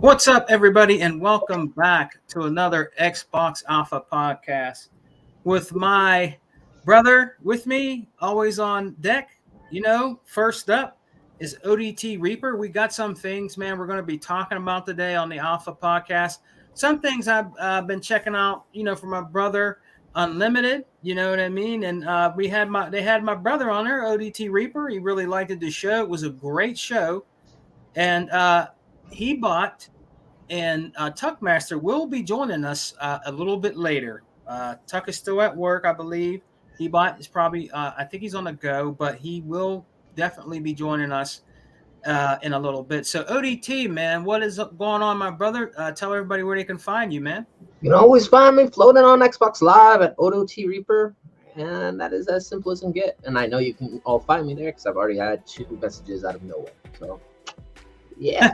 What's up, everybody, and welcome back to another Xbox Alpha podcast with my brother with me, always on deck. First up is ODT Reaper. We got some things, man, we're going to be talking about today on the Alpha podcast. Some things I've been checking out, from my brother Unlimited. You know what I mean? And they had my brother on there, ODT Reaper. He really liked the show. It was a great show, and he bought. And Tuckmaster will be joining us a little bit later. Tuck is still at work, I believe. Hebot is probably, I think he's on the go, but he will definitely be joining us in a little bit. So, ODT, man, what is going on, my brother? Tell everybody where they can find you, man. You can always find me floating on Xbox Live at ODT Reaper, and that is as simple as it can get. And I know you can all find me there because I've already had 2 messages out of nowhere. So, yeah,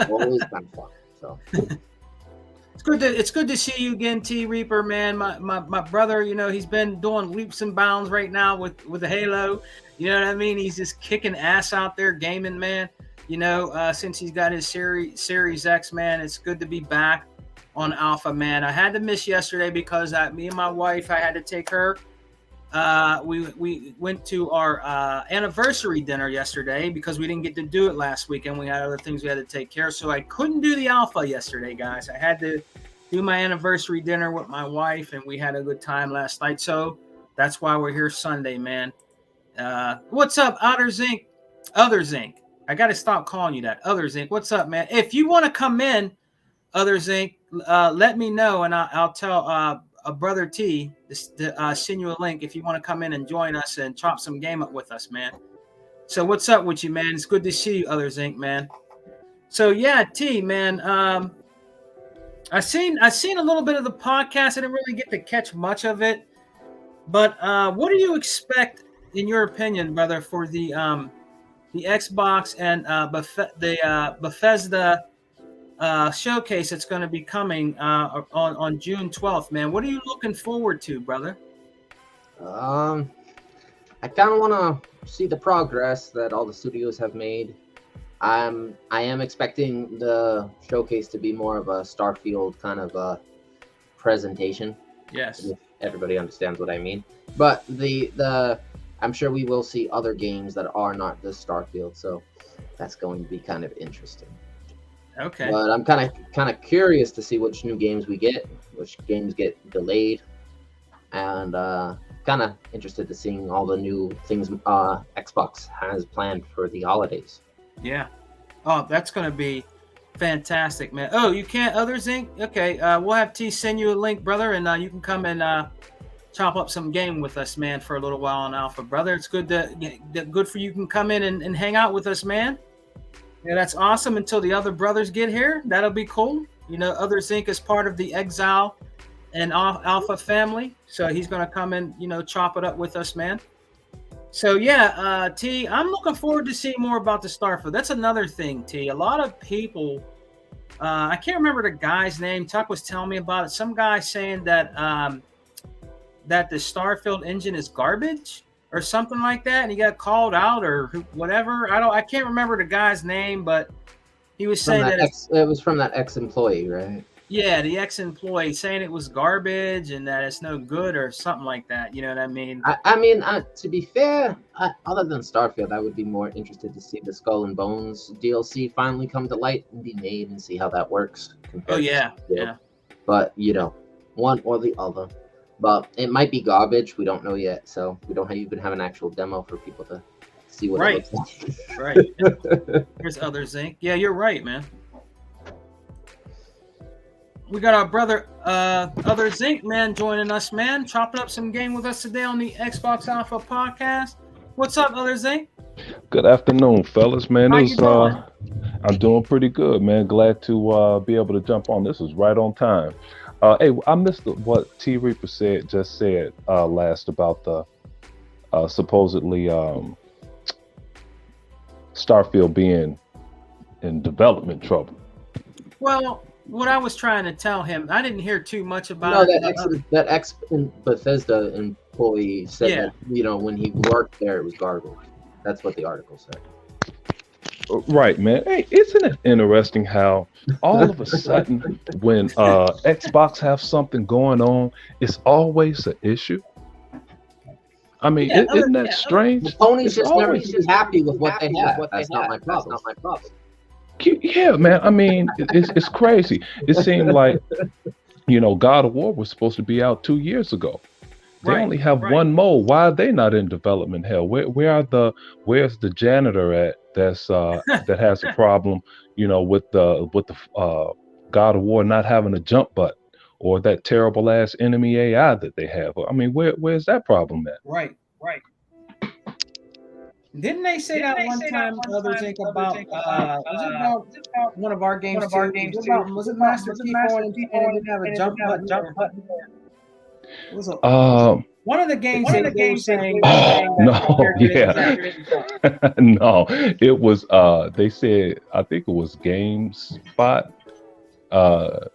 always been fun. So it's good to see you again, T Reaper, man. My brother, he's been doing leaps and bounds right now with the Halo. You know what I mean? He's just kicking ass out there gaming, man. Since he's got his Series X, man, it's good to be back on Alpha, man. I had to miss yesterday because me and my wife, I had to take her. We went to our anniversary dinner yesterday because we didn't get to do it last weekend. We had other things we had to take care of, so I couldn't do the Alpha yesterday, guys. I had to do my anniversary dinner with my wife, and we had a good time last night. So that's why we're here Sunday, man. What's up, Others Inc? Others Inc. I got to stop calling you that. Others Inc. What's up, man? If you want to come in, Others Inc., let me know, and I'll tell Brother T to send you a link if you want to come in and join us and chop some game up with us, man. So what's up with you, man? It's good to see you, Others Inc., man. So yeah, T, man. I seen a little bit of the podcast. I didn't really get to catch much of it, but what do you expect, in your opinion, brother, for the Xbox and the Bethesda showcase that's going to be coming on June 12th, man? What are you looking forward to, brother? I kind of want to see the progress that all the studios have made. I am expecting the showcase to be more of a Starfield kind of a presentation. Yes. If everybody understands what I mean. But I'm sure we will see other games that are not just Starfield, so that's going to be kind of interesting. Okay. But I'm kind of curious to see which new games we get, which games get delayed, and kind of interested to seeing all the new things Xbox has planned for the holidays. Yeah. Oh, that's going to be fantastic, man. Oh, you can't Others Inc? Okay. We'll have T send you a link, brother, and you can come and chop up some game with us, man, for a little while on Alpha, brother. It's good good for you. You can come in and hang out with us, man. Yeah, that's awesome until the other brothers get here. That'll be cool. Others Inc. is part of the Exile and Alpha family. So he's going to come and, chop it up with us, man. So, yeah, T, I'm looking forward to seeing more about the Starfield. That's another thing, T. A lot of people, I can't remember the guy's name. Tuck was telling me about it. Some guy saying that that the Starfield engine is garbage or something like that, and he got called out or whatever. I can't remember the guy's name, but he was saying that it was from that ex-employee, right? Yeah, the ex-employee saying it was garbage and that it's no good or something like that. You know what I mean? I mean, to be fair, other than Starfield, I would be more interested to see the Skull and Bones DLC finally come to light and be made and see how that works. Oh yeah, yeah. But one or the other. But it might be garbage. We don't know yet, so we don't even have an actual demo for people to see what it looks like. Right. There's Others Inc. Yeah, you're right, man. We got our brother Others Inc., man, joining us, man, chopping up some game with us today on the Xbox Alpha podcast. What's up, Others Inc.? Good afternoon, fellas, man. How you doing? I'm doing pretty good, man. Glad to be able to jump on. This was right on time. Hey, I missed what T Reaper just said last about the supposedly Starfield being in development trouble. Well, what I was trying to tell him, I didn't hear too much about it. That ex-Bethesda employee said that, when he worked there, it was garbage. That's what the article said. Right, man. Hey, isn't it interesting how all of a sudden when Xbox have something going on, it's always an issue? I mean, Yeah, isn't that strange? The ponies It's just never always seem happy with what they have. That's not my problem. yeah, man. I mean, it's crazy. It seemed like God of War was supposed to be out 2 years ago. They right, only have right. one mode. Why are they not in development hell? Where's the janitor at that has a problem, with the God of War not having a jump button or that terrible ass enemy AI that they have? I mean, where's that problem at? Right, right. Didn't they say that one time, others think about, was it about one of our games too? Was it Master Chief on and didn't have a jump button? It was one of the games they were saying No, yeah. No, it was they said, I think it was GameSpot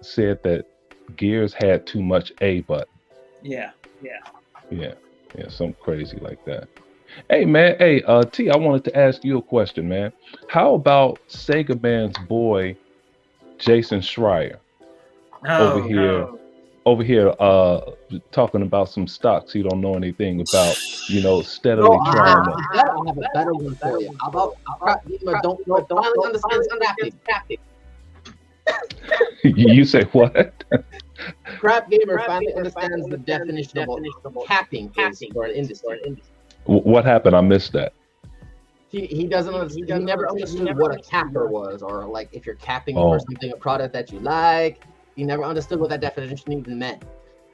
said that Gears had too much A button. Yeah. Yeah, something crazy like that. Hey man, hey T, I wanted to ask you a question, man. How about Sega Man's boy Jason Schreier over here talking about some stocks he don't know anything about, steadily No, trying to I have a better one for you. How about don't finally understand capping? You say what? Crap Gamer finally understands the definition of what capping is for an industry. What happened? I missed that. He doesn't. He never understood what a capper was, or like if you're capping for something, a product that you like. He never understood what that definition even meant.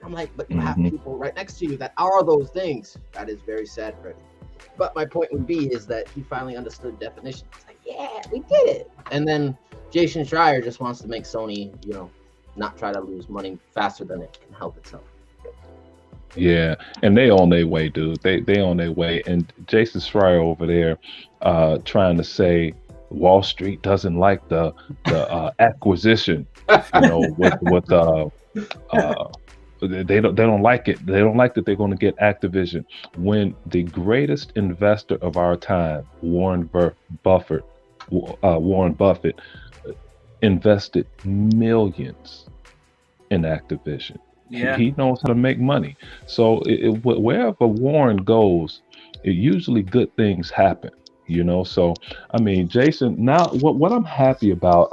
I'm like, but you have people right next to you that are those things. That is very sad, Freddie. But my point would be is that he finally understood definition. It's like, yeah, we did it. And then Jason Schreier just wants to make Sony, not try to lose money faster than it can help itself. Yeah, and they on their way, dude. They on their way. And Jason Schreier over there trying to say Wall Street doesn't like the acquisition, with they don't like it. They don't like that they're going to get Activision when the greatest investor of our time, Warren Buffett, invested millions in Activision. Yeah. He knows how to make money. So wherever Warren goes, usually good things happen. So I mean, Jason, now what I'm happy about,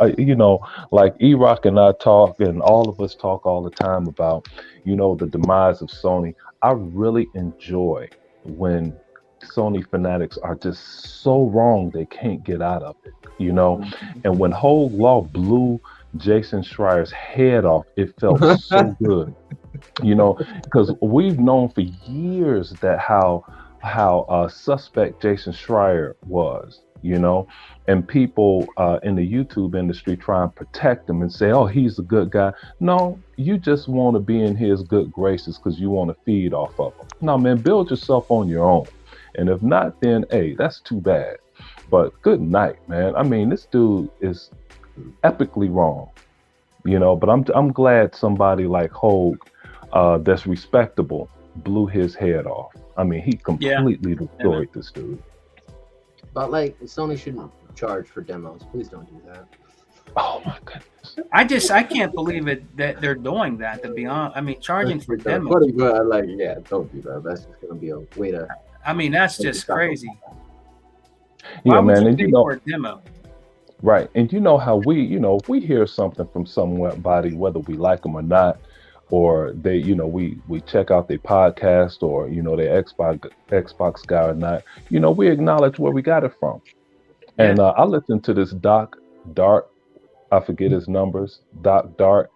like E-Rock and I talk, and all of us talk all the time about, the demise of Sony. I really enjoy when Sony fanatics are just so wrong they can't get out of it, and when Hogue Law blew Jason Schreier's head off, it felt so good, because we've known for years that how suspect Jason Schreier was, and people in the YouTube industry try and protect him and say, oh, he's a good guy. No, you just want to be in his good graces because you want to feed off of him. No, man, build yourself on your own. And if not, then, hey, that's too bad. But good night, man. I mean, this dude is epically wrong, but I'm glad somebody like Hogue, that's respectable, blew his head off. I mean, he completely destroyed this dude. But like, Sony shouldn't charge for demos. Please don't do that. Oh my goodness! I can't believe it that they're doing that. To be honest, I mean, charging for demos. Don't do that. That's just gonna be a way to. I mean, that's just crazy. Yeah, Why would man, you and pay for a demo? Right, and how if we hear something from somebody, whether we like them or not, or they, we check out their podcast or, their Xbox guy or not, we acknowledge where we got it from. And I listened to this Doc Dark, I forget his numbers, Doc Dark.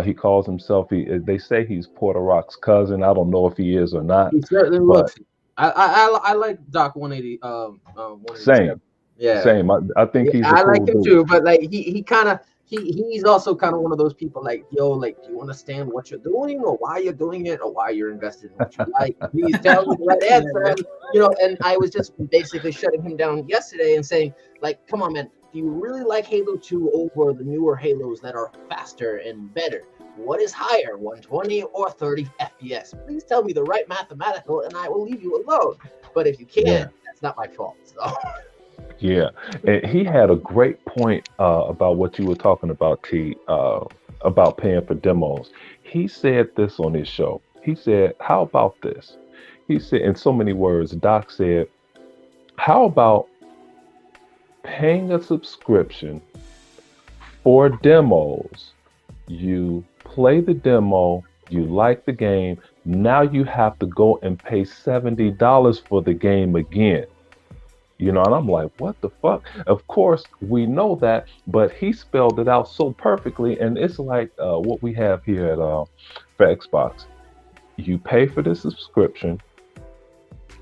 He calls himself, they say he's Porter Rock's cousin. I don't know if he is or not. He certainly looks. I like Doc 180. 187. Same. Yeah. Same. I think he's I like him dude. too, but like he's also kind of one of those people like, yo, like, do you understand what you're doing or why you're doing it or why you're invested in what you like? Please tell me the right answer. And I was just basically shutting him down yesterday and saying, like, come on, man, do you really like Halo 2 over the newer Halos that are faster and better? What is higher, 120 or 30 FPS? Please tell me the right mathematical and I will leave you alone. But if you can't, that's not my fault. So. Yeah, and he had a great point about what you were talking about, T, about paying for demos. He said this on his show. He said, "How about this?" He said, in so many words, Doc said, "How about paying a subscription for demos? You play the demo, you like the game, now you have to go and pay $70 for the game again." You know, and I'm like, what the fuck? Of course, we know that, but he spelled it out so perfectly. And it's like what we have here at for Xbox. You pay for the subscription.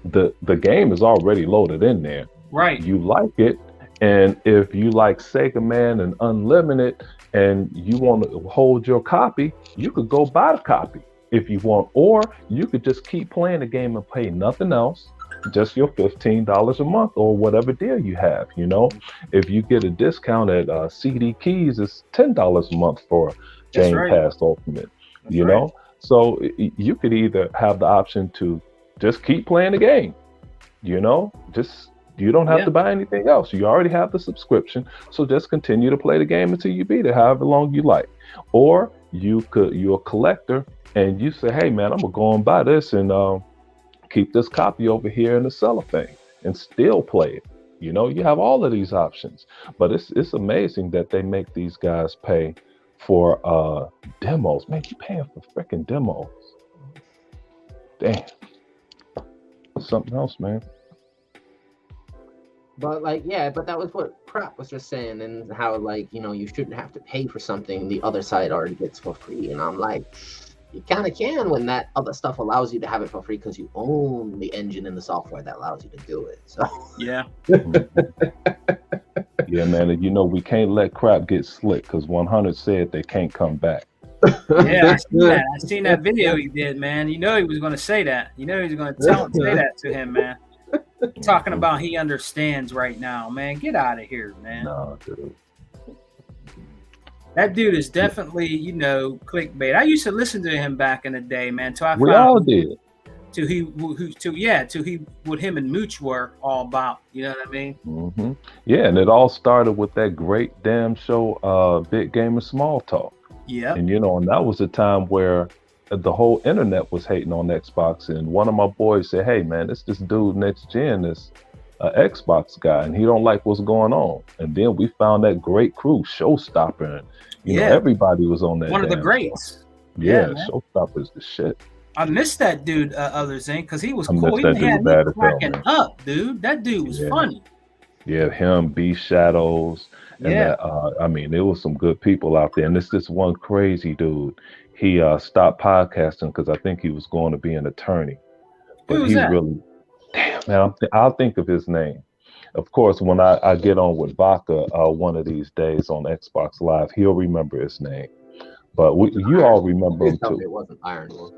The game is already loaded in there. Right. You like it, and if you like Sega Man and Unlimited, and you want to hold your copy, you could go buy the copy if you want, or you could just keep playing the game and pay nothing else. Just your $15 a month or whatever deal you have. You know, if you get a discount at CD Keys, it's $10 a month for Game Pass Ultimate. You know, so you could either have the option to just keep playing the game. You know, just you don't have to buy anything else. You already have the subscription, so just continue to play the game until you beat it, however long you like. Or you're a collector and you say, hey man, I'm gonna go and buy this and keep this copy over here in the cellophane and still play it. You know, you have all of these options, but it's amazing that they make these guys pay for demos. Man, you paying for freaking demos. Damn. Something else, man. But like, yeah, but that was what Crap was just saying, and how like, you know, you shouldn't have to pay for something the other side already gets for free. And I'm like, you kind of can when that other stuff allows you to have it for free because you own the engine and the software that allows you to do it. So yeah, yeah, man. And you know we can't let Crap get slick because 100 said they can't come back. Yeah, I seen that video he did, man. You know he was going to say that. You know he was going to say that to him, man. Talking about he understands right now, man. Get out of here, man. No, dude. That dude is definitely, you know, clickbait. I used to listen to him back in the day, man. Till I we found all did. Till what him and Mooch were all about. You know what I mean? Mm-hmm. Yeah, and it all started with that great damn show, Big Game of Small Talk. Yeah. And you know, and that was a time where the whole internet was hating on Xbox, and one of my boys said, "Hey, man, it's this dude Next Gen, this Xbox guy, and he don't like what's going on." And then we found that great crew, Showstopper, and you know, everybody was on that. One of the greats. Yeah, Showstopper's the shit. I missed that dude, Other Zinc, because he was cool. He had me cracking up, dude. That dude was funny. Yeah, him, B Shadows, and that, I mean, there was some good people out there. And this one crazy dude, he stopped podcasting because I think he was going to be an attorney. But Who was that? Really, damn man, I'll think of his name. Of course, when I get on with Vaca one of these days on Xbox Live, he'll remember his name. But you all remember him too. It wasn't Iron Wolf.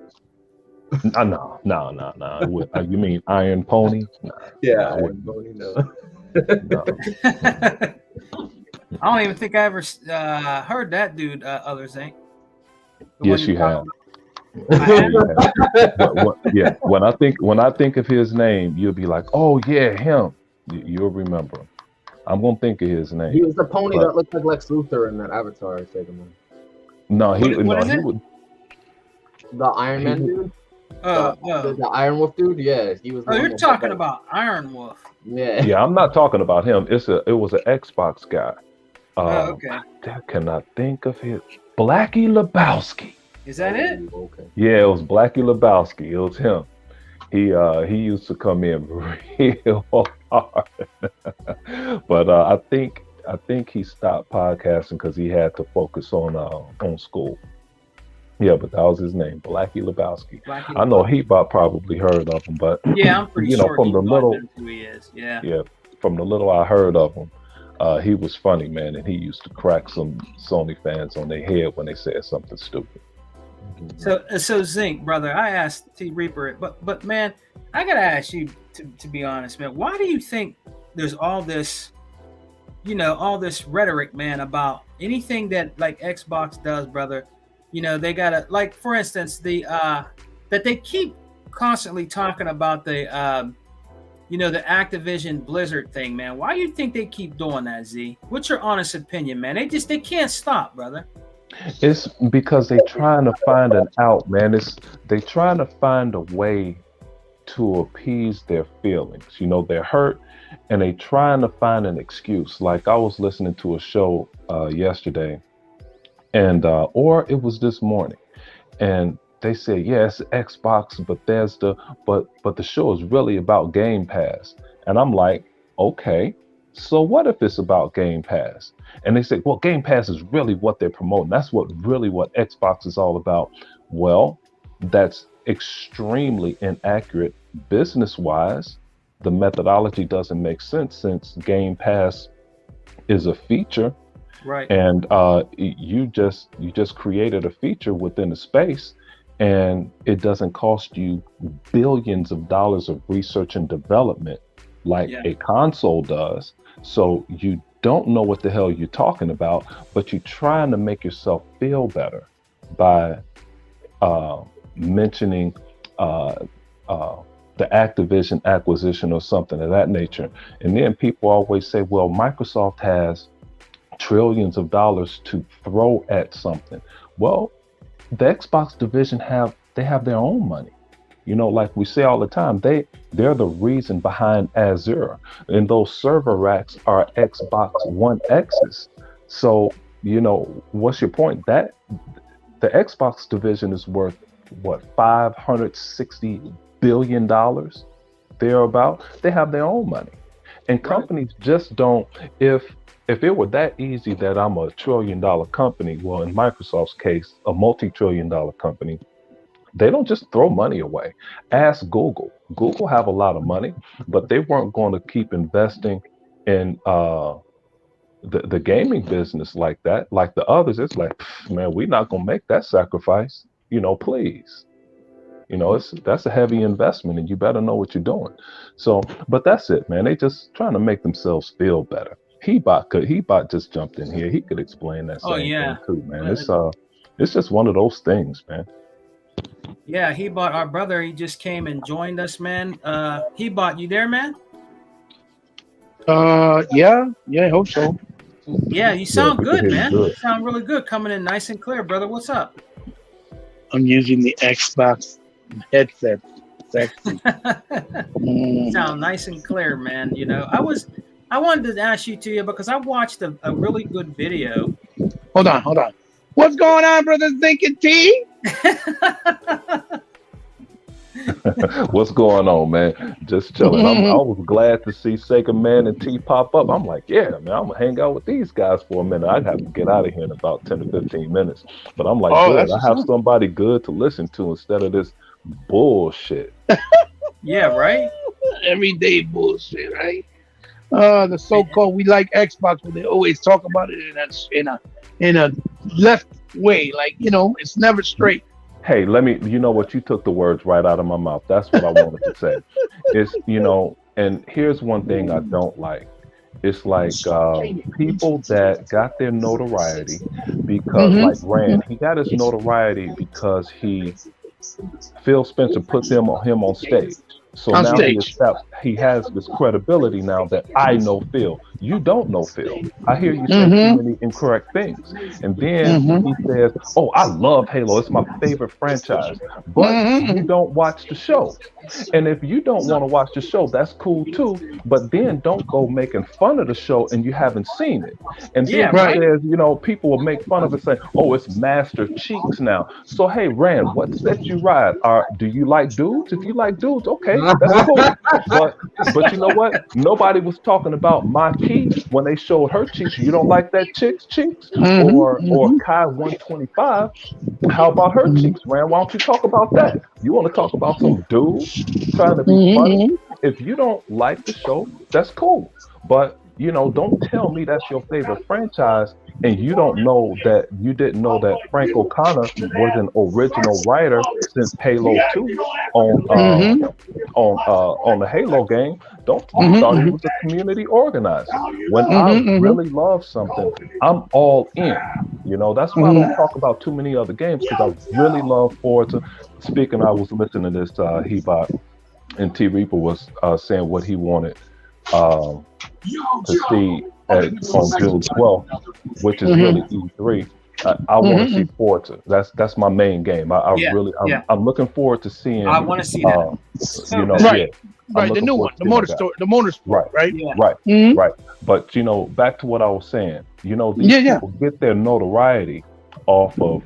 No. You mean Iron Pony? Nah, yeah, Iron Pony, no. No. I don't even think I ever heard that dude, Other Zinc. Yes, you have. Yeah, when I think of his name, you'll be like, "Oh yeah, him." You'll remember him. I'm gonna think of his name. He was the pony that looked like Lex Luthor in that Avatar segment. No, he would. The Iron Man dude. The Iron Wolf dude. Yeah, he was. Oh, you're talking about Iron Wolf. Yeah. Yeah, I'm not talking about him. It was an Xbox guy. Okay. I cannot think of his. Blackie Lebowski. Is that it? Okay. Yeah, it was Blackie Lebowski. It was him. He used to come in real hard, but I think he stopped podcasting because he had to focus on school. Yeah, but that was his name, Blackie Lebowski. I know Heatbot probably heard of him, but yeah, I'm pretty sure from the little who he is. Yeah, from the little I heard of him, he was funny, man, and he used to crack some Sony fans on their head when they said something stupid. So Zinc, brother, I asked T Reaper, but man, I gotta ask you to be honest, man. Why do you think there's all this, all this rhetoric, man, about anything that like Xbox does, brother? You know, they gotta, like, for instance, the that they keep constantly talking about the the Activision Blizzard thing, man. Why do you think they keep doing that, Z? What's your honest opinion, man? They can't stop, brother. It's because they're trying to find an out, man. They trying to find a way to appease their feelings. They're hurt and they trying to find an excuse. Like I was listening to a show yesterday, and or it was this morning, and they said, yes, Xbox, but but the show is really about Game Pass. And I'm like, okay, so what if it's about Game Pass? And they say, well, Game Pass is really what they're promoting. That's what Xbox is all about. Well, that's extremely inaccurate business-wise. The methodology doesn't make sense since Game Pass is a feature. Right. And you just created a feature within a space, and it doesn't cost you billions of dollars of research and development like a console does. So you don't know what the hell you're talking about, but you're trying to make yourself feel better by mentioning the Activision acquisition or something of that nature. And then people always say, well, Microsoft has trillions of dollars to throw at something. Well, the Xbox division have their own money. Like we say all the time, they're the reason behind Azure, and those server racks are Xbox One X's. So what's your point? That the Xbox division is worth what, $560 billion thereabout. They have their own money, and companies just don't. If it were that easy that I'm a $1 trillion company, well, in Microsoft's case, a multi-trillion-dollar company, they don't just throw money away. Ask Google. Google have a lot of money, but they weren't going to keep investing in the gaming business like that. Like the others, it's like, man, we're not going to make that sacrifice. Please. That's a heavy investment, and you better know what you're doing. So, but that's it, man. They just trying to make themselves feel better. Hebot just jumped in here. He could explain that same thing too, man. It's just one of those things, man. Yeah, Hebot, our brother, he just came and joined us, man. Hebot, you there, man? Yeah, I hope so. Yeah, you sound good, man. Good. You sound really good, coming in nice and clear, brother. What's up? I'm using the Xbox headset. Sexy. You sound nice and clear, man. I wanted to ask you because I watched a really good video. Hold on. What's going on, brothers? Thinking T? What's going on, man? Just chilling. I was glad to see Sega Man and T pop up. I'm like, yeah, man, I'm gonna hang out with these guys for a minute. I have to get out of here in about 10 to 15 minutes. But I'm like, good. I have somebody good to listen to instead of this bullshit. Yeah, right? Everyday bullshit, right? The so-called we like Xbox, but they always talk about it in a left way, like it's never straight. Hey, you know what? You took the words right out of my mouth. That's what I wanted to say. It's and here's one thing I don't like. It's like people that got their notoriety because, like Rand, he got his notoriety because Phil Spencer put him on stage. So on now stage. he has this credibility now that I know Phil. You don't know Phil. I hear you say too many incorrect things. And then he says, oh, I love Halo. It's my favorite franchise. But you don't watch the show. And if you don't want to watch the show, that's cool too. But then don't go making fun of the show and you haven't seen it. And then he says, people will make fun of it saying, oh, it's Master Cheeks now. So, hey, Rand, what set you right? Do you like dudes? If you like dudes, okay, that's cool. But you know what? Nobody was talking about my key when they showed her cheeks. You don't like that chick's cheeks? Or Kai 125? How about her cheeks, Rand? Why don't you talk about that? You want to talk about some dude trying to be funny? If you don't like the show, that's cool. But don't tell me that's your favorite franchise and you didn't know that Frank O'Connor was an original writer since Halo 2 on the Halo game. You thought he was a community organizer. When I really love something, I'm all in. That's why I don't talk about too many other games, because I really love Forza. Speaking, I was listening to this Hebot. and T Reaper was saying what he wanted to see on June 12th, which is really E3. I want to see Forza. That's my main game. I'm looking forward to seeing. I want to see that. You know, Right. yeah, Right, the new one, the motorsport, right? Yeah. right, Mhm. right. But you know, back to what I was saying. You know, these Yeah. people get their notoriety off of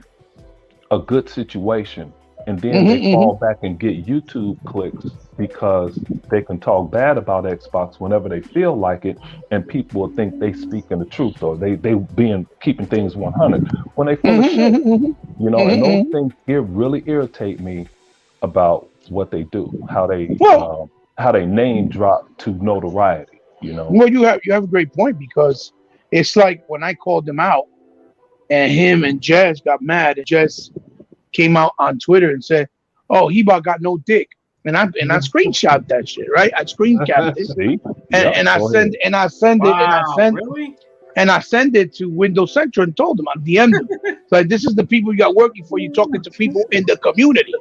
a good situation, and then they fall back and get YouTube clicks because they can talk bad about Xbox whenever they feel like it, and people will think they speaking the truth or they being keeping things 100 when they full of shit. You know, and those things really irritate me about what they do, how they name drop to notoriety. You know, Well, you have a great point, because it's like when I called him out, and him and Jez got mad, and Jez came out on Twitter and said, "Oh, he about got no dick," and I screenshot that shit, right? I screen capped it, see, and I go send ahead. and I send it to Windows Central and told them, I DM'd them. It's like, this is the people you got working for you, talking to people in the community.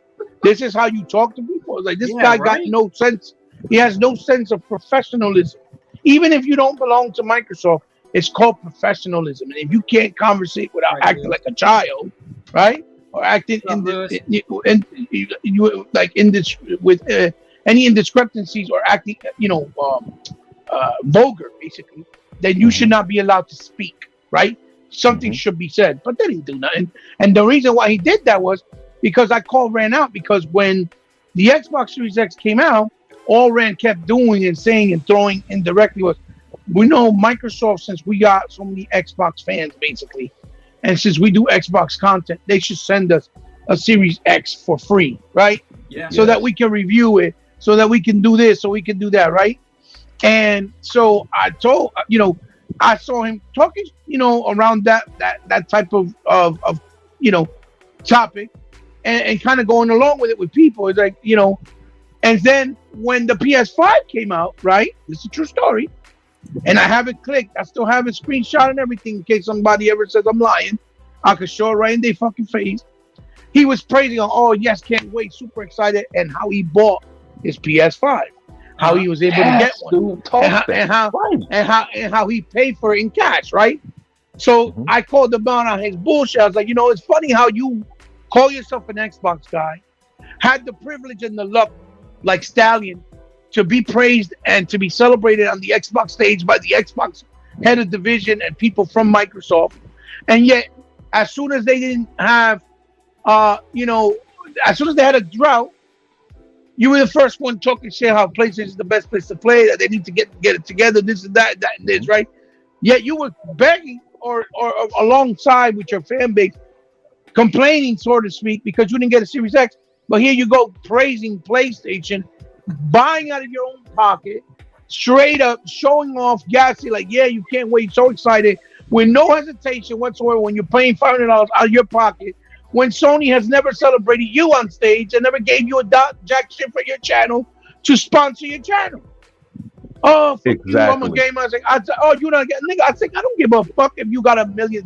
This is how you talk to people. It's like, this guy got no sense. He has no sense of professionalism. Even if you don't belong to Microsoft, it's called professionalism. And if you can't conversate without acting like a child, right? Or acting with any indiscrepancies, or acting, vulgar, basically, then you should not be allowed to speak, right? Something should be said, but they didn't do nothing. And the reason why he did that was because I called Rand out, because when the Xbox Series X came out, all Rand kept doing and saying and throwing indirectly was, we know Microsoft, since we got so many Xbox fans, basically, and since we do Xbox content, they should send us a Series X for free, right? Yeah. So that we can review it, so that we can do this, so we can do that, right? And so I told, I saw him talking, around that type of topic, and kind of going along with it with people. It's like, and then when the PS5 came out, right? This is a true story. And I have it clicked. I still have it screenshot and everything in case somebody ever says I'm lying. I could show it right in their fucking face. He was praising on, oh yes, can't wait, super excited, and how he bought his PS5, how he was able to get one, and how he paid for it in cash, right? So I called him out on his bullshit. I was like, it's funny how you call yourself an Xbox guy, had the privilege and the luck, like Stallion, to be praised and to be celebrated on the Xbox stage by the Xbox head of division and people from Microsoft, and yet as soon as they didn't have, as soon as they had a drought, you were the first one talking shit how PlayStation is the best place to play, that they need to get it together, this and that and this, right? Yet you were begging or alongside with your fan base, complaining, so to speak, because you didn't get a Series X. But here you go praising PlayStation, buying out of your own pocket, straight up showing off, gassy, like, yeah, you can't wait, so excited, with no hesitation whatsoever when you're paying $500 out of your pocket, when Sony has never celebrated you on stage and never gave you a jack shit for your channel to sponsor your channel. Oh, exactly. I'm a gamer. I said, oh, you don't get, nigga. I think I don't give a fuck if you got a million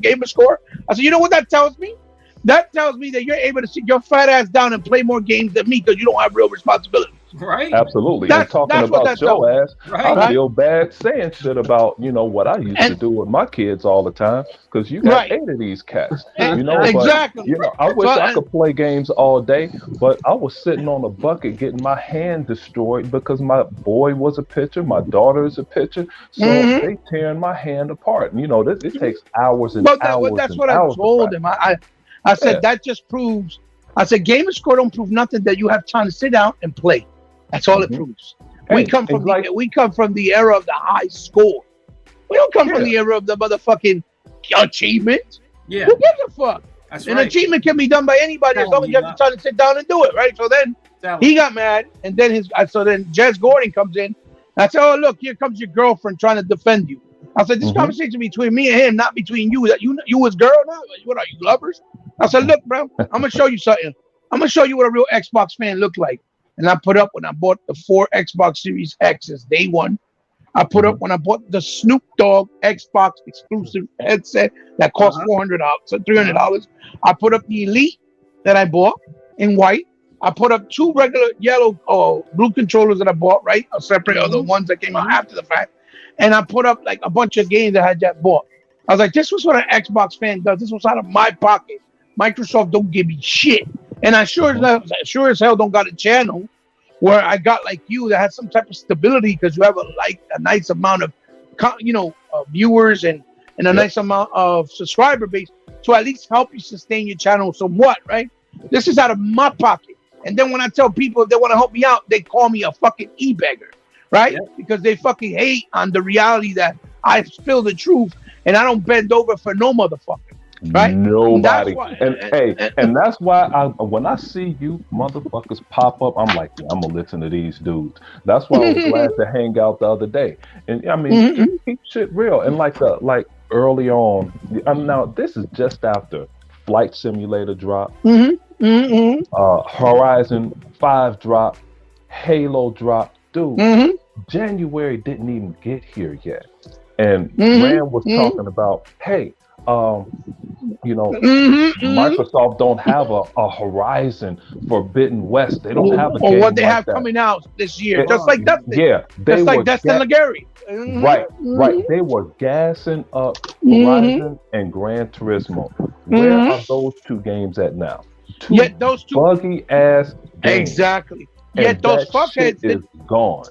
gamer score. I said, you know what that tells me? That tells me that you're able to sit your fat ass down and play more games than me because you don't have real responsibility. Right. Absolutely. And talking about your ass, I feel bad saying shit about, what I used to do with my kids all the time, because you got 8 of these cats. Exactly. But, I wish I could play games all day, but I was sitting on a bucket getting my hand destroyed because my boy was a pitcher, my daughter is a pitcher, so they tearing my hand apart. It takes hours and hours. That's what I told him. I said that just proves. I said gamer score don't prove nothing that you have time to sit down and play. That's all it proves. We come from the era of the high score. We don't come from the era of the motherfucking achievement. Yeah. Who gives a fuck? That's An achievement can be done by anybody as long as you have the time to sit down and do it, right? So then he got mad, and then then Jez Gordon comes in. I said, oh look, here comes your girlfriend trying to defend you. I said, this conversation between me and him, not between you. That you as girl now? What are you, lovers? I said, look, bro, I'm gonna show you something. I'm gonna show you what a real Xbox fan look like. And I put up when I bought the 4 Xbox Series X's day one. I put up when I bought the Snoop Dogg Xbox exclusive headset that cost $400, so $300. I put up the Elite that I bought in white. I put up 2 regular yellow or blue controllers that I bought, right? A separate of the ones that came out after the fact. And I put up like a bunch of games that I had just bought. I was like, this was what an Xbox fan does. This was out of my pocket. Microsoft don't give me shit. And I sure as hell don't got a channel where I got like you that has some type of stability because you have a nice amount of viewers and a nice amount of subscriber base to at least help you sustain your channel somewhat, right? This is out of my pocket. And then when I tell people if they want to help me out, they call me a fucking e-beggar, right? Yep. Because they fucking hate on the reality that I spill the truth and I don't bend over for no motherfucker, right? Nobody. And that's why when I see you motherfuckers pop up, I'm like, I'm gonna listen to these dudes. That's why I was glad to hang out the other day. And I mean, keep shit real. And like early on, now this is just after Flight Simulator drop. Horizon 5 drop, Halo drop, dude. January didn't even get here yet, and Rand was talking about, hey, Microsoft don't have a Horizon Forbidden West. They don't have a game what they like have that. coming out this year, just like Dustin. Yeah, just like Dustin Legary. Right. They were gassing up Horizon and Gran Turismo. Where are those 2 games at now? 2 Yet those 2 buggy ass games. Exactly. And Yet those fuckheads is gone.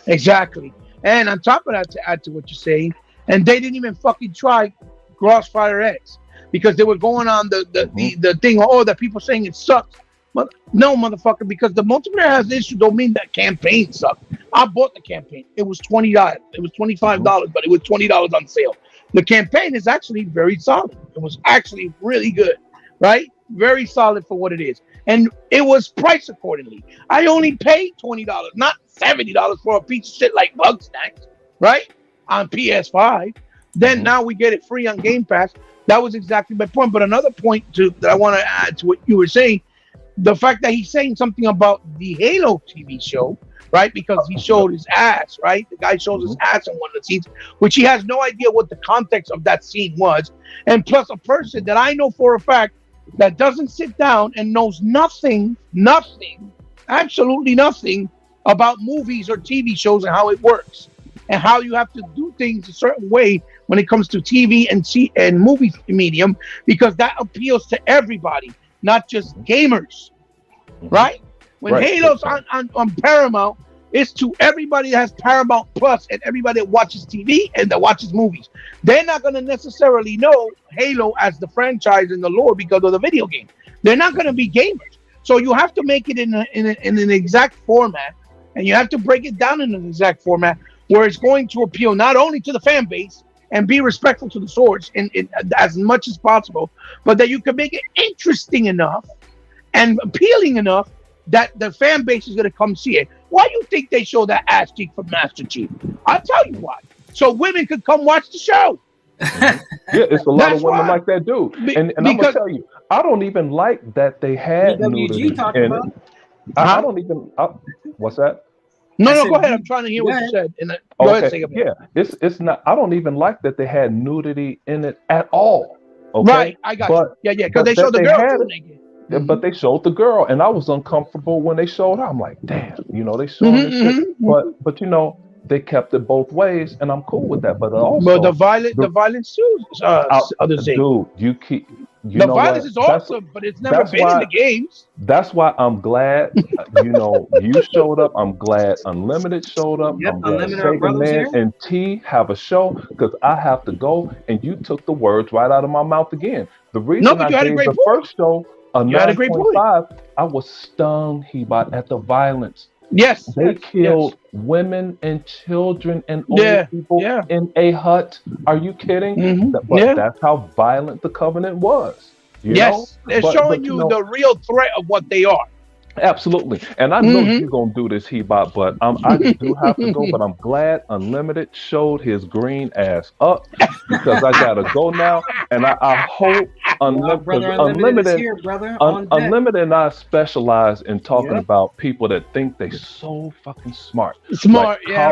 Exactly. And on top of that, to add to what you're saying, and they didn't even fucking try Crossfire X because they were going on the thing. Oh, that people saying it sucks. But no, motherfucker, because the multiplayer has issue don't mean that campaign sucked. I bought the campaign. It was $20. It was $25, but it was $20 on sale. The campaign is actually very solid. It was actually really good, right? Very solid for what it is. And it was priced accordingly. I only paid $20, not $70 for a piece of shit like Bugsnax, right? On PS5. Then now we get it free on Game Pass. That was exactly my point. But another point that I want to add to what you were saying, the fact that he's saying something about the Halo TV show, right? Because he showed his ass, right? The guy shows his ass in one of the scenes, which he has no idea what the context of that scene was. And plus a person that I know for a fact that doesn't sit down and knows nothing, absolutely nothing about movies or TV shows and how it works and how you have to do things a certain way when it comes to TV and movie medium, because that appeals to everybody, not just gamers, right? When Halo's on Paramount, it's to everybody that has Paramount Plus and everybody that watches TV and that watches movies. They're not going to necessarily know Halo as the franchise and the lore because of the video game. They're not going to be gamers. So you have to make it in an exact format, and you have to break it down in an exact format where it's going to appeal not only to the fan base and be respectful to the source in as much as possible, but that you can make it interesting enough and appealing enough that the fan base is going to come see it. Why do you think they show that ass cheek from Master Chief? I'll tell you why. So women could come watch the show. Yeah, it's a lot of women like that, dude. And I'm going to tell you, I don't even like that they had nudity in it. I don't even... what's that? No, go ahead. I'm trying to hear what you said. Go ahead, say it. Yeah, it's not... I don't even like that they had nudity in it at all. Okay? Right, I got you. Yeah, because they showed the girl naked. But they showed the girl, and I was uncomfortable when they showed her. I'm like, damn, they showed this shit. But they kept it both ways, and I'm cool with that. But also, the violence too. Other thing, dude, you keep. The violence is awesome, but it's never been in the games. That's why I'm glad, you showed up. I'm glad Unlimited showed up. Yep, I'm glad Unlimited Sega Man and T have a show, because I have to go, and you took the words right out of my mouth again. The reason I gave the first show a 9.5, I was stung, Hebot, at the violence. Yes, they killed women and children and old people in a hut. Are you kidding? But that's how violent the Covenant was. You know? They're showing you the real threat of what they are. Absolutely. And I know you're going to do this, Hebot, but I do have to go. But I'm glad Unlimited showed his green ass up, because I got to go now. And I hope Brother Unlimited is here, brother. On deck. Unlimited and I specialize in talking Yeah. about people that think they so fucking smart. Smart, Like yeah.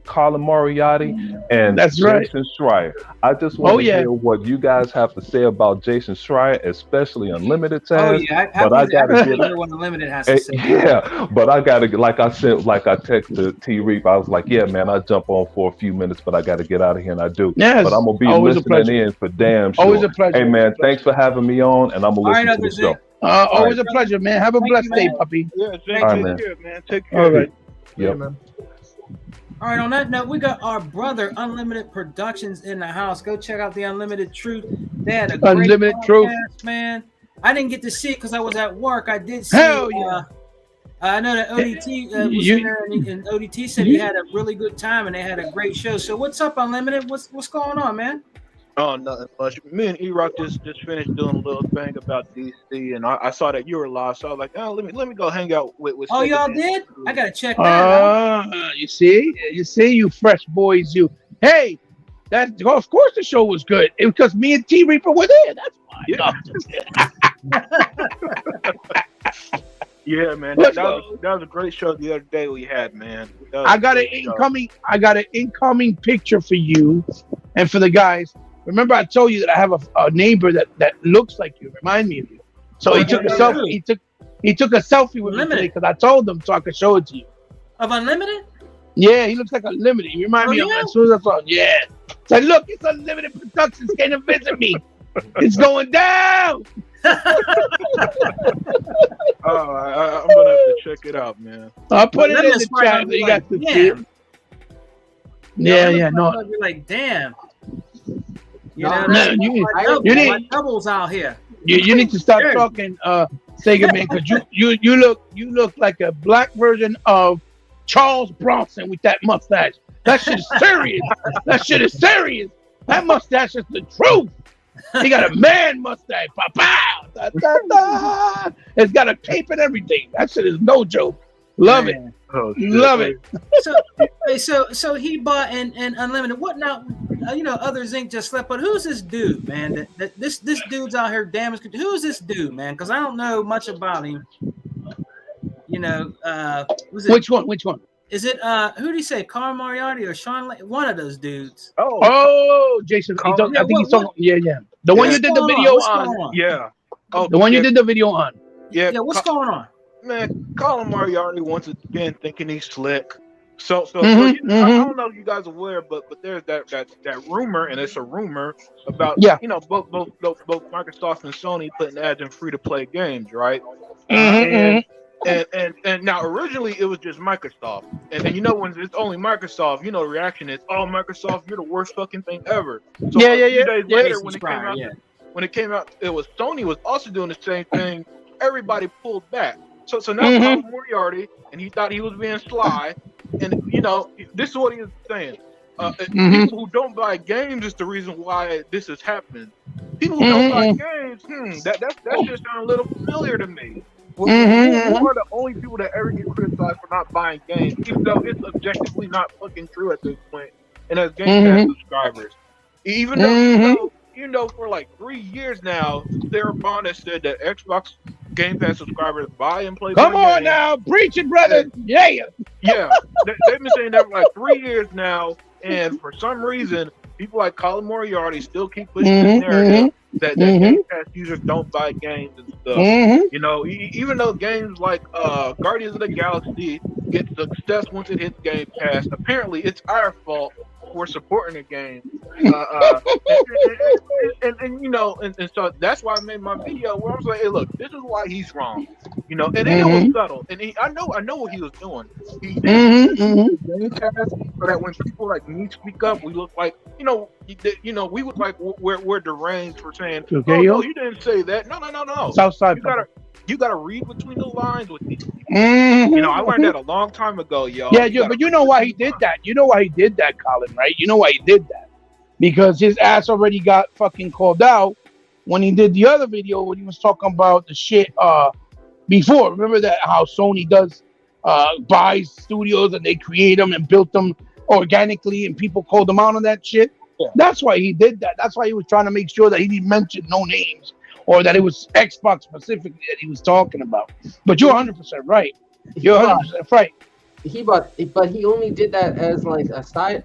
Colin Moriarty and That's right. Jason Schreier. I just want Oh, to yeah. hear what you guys have to say about Jason Schreier, especially Unlimited Oh Taz. yeah, but I gotta get hear what Unlimited has to say. yeah, but I gotta, like I texted T Reap. I was like, yeah, man, I jump on for a few minutes, but I gotta get out of here, and I do. Yes, But I'm gonna be always a listening pleasure. in for damn sure. Always a pleasure. Hey man, thanks for having me on, and I'm gonna All right, listen to the Uncle show. Zink. Always a pleasure, man. Have a Thank blessed you, day, man. puppy. Yeah, Thank take you. care, man. Take care. All right. Yep. man. All right, on that note, we got our brother Unlimited Productions in the house. Go check out the Unlimited Truth. They had a great Unlimited podcast, Truth. man. I didn't get to see it because I was at work. I did see. Hell yeah. I know that ODT was You- in there, and ODT said he had a really good time and they had a great show. So what's up, Unlimited? What's going on, man? Oh, nothing much. Me and E-Rock just finished doing a little thing about DC, and I saw that you were live, so I was like, oh, let me go hang out with. Oh, Sega y'all Man. did? I gotta check that out. You see, you fresh boys, you. Hey, that of course the show was good. It was because me and T Reaper were there. That's why. Yeah. Yeah, man. Let's That was a great show the other day we had, man. That was I a got an great show. incoming picture for you and for the guys. Remember, I told you that I have a neighbor that looks like you, remind me of you. So Oh, he took a yeah, selfie. He took a selfie with me Unlimited. today because I told him so I could show it to you. Of Unlimited? Yeah, he looks like Unlimited. He remind me of yeah? him as soon as I saw him. Yeah. So look, it's Unlimited Productions came to visit me. It's going down. Oh, I'm gonna have to check it out, man. I'll put it in Unlimited's the probably chat. gonna be You like, got to see damn. it. Yeah, no. You're like, damn. You No, know, no, that's you- my double, you need- my doubles out here. You need to stop Sure. talking, Sega Man, because you look like a black version of Charles Bronson with that mustache. That shit is serious. That shit is serious. That mustache is the truth. He got a man mustache. Pow, da, da, da. It's got a cape and everything. That shit is no joke. Love it. Man. Oh, shit. Love it. So he bought and Unlimited. What now? Other Zinc just slept. But who's this dude, man? This dude's out here damaged. Who's this dude, man? Because I don't know much about him. Was it, Which one? is it? Who did he say? Carl Moriarty or Sean? One of those dudes. Oh, Oh, Jason. I Yeah, think he's what- talking. Yeah. The one you What's did the going video What's on. going on? yeah. Oh, The one yeah, you did the video on. Yeah, Yeah, what's going on? man, Colin Moriarty once again thinking he's slick. So Mhm, I don't know if you guys are aware, but there's that rumor, and it's a rumor about Yeah. both Microsoft and Sony putting ads in free to play games, right? Mhm, And now originally it was just Microsoft, and then when it's only Microsoft, the reaction is, oh, Microsoft, you're the worst fucking thing ever. So Yeah, a few days later, Jason when it Schreier, came out, it was Sony was also doing the same thing. Everybody pulled back. So now Mhm. Colin Moriarty, and he thought he was being sly, and this is what he was saying. Mhm. People who don't buy games is the reason why this is happening. People who don't buy games, that just sounds a little familiar to me. Who are the only people that ever get criticized for not buying games, even though it's objectively not fucking true at this point? And as Game Pass subscribers, even though for like 3 years now, Sarah Bond has said that Xbox Game Pass subscribers buy and play. Come more on games. now, preach it, brother. Yeah. Yeah, they've been saying that for like 3 years now, and for some reason, people like Colin Moriarty still keep pushing this narrative that Game Pass users don't buy games and stuff. Even though games like Guardians of the Galaxy get success once it hits Game Pass, apparently it's our fault for supporting the game. And so that's why I made my video where I was like, hey, look, this is why he's wrong. And then it was subtle. And I know what he was doing. He did Game Pass so that when people like me speak up, we look like, we look like we're deranged for saying, Okay, oh, yo. no, you didn't say that. No. Southside. You gotta read between the lines with these people. I learned that a long time ago, y'all. Yeah, but you know why he did that? You know why he did that, Colin, right? You know why he did that? Because his ass already got fucking called out when he did the other video when he was talking about the shit before. Remember that how Sony does buys studios and they create them and built them organically and people called them out on that shit? Yeah. That's why he did that. That's why he was trying to make sure that he didn't mention no names or that it was Xbox specifically that he was talking about. But you're 100% right. You're 100% right. But he only did that as like a side,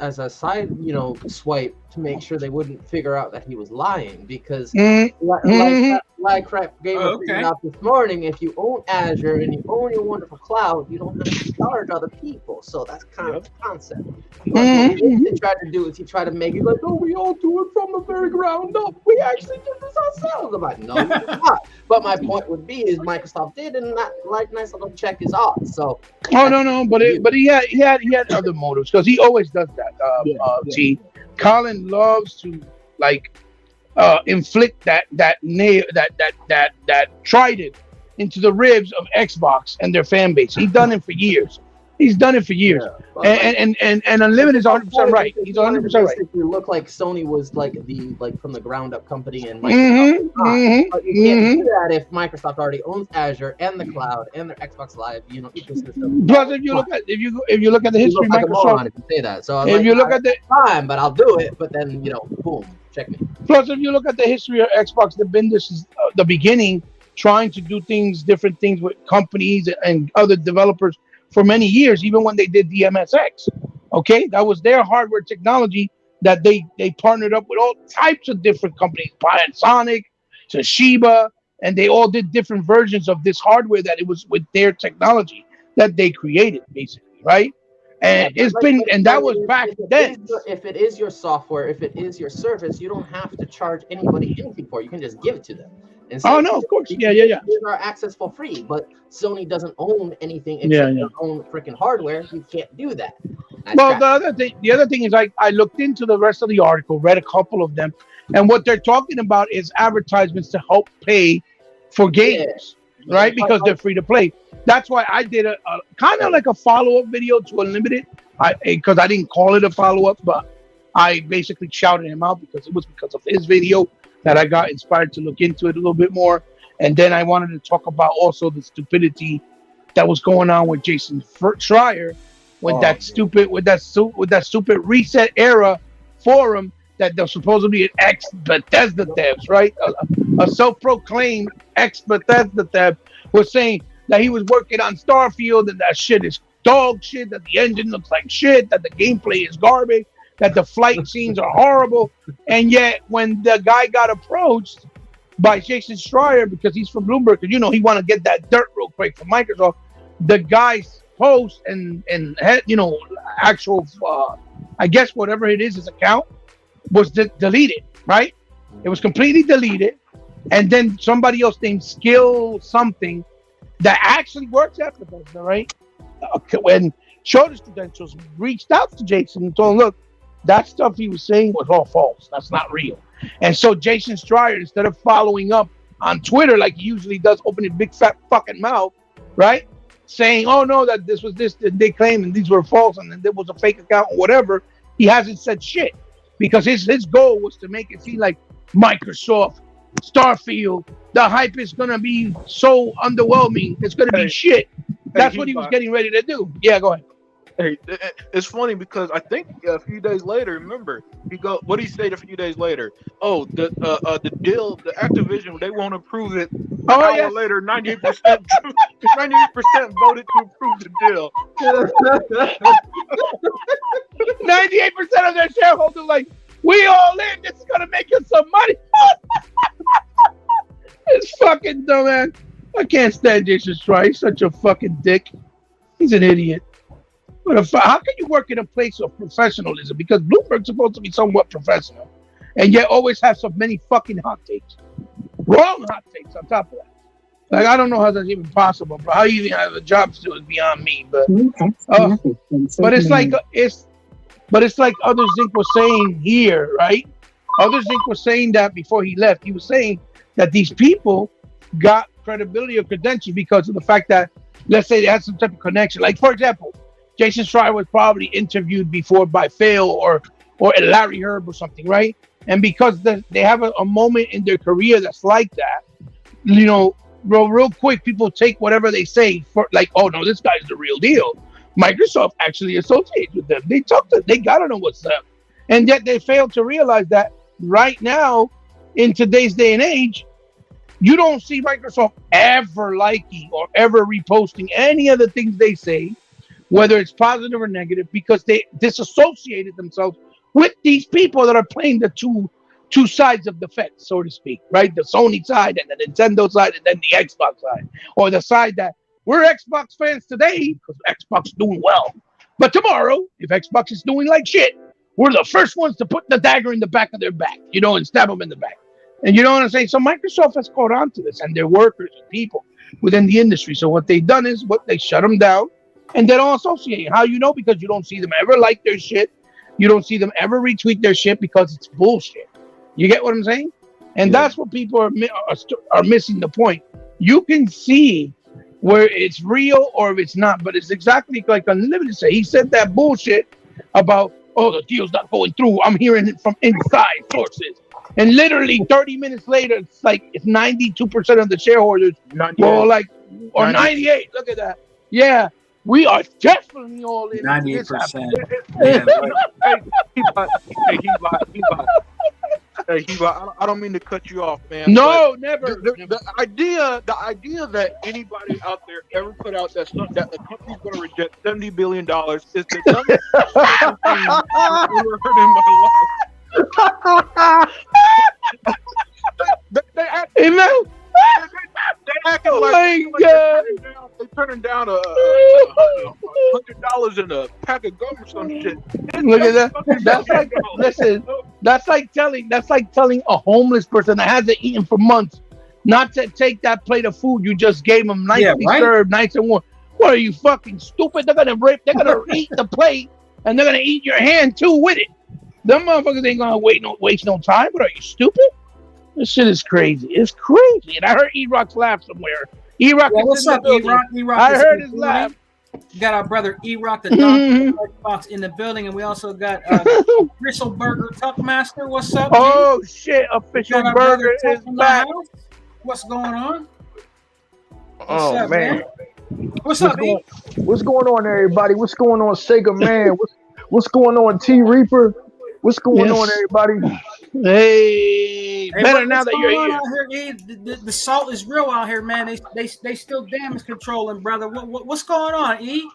swipe to make sure they wouldn't figure out that he was lying because like Crap Gamer figured out this morning, if you own Azure and you own your wonderful cloud, you don't have to charge other people. So that's kind of the concept. What he tried to do is he tried to make it like, oh, we all do it from the very ground up. We actually did this ourselves. I'm like, no, you did not. But my point would be is Microsoft did, and that like nice little check is off. So no, but he had other motives because he always does that. T. Colin loves to like inflict that trident into the ribs of Xbox and their fan base. He's done it for years. He's done it for years. And Unlimited is 100% right. He's 100% right. You look like Sony was like from the ground up company and Microsoft. But you can't do that if Microsoft already owns Azure and the cloud and their Xbox Live, ecosystem. Plus, if you look at the history, of Microsoft. If you say that. So if you look at the time, but I'll do it. But then boom, check me. Plus, if you look at the history of Xbox, they've been this is the beginning, trying to do different things with companies and other developers for many years, even when they did the MSX. Okay, that was their hardware technology that they partnered up with all types of different companies, Panasonic, Toshiba, and they all did different versions of this hardware that it was with their technology that they created, basically, right? And that was back then. If it is your software, if it is your service, you don't have to charge anybody anything for it. You can just give it to them. And so of course. Yeah. Give our access for free, but Sony doesn't own anything except their own freaking hardware. You can't do that. Well, the other thing is I looked into the rest of the article, read a couple of them, and what they're talking about is advertisements to help pay for games, right? Because they're free to play. That's why I did a kind of like a follow-up video to Unlimited, because I didn't call it a follow-up, but I basically shouted him out because it was because of his video that I got inspired to look into it a little bit more. And then I wanted to talk about also the stupidity that was going on with Jason Schreier with that stupid Reset Era forum that they're supposedly an ex-Bethesda devs, right? A self-proclaimed ex-Bethesda dev was saying that he was working on Starfield and that shit is dog shit, that the engine looks like shit, that the gameplay is garbage, that the flight scenes are horrible. And yet when the guy got approached by Jason Schreier, because he's from Bloomberg, because he want to get that dirt real quick from Microsoft, the guy's post and actual I guess whatever it is, his account was deleted, right? It was completely deleted. And then somebody else named Skill something that actually works at Bethesda, right? When showed his credentials, reached out to Jason and told him, look, that stuff he was saying was all false. That's not real. And so Jason Schreier, instead of following up on Twitter like he usually does, open his big fat fucking mouth, right? Saying, oh no, that this was this, that they claimed and these were false and then there was a fake account or whatever. He hasn't said shit because his goal was to make it seem like Microsoft, Starfield, the hype is going to be so underwhelming. It's going to be shit. That's what he was getting ready to do. Yeah, go ahead. Hey, it's funny because I think a few days later, remember, what did he say a few days later? Oh, the deal, the Activision, they won't approve it. An hour later, 98% voted to approve the deal. 98% of their shareholders like, we all in. This is gonna make us some money. It's fucking dumb, man. I can't stand Jason Schreier. He's such a fucking dick. He's an idiot. How can you work in a place of professionalism? Because Bloomberg's supposed to be somewhat professional, and yet always have so many fucking hot takes, wrong hot takes on top of that. Like I don't know how that's even possible, but how you even have a job to do is beyond me. But it's like Other Zinc was saying here, right? Other Zinc was saying that before he left, he was saying that these people got credibility or credentials because of the fact that, let's say, they had some type of connection. Like for example, Jason Schreier was probably interviewed before by Phil or Larry Herb or something, right? And because they have a moment in their career that's like that, real quick, people take whatever they say for like, oh no, this guy's the real deal. Microsoft actually associates with them. They gotta know what's up. And yet they fail to realize that right now, in today's day and age, you don't see Microsoft ever liking or ever reposting any of the things they say, whether it's positive or negative, because they disassociated themselves with these people that are playing the two sides of the fence, so to speak, right? The Sony side and the Nintendo side and then the Xbox side, or the side that we're Xbox fans today because Xbox is doing well. But tomorrow, if Xbox is doing like shit, we're the first ones to put the dagger in the back of their back, and stab them in the back. And you know what I'm saying? So Microsoft has caught on to this, and their workers and people within the industry. So what they've done is they shut them down, and they don't associate. How you know? Because you don't see them ever like their shit. You don't see them ever retweet their shit because it's bullshit. You get what I'm saying? And that's what people are missing the point. You can see where it's real or if it's not, but it's exactly like Unlimited said. He said that bullshit about, the deal's not going through. I'm hearing it from inside sources. And literally 30 minutes later, it's 92% of the shareholders were like, or 98. Look at that. Yeah, we are definitely all in. 98%. Hey, I don't mean to cut you off, man. No, never. The idea that anybody out there ever put out that the company's going to reject $70 billion is the dumbest thing I've ever heard in my life. They acting like they're turning down $100 in a pack of gum or some shit. Look at that. That's like telling a homeless person that hasn't eaten for months not to take that plate of food you just gave them, nicely served, nice and warm. What are you, fucking stupid? They're gonna eat the plate and they're gonna eat your hand too with it. Them motherfuckers ain't gonna waste no time. What are you, stupid? This shit is crazy. It's crazy. And I heard E-Rock's laugh somewhere. E-Rock, what's up, E-Rock? I heard his laugh. We got our brother E-Rock, the Xbox in the building, and we also got Bristleburger Tuckmaster. What's up? Oh shit! Official Burger is back. What's going on? What's up, man? What's up, E? What's going on, everybody? What's going on, Sega Man? What's going on, T Reaper? What's going on, everybody? Hey, better now that you're here. Here E? The salt is real out here, man. They still damage controlling, brother. What's going on, E?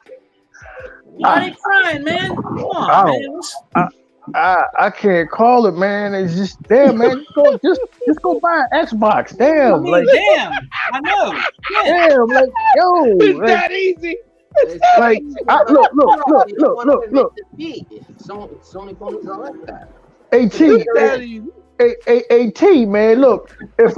Why ain't crying, man? Come on, man. I can't call it, man. It's just damn, man. Just go buy an Xbox. Damn, damn. I know. Yeah. Damn, it's that easy. Look. Sony phones are like that. AT, man. Look, if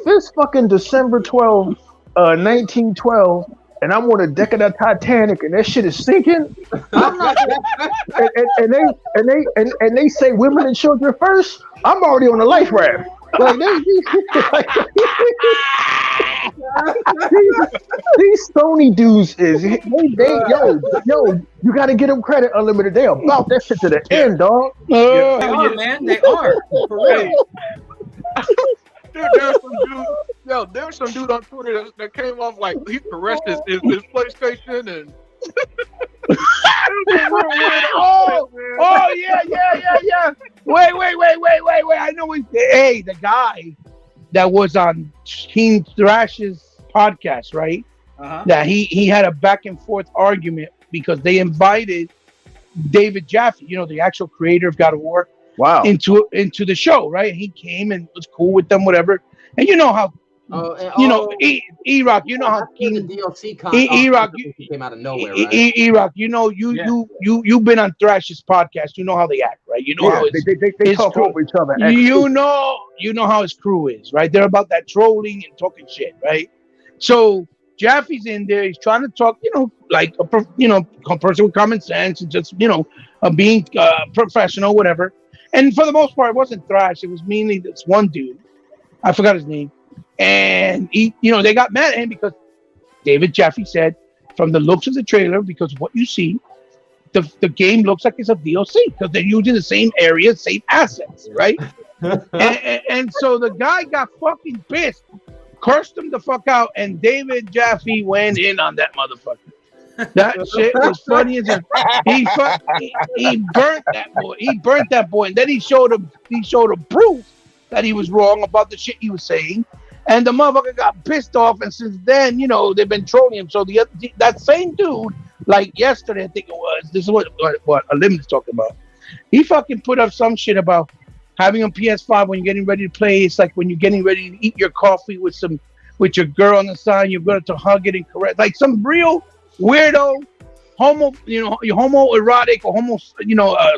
it's fucking December 12th, 1912. And I'm on the deck of the Titanic, and that shit is sinking. I'm not. and they say women and children first. I'm already on the life raft. These Sony dudes is yo. You got to get them credit, Unlimited. They about that shit to the end, dog. They are, man. They are for real. There's some dude on Twitter that came off like he caressed his PlayStation and. Yeah. Wait. I know the guy that was on King Thrash's podcast, right? That he had a back and forth argument because they invited David Jaffe, the actual creator of God of War. Wow. Into the show, right? He came and was cool with them, whatever. And you know how, E-Rock, you know how the DLC E-Rock came out of nowhere, right? E-Rock, you've been on Thrash's podcast. You know how they act, right? You know how they talk over each other. You know how his crew is, right? They're about that trolling and talking shit, right? So Jaffe's in there. He's trying to talk, like a person with common sense and just being professional, whatever. And for the most part, it wasn't Thrash. It was mainly this one dude. I forgot his name. And they got mad at him because David Jaffe said, from the looks of the trailer, because what you see, the game looks like it's a DLC because they're using the same areas, same assets, right? and so the guy got fucking pissed, cursed him the fuck out, and David Jaffe went in on that motherfucker. That shit was funny as he burnt that boy. He burnt that boy, and then he showed him proof that he was wrong about the shit he was saying, and the motherfucker got pissed off. And since then, they've been trolling him. So that same dude, like yesterday, I think it was. This is what Alim is talking about. He fucking put up some shit about having a PS5 when you're getting ready to play. It's like when you're getting ready to eat your coffee with your girl on the side. You're going to hug it and caress, like some real weirdo homoerotic or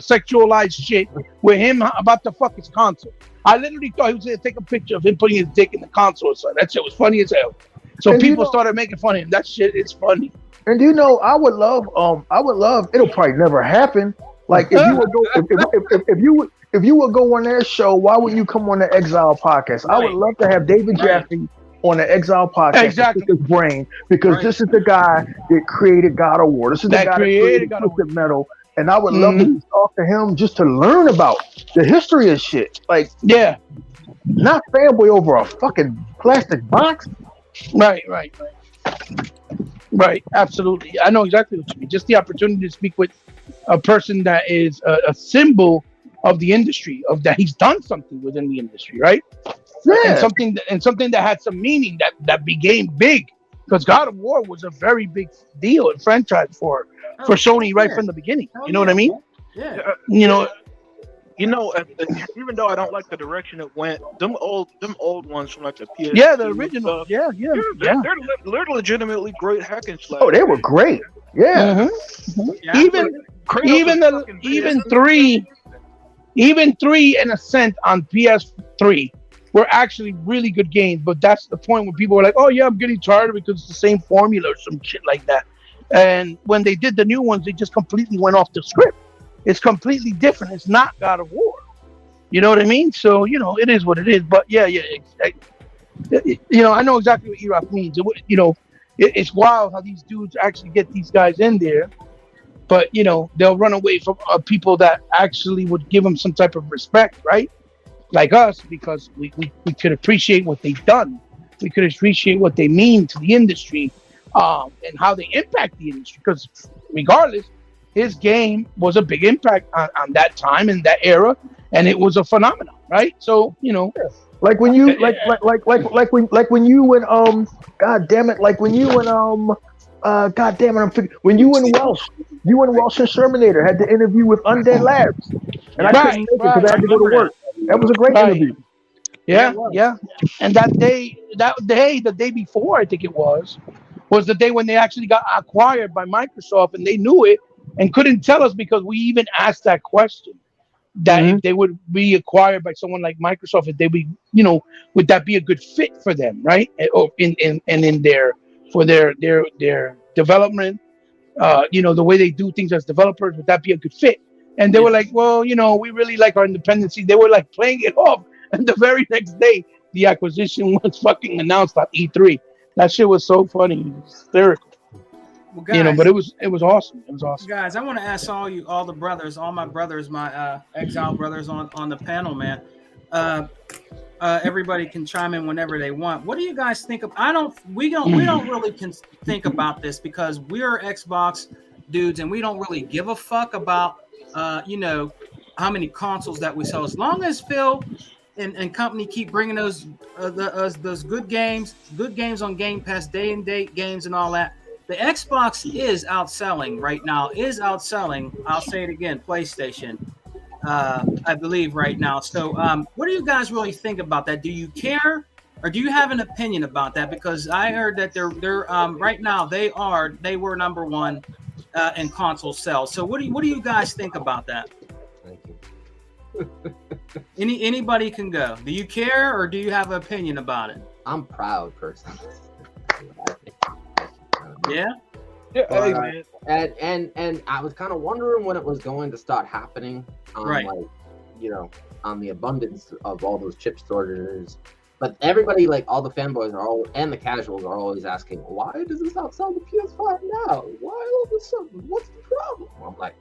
sexualized shit with him about to fuck his console. I literally thought he was gonna take a picture of him putting his dick in the console. So that shit was funny as hell. So and people started making fun of him. That shit is funny. And I would love. It'll probably never happen. Like if you would go, if you would go on their show, why wouldn't you come on the Exile podcast? I would love to have David Jaffe on the Exile podcast. Exactly. His brain, because this is the guy that created God of War. This is the guy that created Twisted Metal. And I would love to talk to him just to learn about the history of shit. Like, not fanboy over a fucking plastic box. Right. Absolutely. I know exactly what you mean. Just the opportunity to speak with a person that is a symbol of the industry, of that he's done something within the industry, right? Yeah. And something that had some meaning that became big, because God of War was a very big deal and franchise for Sony right from the beginning. You know what I mean? Yeah. Even though I don't like the direction it went, them old ones from like the PS. Yeah, the original. They're legitimately great hack and slash. Oh, they were great. Yeah. Even 3 and Ascent on PS3 were actually really good games, but that's the point when people were like, "Oh yeah, I'm getting tired because it's the same formula or some shit like that." And when they did the new ones, they just completely went off the script. It's completely different. It's not God of War. You know what I mean? So it is what it is. But I know exactly what Iraq means. It's wild how these dudes actually get these guys in there, but they'll run away from people that actually would give them some type of respect, right? Like us, because we could appreciate what they've done. We could appreciate what they mean to the industry, and how they impact the industry. Because regardless, his game was a big impact on that time and that era, and it was a phenomenon, right? So like when you when you and God damn it, like when you and God damn it, when you and Welsh and Shermanator had the interview with Undead Labs, and I couldn't make it because I had to go to work. That was a great interview. Yeah. And the day before, I think it was the day when they actually got acquired by Microsoft, and they knew it and couldn't tell us because we even asked that question, that if they would be acquired by someone like Microsoft, if they be, would that be a good fit for them, right? Or in their development, the way they do things as developers, would that be a good fit? And they were like, well, we really like our independency. They were like playing it off. And the very next day, the acquisition was fucking announced on E3. That shit was so funny. It was hysterical. Well, guys, but it was awesome. It was awesome. Guys, I want to ask all my brothers, my Exile brothers on the panel, man. Everybody can chime in whenever they want. What do you guys think of? We don't really think about this because we're Xbox dudes and we don't really give a fuck about how many consoles that we sell. As long as Phil and company keep bringing those good games on Game Pass, day and date games and all that. The Xbox is outselling right now. I'll say it again, PlayStation. I believe right now. So, what do you guys really think about that? Do you care, or do you have an opinion about that? Because I heard that they're right now they were number one in console sales. So, what do you guys think about that? Thank you. Anybody can go. Do you care, or do you have an opinion about it? I'm proud person. Yeah. And I was kind of wondering when it was going to start happening. Right. On the abundance of all those chip shortages. But everybody, like all the fanboys and the casuals are always asking, why does this outsell the PS5 now? Why all of a sudden? What's the problem? I'm like,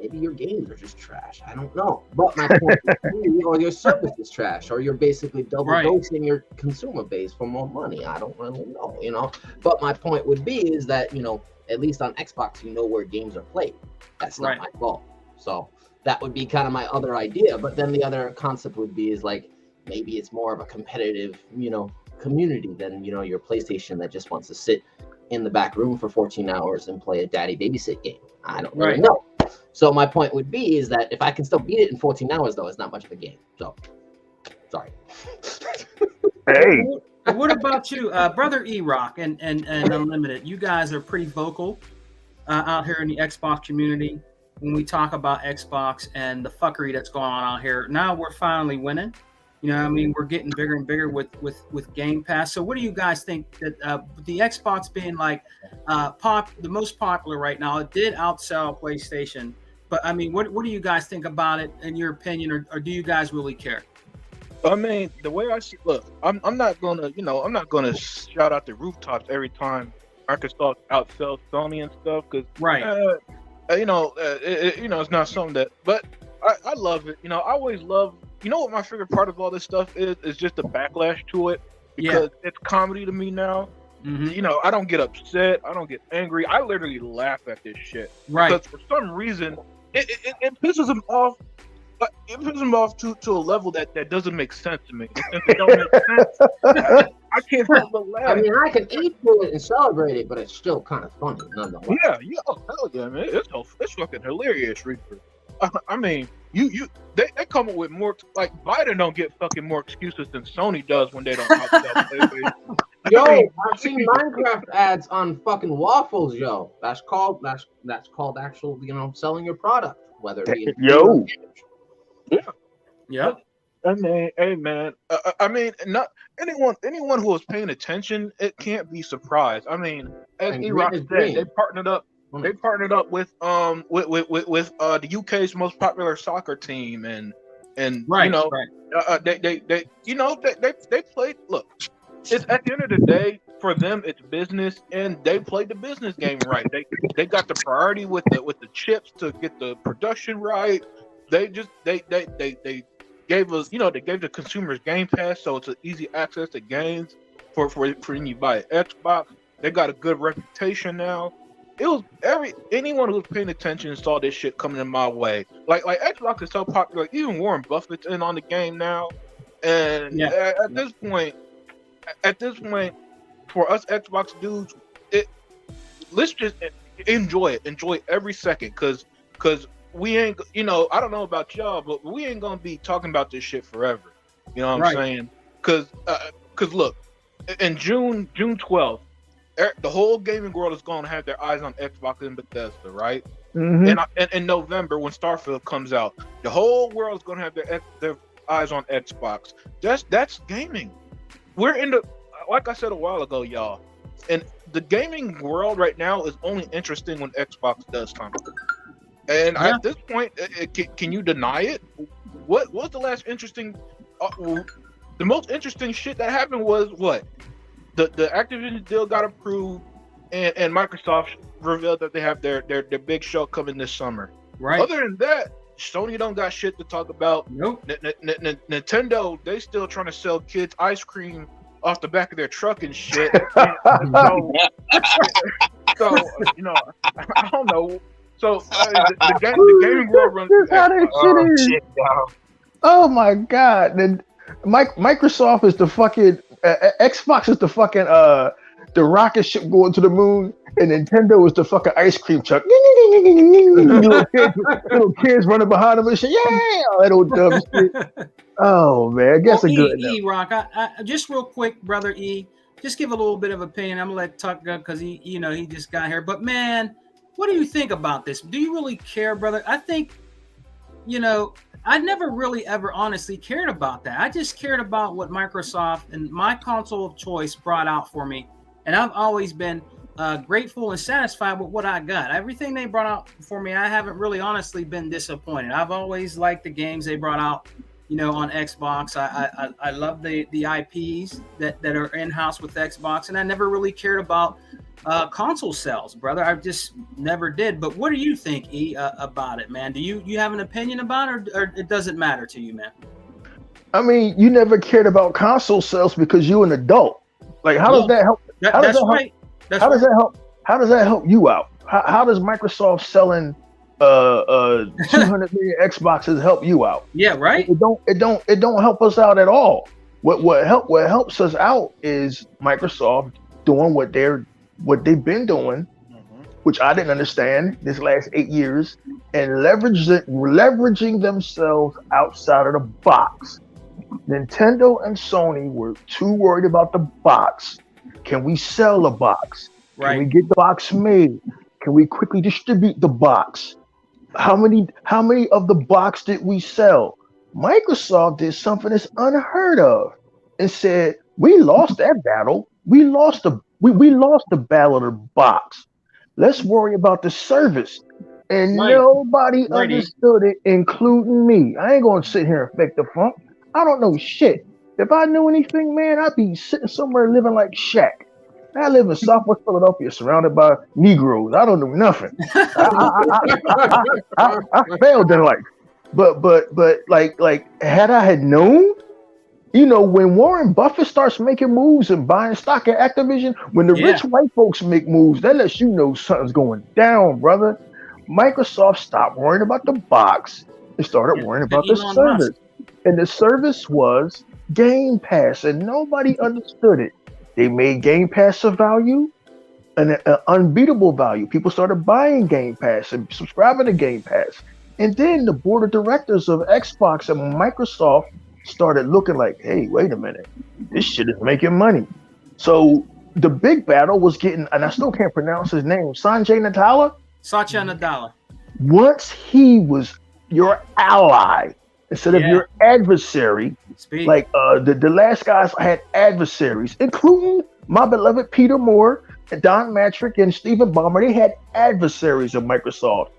maybe your games are just trash. I don't know. But my point is, or your service is trash, or you're basically double dosing your consumer base for more money. I don't really know, you know. But my point would be is that, you know, at least on Xbox, you know where games are played. That's not my fault. So that would be kind of my other idea. But then the other concept would be is like, maybe it's more of a competitive, you know, community than, you know, your PlayStation that just wants to sit in the back room for 14 hours and play a daddy babysit game. I don't really know. So my point would be is that if I can still beat it in 14 hours, though, it's not much of a game. So, sorry. Hey. What about you, Brother E-Rock and Unlimited? You guys are pretty vocal out here in the Xbox community when we talk about Xbox and the fuckery that's going on out here. Now we're finally winning. You know what I mean? We're getting bigger and bigger with Game Pass. So what do you guys think that the Xbox being like the most popular right now, it did outsell PlayStation. But I mean, what do you guys think about it in your opinion, or do you guys really care? I mean, the way I see, look, I'm not gonna shout out the rooftops every time Microsoft outsells Sony and stuff, because it's not something that. But I love it. You know, I always love. You know what my favorite part of all this stuff is just the backlash to it, because it's comedy to me now. Mm-hmm. You know, I don't get upset, I don't get angry. I literally laugh at this shit. Because for some reason, it pisses them off. But it pisses them off to a level that doesn't make sense to me. Since it don't make sense, I can't help but laugh. I mean, I can eat through it and celebrate it, but it's still kind of funny nonetheless. Yeah, oh, hell yeah, man. It's fucking hilarious, Reaper. I mean, they come up with more, like, Biden don't get fucking more excuses than Sony does when they don't outsell PlayStation. Yo, I've seen Minecraft ads on fucking waffles, yo. That's called actual, you know, selling your product, whether it be yo. Yeah. I mean, hey man. I mean, not anyone who was paying attention, it can't be surprised. I mean, as E-Rock said, they partnered up. They partnered up with the UK's most popular soccer team, and they played. Look, it's at the end of the day, for them it's business, and they played the business game right. They got the priority with the chips to get the production right. They gave us, you know, they gave the consumers Game Pass, so it's an easy access to games for when you buy an Xbox. They got a good reputation now. It was anyone who was paying attention saw this shit coming in my way. Like Xbox is so popular, like, even Warren Buffett's in on the game now. And at this point, for us Xbox dudes, let's just enjoy it. Enjoy every second, cause we ain't, you know, I don't know about y'all, but we ain't gonna be talking about this shit forever. You know what I'm saying? Cause look, in June 12th, the whole gaming world is going to have their eyes on Xbox and Bethesda, right? Mm-hmm. And in November, when Starfield comes out, the whole world is going to have their eyes on Xbox. That's gaming. We're in the, like I said a while ago, y'all, and the gaming world right now is only interesting when Xbox does something. And at this point, can you deny it? What was the last interesting? The most interesting shit that happened was what? The Activision deal got approved, and Microsoft revealed that they have their big show coming this summer. Right. Other than that, Sony don't got shit to talk about. Nope. Nintendo, they still trying to sell kids ice cream off the back of their truck and shit. So you know, I don't know. So the gaming world runs through Xbox. Oh my god! Then Microsoft is the fucking Xbox is the fucking the rocket ship going to the moon, and Nintendo is the fucking ice cream truck. little kids running behind them and shit. Yeah, all that old dumb shit. Oh man, I guess a good E-Rock. I just real quick, brother E, just give a little bit of opinion. I'm gonna let Tuck go because he just got here. But man, what do you think about this? Do you really care, brother? I think, you know, I never really ever honestly cared about that. I just cared about what Microsoft and my console of choice brought out for me. And I've always been grateful and satisfied with what I got. Everything they brought out for me, I haven't really honestly been disappointed. I've always liked the games they brought out, you know, on Xbox. I love the IPs that are in-house with Xbox. And I never really cared about, console sales, brother. I just never did. But what do you think, E, about it, man? Do you have an opinion about it, or it doesn't matter to you, man? I mean, you never cared about console sales because you're an adult. Like, how does that help? That's right. How does that help? How does that help you out? How does Microsoft selling 200 million Xboxes help you out? Yeah, right. It don't help us out at all. What helps us out is Microsoft doing what they've been doing, which I didn't understand this last 8 years, and leveraging themselves outside of the box. Nintendo and Sony were too worried about the box. Can we sell the box? Right. Can we get the box made? Can we quickly distribute the box? How many of the box did we sell? Microsoft did something that's unheard of and said, we lost that battle. We lost the battle of the box. Let's worry about the service. And nobody understood it, including me. I ain't gonna sit here and fake the funk. I don't know shit. If I knew anything, man, I'd be sitting somewhere living like Shaq. I live in Southwest Philadelphia, surrounded by Negroes. I don't know nothing. I failed in life. But like had I had known, when Warren Buffett starts making moves and buying stock in Activision, when the rich white folks make moves, that lets you know something's going down, brother. Microsoft stopped worrying about the box and started worrying about the service. And the service was Game Pass, and nobody understood it. They made Game Pass a value, an unbeatable value. People started buying Game Pass and subscribing to Game Pass. And then the board of directors of Xbox and Microsoft started looking like, hey, wait a minute, this shit is making money. So the big battle was getting, and I still can't pronounce his name, Satya Nadella. Once he was your ally instead of your adversary, like the last guys had adversaries, including my beloved Peter Moore and Don Matrick and Stephen Ballmer. They had adversaries of Microsoft.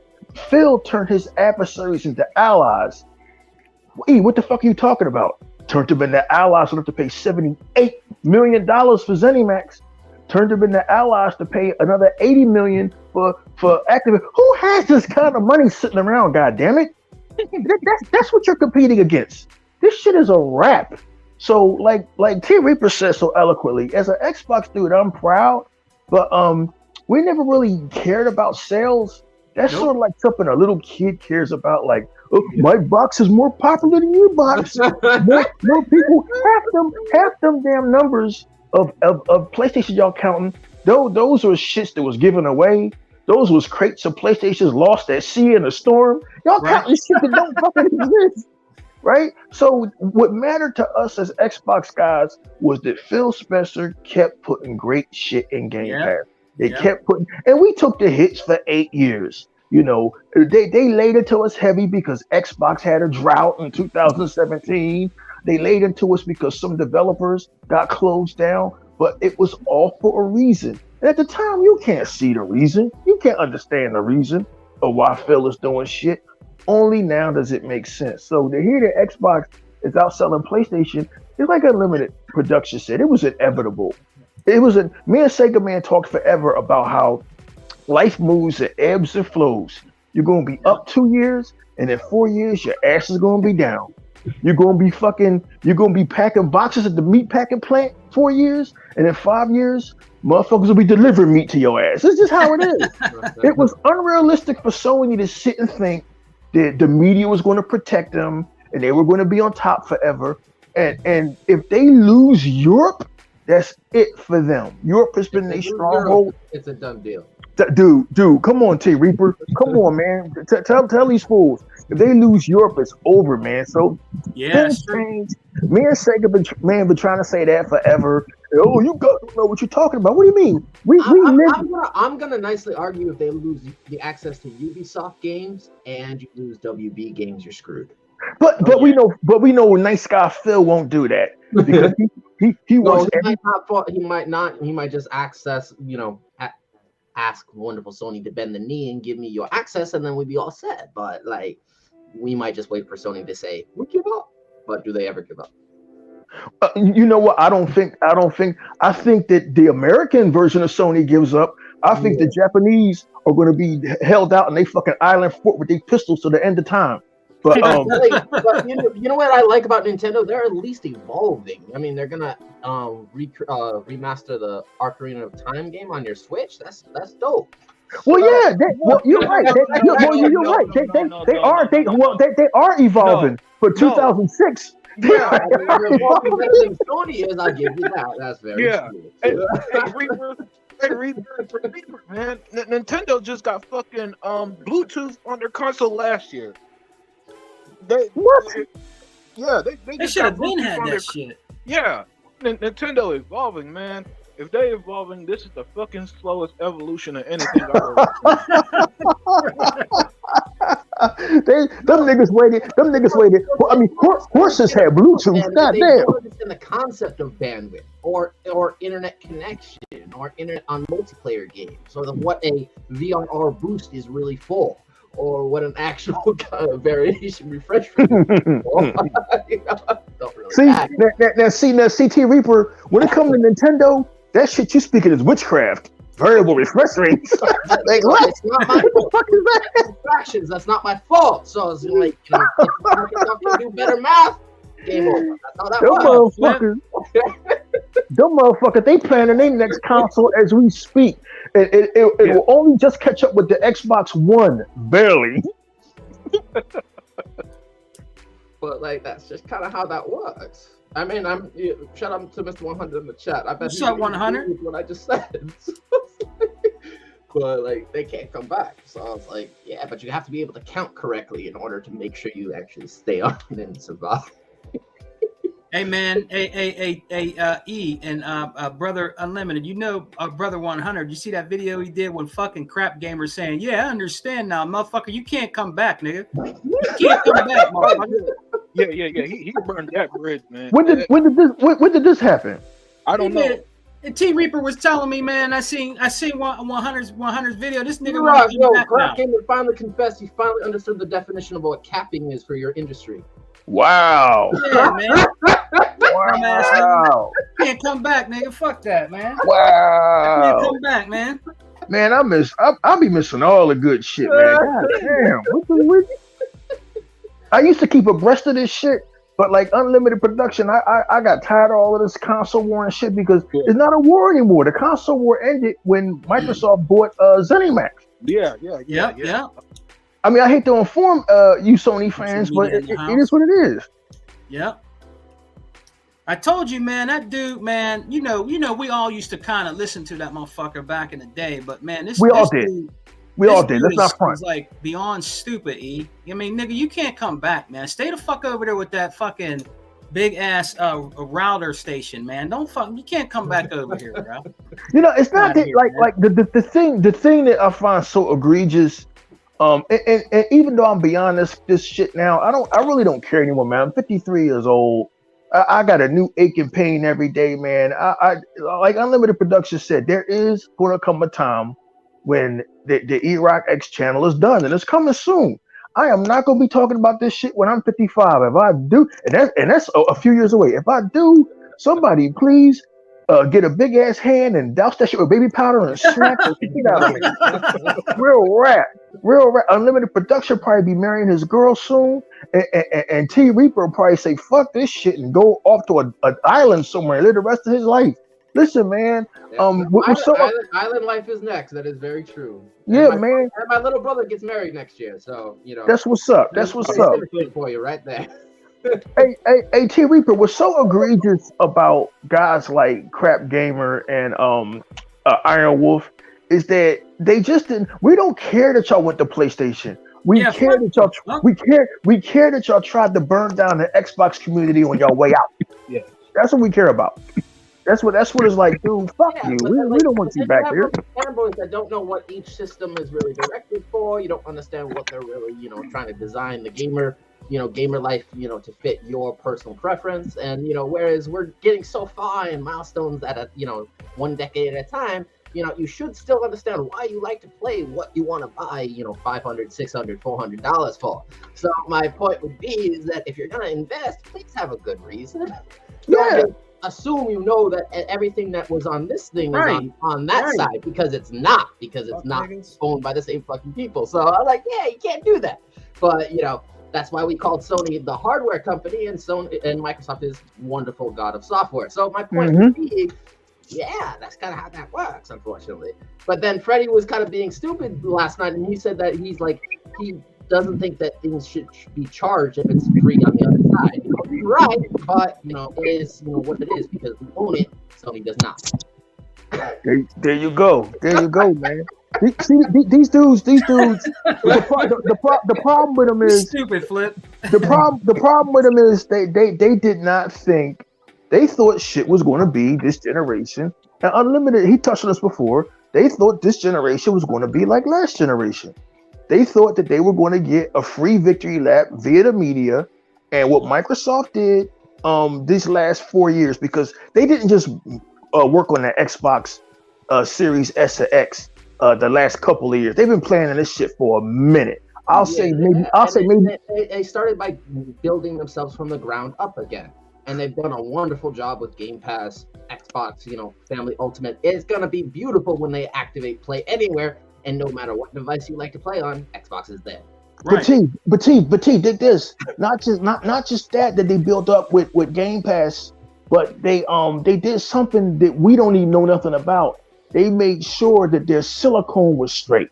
Phil turned his adversaries into allies. What the fuck are you talking about? Turned them into allies enough to pay $78 million for ZeniMax. Turned them into allies to pay another $80 million for Activision. Who has this kind of money sitting around? God damn it! That's what you're competing against. This shit is a wrap. So like T Reaper said so eloquently, as an Xbox dude, I'm proud, but we never really cared about sales. That's sort of like something a little kid cares about, like, oh, my box is more popular than your box. more people, half them damn numbers of PlayStation y'all counting, those were shits that was given away. Those was crates of PlayStations lost at sea in a storm. Y'all counting shit that don't fucking exist. Right? So what mattered to us as Xbox guys was that Phil Spencer kept putting great shit in Game Pass. They kept putting, and we took the hits for 8 years. They laid into us heavy because Xbox had a drought in 2017. They laid into us because some developers got closed down, but it was all for a reason. And at the time, you can't see the reason. You can't understand the reason of why Phil is doing shit. Only now does it make sense. So to hear that Xbox is outselling PlayStation, it's like Unlimited Production said, it was inevitable. Me and Sega Man talked forever about how life moves in ebbs and flows. You're going to be up 2 years, and in 4 years, your ass is going to be down. You're going to be packing boxes at the meat packing plant 4 years, and in 5 years, motherfuckers will be delivering meat to your ass. This is how it is. It was unrealistic for Sony to sit and think that the media was going to protect them, and they were going to be on top forever. And if they lose Europe, that's it for them. Europe has been a stronghold. It's a done deal. Dude, come on, T Reaper. Come on, man. Tell these fools. If they lose Europe, it's over, man. So things change. Me and Sega been trying to say that forever. Oh, you don't know what you're talking about. What do you mean? I'm gonna nicely argue if they lose the access to Ubisoft games and you lose WB games, you're screwed. But we know Nice Guy Phil won't do that because he wants. He might just access. Ask wonderful Sony to bend the knee and give me your access, and then we'd be all set. But we might just wait for Sony to say we give up. But do they ever give up? You know what? I think that the American version of Sony gives up. I think the Japanese are going to be held out in they fucking island fort with their pistols to the end of time. But but you know what I like about Nintendo? They're at least evolving. I mean, they're gonna remaster the Ocarina of Time game on your Switch. That's dope. well, yeah, you're right. You're right. They are evolving. For 2006, Yeah, I mean, you're evolving better than Sony is. I'll give you that. That's very true. Reaper, man. Nintendo just got fucking Bluetooth on their console last year. They should have been had that shit. Yeah, Nintendo evolving, man. If they evolving, this is the fucking slowest evolution of anything I've ever Them niggas waited. Well, I mean, horses had Bluetooth. And God they damn. don't understand the concept of bandwidth or internet connection or internet on multiplayer games or what a VRR boost is really for or what an actual kind of variation refresh rate is for. Don't really See, CT Reaper, when it comes to Nintendo, that shit you speaking is witchcraft. Variable refresh rates. Like, what? It's not my fault. Fractions, that's not my fault. So it's like, if you can do better math, game over. That's how that works. Them motherfuckers, they planning their next console as we speak. It will only just catch up with the Xbox One, barely. But like, that's just kind of how that works. I mean, shout out to Mr. 100 in the chat. I bet What's up, 100? What I just said. But like, they can't come back. So I was like, yeah, but you have to be able to count correctly in order to make sure you actually stay on and survive. Hey man, E and brother Unlimited, you know, brother 100. You see that video he did with fucking Crap Gamer saying, "Yeah, I understand now, motherfucker. You can't come back, nigga. You can't come back, motherfucker." Yeah. He burned that bridge, man. When did this happen? I don't know. And T Reaper was telling me, man, I seen 100's video. This nigga Right, yo, back Crap now. Gamer finally confessed he finally understood the definition of what capping is for your industry. Wow. Yeah, man. Wow. You can't come back, nigga. Fuck that, man. You Wow. can't come back, man. Man, I'll be missing all the good shit, man. God damn. I used to keep abreast of this shit, but like Unlimited Production, I got tired of all of this console war and shit because it's not a war anymore. The console war ended when Microsoft bought ZeniMax. Yeah. I mean, I hate to inform you Sony fans, but it is what it is. Yep. I told you, man, that dude, man, you know, we all used to kind of listen to that motherfucker back in the day, but man, this all dude, did. We all did. Let's not front. It's like beyond stupid, E. I mean, nigga, you can't come back, man. Stay the fuck over there with that fucking big ass router station, man. You can't come back over here, bro. You know, it's not that like the thing that I find so egregious. And even though I'm beyond this shit now, I really don't care anymore, man. I'm 53 years old. I got a new ache and pain every day, man. I like Unlimited Production said, there is going to come a time when the E-Rock X channel is done, and it's coming soon. I am not going to be talking about this shit when I'm 55. If I do, and that's a few years away. If I do, somebody please get a big ass hand and douse that shit with baby powder and smack the shit out of me. Real rap. Unlimited Production probably be marrying his girl soon, and T Reaper will probably say fuck this shit and go off to an island somewhere and live the rest of his life. Listen, man. Island life is next. That is very true. Yeah, and man. And my little brother gets married next year, so you know. That's what's up. That's what's up for you right there. Hey, T Reaper, what's so egregious about guys like Crap Gamer and Iron Wolf is that they just didn't. We don't care that y'all went to PlayStation. We care that y'all tried to burn down the Xbox community on y'all way out. Yeah, that's what we care about. That's what it's like, dude. Fuck you. We don't want you back here. Fanboys that don't know what each system is really directed for. You don't understand what they're really, trying to design the gamer life, to fit your personal preference. And, whereas we're getting so far in milestones at one decade at a time, you should still understand why you like to play what you want to buy, $500, $600, $400 for. So my point would be is that if you're going to invest, please have a good reason. don't Yeah. just assume you know that everything that was on this thing is Right. on that Right. side, because it's not, because it's Fuck not niggas. owned by the same fucking people. So I'm like, yeah, you can't do that. But you know, that's why we called Sony the hardware company, and Sony and Microsoft is wonderful god of software. So my point Mhm. being, yeah, that's kind of how that works, unfortunately. But then Freddie was kind of being stupid last night, and he said that he doesn't think that things should be charged if it's free on the other side. You know, he's right, but you know, it is what it is, because we own it. Sony does not. There you go. There you go, man. See, these dudes. The problem with them is Stupid Flip. the problem with them is they did not think. They thought shit was going to be this generation. And Unlimited, he touched on this before. They thought this generation was going to be like last generation. They thought that they were going to get a free victory lap via the media, and what Microsoft did these last 4 years, because they didn't just work on the Xbox Series S or X the last couple of years. They've been planning this shit for a minute. I'll say maybe. They started by building themselves from the ground up again, and they've done a wonderful job with Game Pass, Xbox, Family Ultimate. It's gonna be beautiful when they activate Play Anywhere, and no matter what device you like to play on, Xbox is there. Right. But T did this. Not just that they built up with Game Pass, but they did something that we don't even know nothing about. They made sure that their silicone was straight.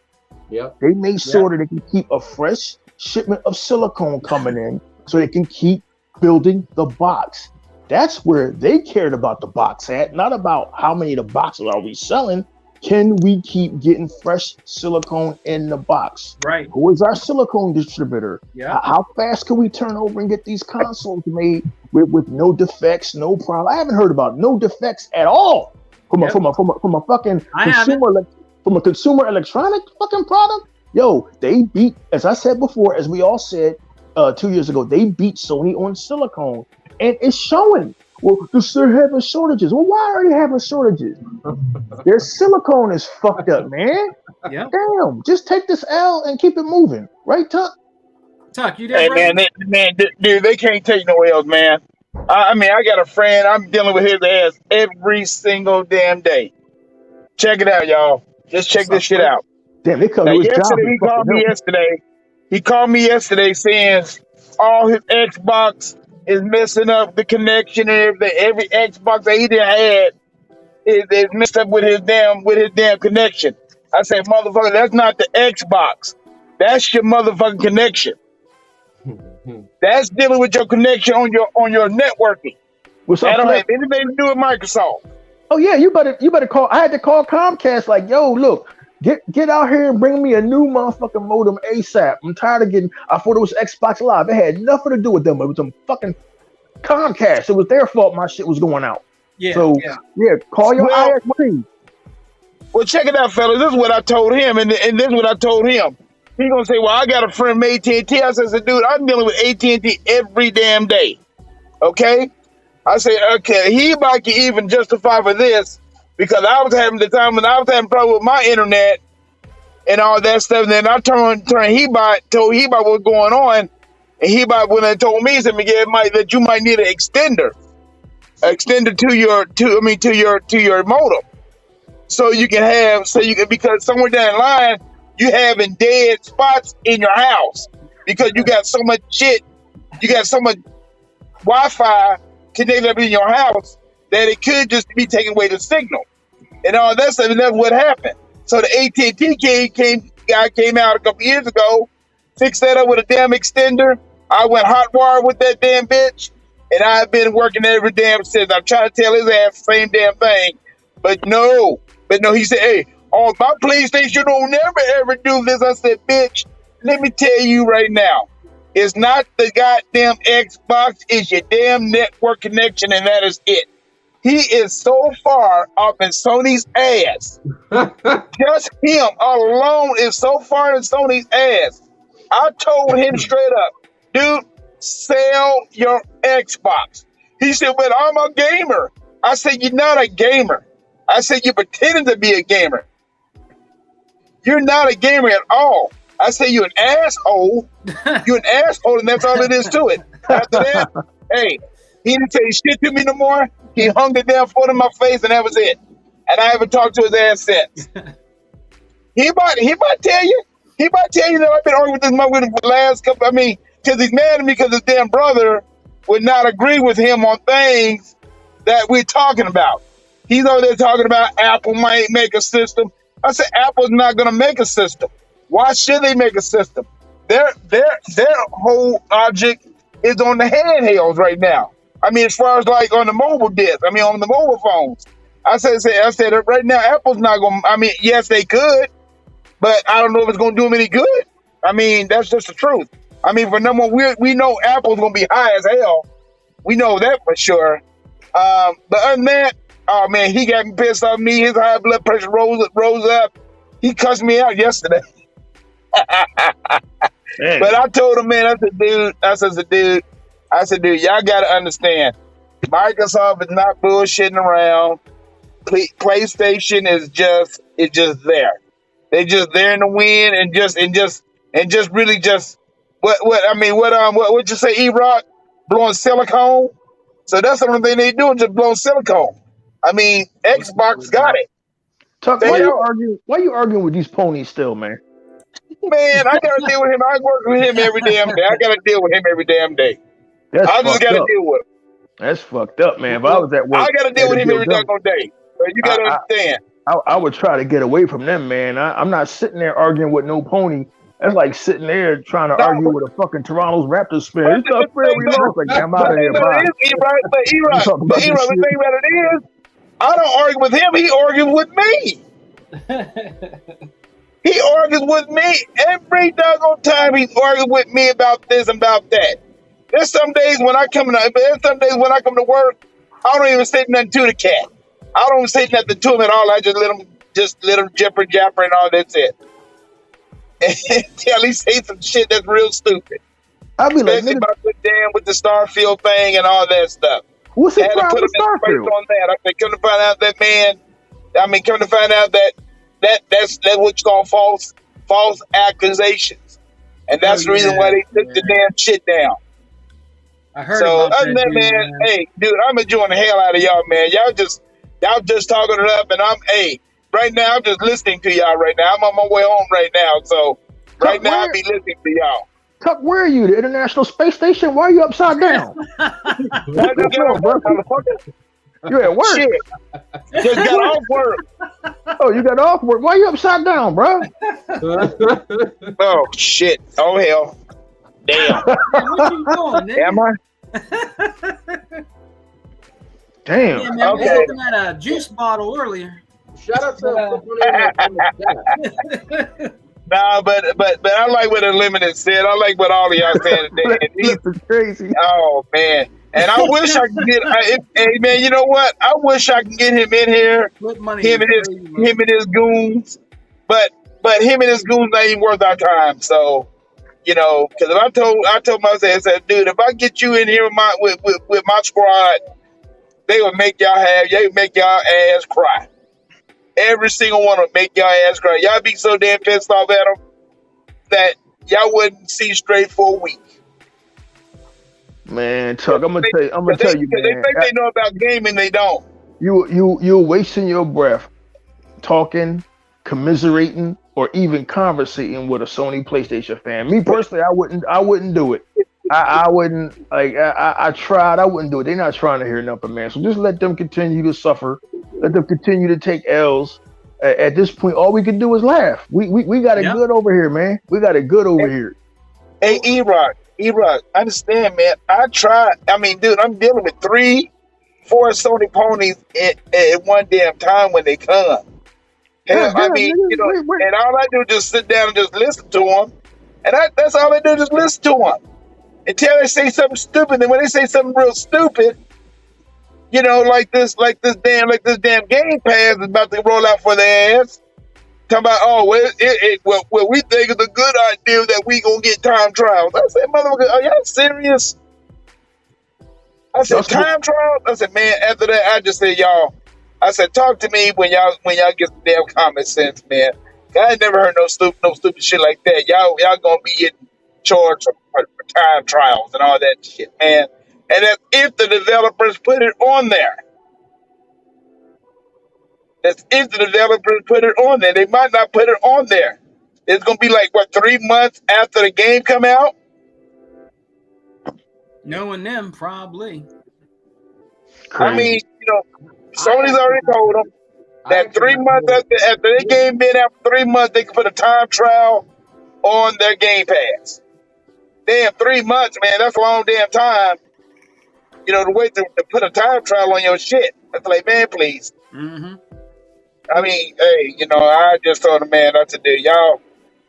Yep. They made sure that they can keep a fresh shipment of silicone coming in, so they can keep building the box. That's where they cared about the box at, not about how many of the boxes are we selling. Can we keep getting fresh silicone in the box? Right. Who is our silicone distributor? Yeah. How fast can we turn over and get these consoles made with no defects, no problem? I haven't heard about no defects at all from Yep. a fucking I haven't. consumer electronic fucking product. Yo, they beat, as I said before, as we all said 2 years ago, they beat Sony on silicone, and it's showing. Well, they're having shortages. Well, why are they having shortages? Their silicone is fucked up, man. Yeah. Damn, just take this L and keep it moving, right, Tuck? Tuck, you there, Hey brother? man, dude, they can't take no L's, man. I mean, I got a friend. I'm dealing with his ass every single damn day. Check it out, y'all. Just check What's this up, shit bro? out. Damn, they come Now, to his job. yesterday and he called fucking me help. yesterday. He called me yesterday saying all his Xbox is messing up the connection and everything. Every Xbox that he done had is messed up with his damn connection. I said, motherfucker, that's not the Xbox. That's your motherfucking connection. That's dealing with your connection on your networking. What's That up, don't Flip? have anything to do with Microsoft. Oh yeah, you better call. I had to call Comcast. Like, yo, look, get out here and bring me a new motherfucking modem ASAP. I'm tired of getting. I thought it was Xbox Live. It had nothing to do with them. It was some fucking Comcast. It was their fault. My shit was going out. Yeah. So yeah, call your Well, ISP. Well, check it out, fellas. This is what I told him, and this is what I told him. He gonna say, "Well, I got a friend from AT&T." I said, "Dude, I'm dealing with AT&T every damn day." Okay. I say, okay, he might can even justify for this because I was having the time when I was having trouble with my internet and all that stuff. And then I told Hebot what's going on, and Hebot when they told me, he said, "Miguel, that you might need an extender to your modem, so you can because somewhere down the line you having dead spots in your house because you got so much shit, you got so much Wi-Fi connected up in your house that it could just be taking away the signal and all that stuff." And that's what happened. So the AT&T guy came out a couple years ago, fixed that up with a damn extender. I went hot wire with that damn bitch, and I've been working every damn since. I'm trying to tell his ass the same damn thing, but no. He said, "Hey, on my PlayStation don't never ever do this." I said, "Bitch, let me tell you right now. It's not the goddamn Xbox, it's your damn network connection, and that is it." He is so far up in Sony's ass. Just him alone is so far in Sony's ass. I told him straight up, "Dude, sell your Xbox." He said, "But I'm a gamer." I said, "You're not a gamer." I said, "You're pretending to be a gamer. You're not a gamer at all." I say, "You're an asshole. You're an asshole, and that's all it is to it." After that, hey, He didn't say shit to me no more. He hung the damn phone in my face, and that was it. And I haven't talked to his ass since. He might tell you. He might tell you that I've been arguing with this motherfucker for the last couple. I mean, because he's mad at me because his damn brother would not agree with him on things that we're talking about. He's over there talking about Apple might make a system. I said Apple's not going to make a system. Why should they make a system? Their whole object is on the handhelds right now. I mean, as far as like on the mobile disc, I mean on the mobile phones. I said right now Apple's not going. I mean, yes, they could, but I don't know if it's going to do them any good. I mean, that's just the truth. I mean, for number one, we know Apple's going to be high as hell. We know that for sure. But other than that, oh man, he got pissed off me. His high blood pressure rose up. He cussed me out yesterday. But I told him, man, I said, dude, y'all got to understand, Microsoft is not bullshitting around. PlayStation is just there. They just there in the wind and just really just what you say, E-Rock? Blowing silicone? So that's the only thing they do, just blowing silicone. I mean, Xbox got it. Tuck, why you arguing with these ponies still, man? Man, I gotta deal with him. I work with him every damn day. I gotta deal with him every damn day. I just gotta deal with him. That's fucked up, man. If I was at work, I gotta deal with him every damn day. So you gotta understand. I would try to get away from them, man. I'm not sitting there arguing with no pony. That's like sitting there trying to argue with a fucking Toronto's Raptors fan. It's not fair we lost. Like, I'm out of here, bye. But E-Rock, the thing about it is, I don't argue with him. He argues with me. He argues with me every doggone time. He's arguing with me about this and about that. There's some days when I come to work, I don't even say nothing to the cat. I don't even say nothing to him at all. I just let him jipper japper and all that's it. Until he say some shit that's real stupid. I'll be like, especially about the damn with the Starfield thing and all that stuff. What's the problem with Starfield? On that. I mean, come to find out that man. I mean, come to find out that's what you call false accusations, and that's the reason why they took the damn shit down. I heard. So about other than that, man, hey, dude, I'm enjoying the hell out of y'all, man. Y'all just talking it up, and right now I'm just listening to y'all right now. I'm on my way home right now, so right now I'll be listening to y'all. Tuck, where are you? The International Space Station? Why are you upside down? You're at work. Shit. Just got off work. Oh, you got off work. Why are you upside down, bro? Oh shit. Oh hell. Damn. What you doing, nigga? Am I? Damn. Yeah, man, I was looking at a juice bottle earlier. Shout out to Nah, but I like what Unlimited said. I like what all of y'all said today. This is crazy. Oh man. And I wish I could get. Hey man, you know what? I wish I could get him in here. Him and his goons. But him and his goons ain't even worth our time. So, because if I told myself, I said, dude, if I get you in here with my squad, they would make y'all ass cry. Every single one would make y'all ass cry. Y'all be so damn pissed off at them that y'all wouldn't see straight for a week. Man, Tuck, I'm gonna tell you, man. They think they know about gaming, they don't. You're wasting your breath talking, commiserating, or even conversating with a Sony PlayStation fan. Me personally, I wouldn't do it. I wouldn't I tried. I wouldn't do it. They're not trying to hear nothing, man. So just let them continue to suffer. Let them continue to take L's. At this point, all we can do is laugh. We got it good over here, man. We got it good over here. Hey, E-Rock, understand, man. I tried. I mean, dude, I'm dealing with 3-4 Sony ponies at one damn time when they come. Hell, I mean, and all I do is just sit down and just listen to them. And that's all I do, just listen to them. Until they say something stupid. And when they say something real stupid, like this damn Game Pass is about to roll out for their ass. Talking about, what we think is a good idea that we gonna get time trials. I said, motherfucker, are y'all serious? I said, time trials? I said, man, after that, I just said, y'all, I said, talk to me when y'all get some damn common sense, man. I ain't never heard no stupid shit like that. Y'all gonna be getting charged for time trials and all that shit, man. And that's if the developers put it on there. That's if the developers put it on there. They might not put it on there. It's gonna be like what, 3 months after the game come out? Knowing them, probably. I mean, Sony's already told them that 3 months after their game been out for 3 months, they can put a time trial on their Game Pass. Damn, 3 months, man, that's a long damn time. To wait to put a time trial on your shit. That's like, man, please. Mm-hmm. I mean, hey, I just told the man, I said, dude, y'all,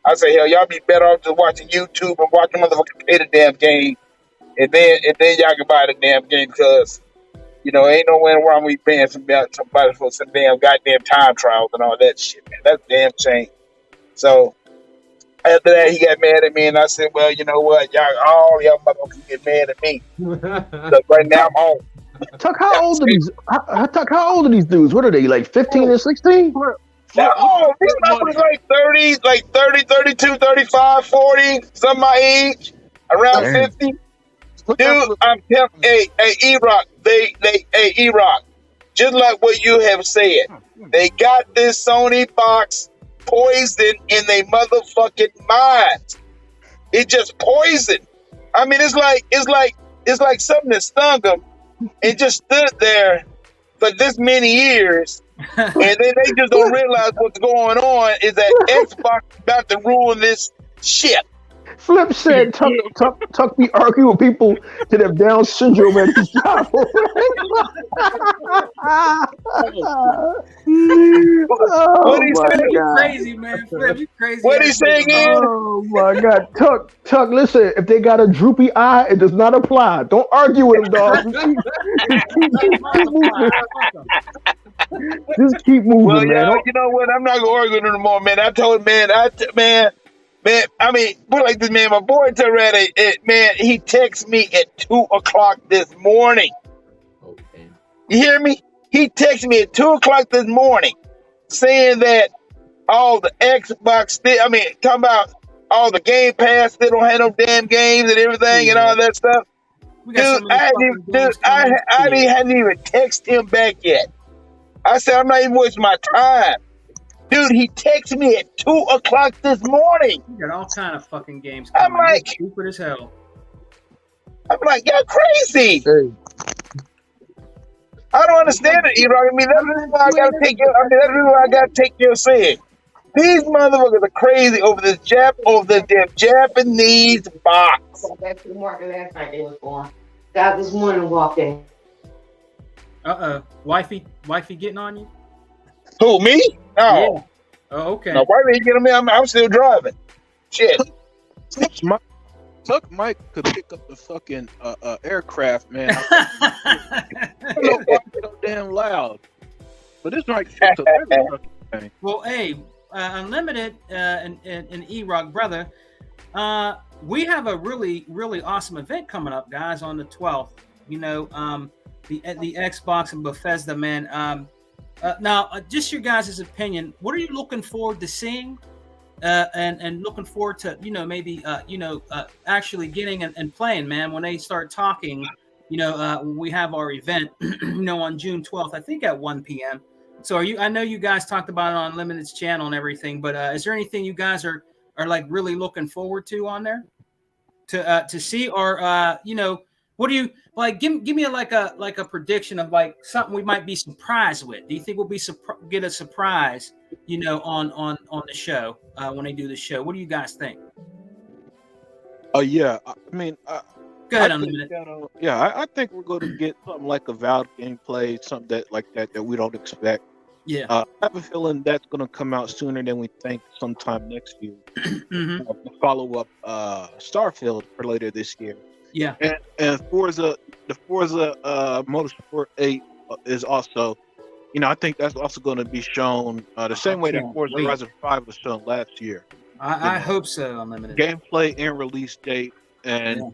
I say, hell, y'all be better off just watching YouTube and watching motherfuckers play the damn game, and then y'all can buy the damn game because, ain't nowhere wrong with paying somebody for some damn goddamn time trials and all that shit, man. That's damn shame. So after that, he got mad at me, and I said, well, you know what, all y'all motherfuckers get mad at me. But right now I'm home. Tuck, how old are these? Tuck, how old are these dudes? What are they, like 15 and 16? No, these motherfuckers like 30, 32, 35, 40, some my age, around 50. Dude, I'm telling, hey, E-Rock, E-Rock, just like what you have said, they got this Sony box poison in their motherfucking minds. It's just poison. I mean, it's like something that stung them and just stood there for this many years, and then they just don't realize what's going on is that Xbox about to ruin this shit. Flip said Tuck be arguing with people that have Down syndrome at his job. What he saying? You crazy, man. Flip, you crazy. What he saying is? Oh my God, Tuck, listen, if they got a droopy eye, it does not apply. Don't argue with him, dog. Just keep moving, Well, man. you know what? I'm not gonna argue with him anymore, man. I told man, I mean, put it like this, man. My boy Terrell, man, he texted me at 2:00 this morning. Okay. You hear me? He texted me at 2:00 this morning, saying that all the Xbox, talking about all the Game Pass, they don't have no damn games and everything and all that stuff. Dude, I hadn't even texted him back yet. I said, I'm not even wasting my time. Dude, he texted me at 2:00 this morning. You got all kind of fucking games. I'm like, stupid as hell. I'm like, you're crazy. Hey. I don't understand it, E-Rock. I mean, that's the reason why I gotta take your. That's the reason why I gotta take your saying. These motherfuckers are crazy over this damn Japanese box. Back to the market last night. They was going. God this morning walked in. Wifey getting on you? Who, me? No. Yeah. Oh, okay. No, why did you get on me? I'm still driving. Shit. Tuck Mike could pick up the fucking aircraft, man. I don't know why it's so damn loud. But it's like thing. Well, hey, Unlimited and E-Rock, brother, we have a really, really awesome event coming up, guys, on the 12th. The Xbox and Bethesda, man. Now, just your guys' opinion, what are you looking forward to seeing and looking forward to, maybe, actually getting and playing, man, when they start talking, we have our event, on June 12th, I think at 1 p.m. So I know you guys talked about it on Limited's channel and everything, but is there anything you guys are like really looking forward to on there to see, or, what do you like? Give me a prediction of like something we might be surprised with. Do you think we'll be get a surprise, on the show when they do the show? What do you guys think? Yeah, I mean, go ahead, Unlimited. I think we're going to get something like a Valve gameplay, something like that we don't expect. Yeah, I have a feeling that's going to come out sooner than we think, sometime next year. Mm-hmm. Follow up Starfield for later this year. Yeah, and the Forza Motorsport 8 is also, I think that's also going to be shown the same way that Forza Horizon 5 was shown last year. I hope so. Unlimited gameplay and release date, and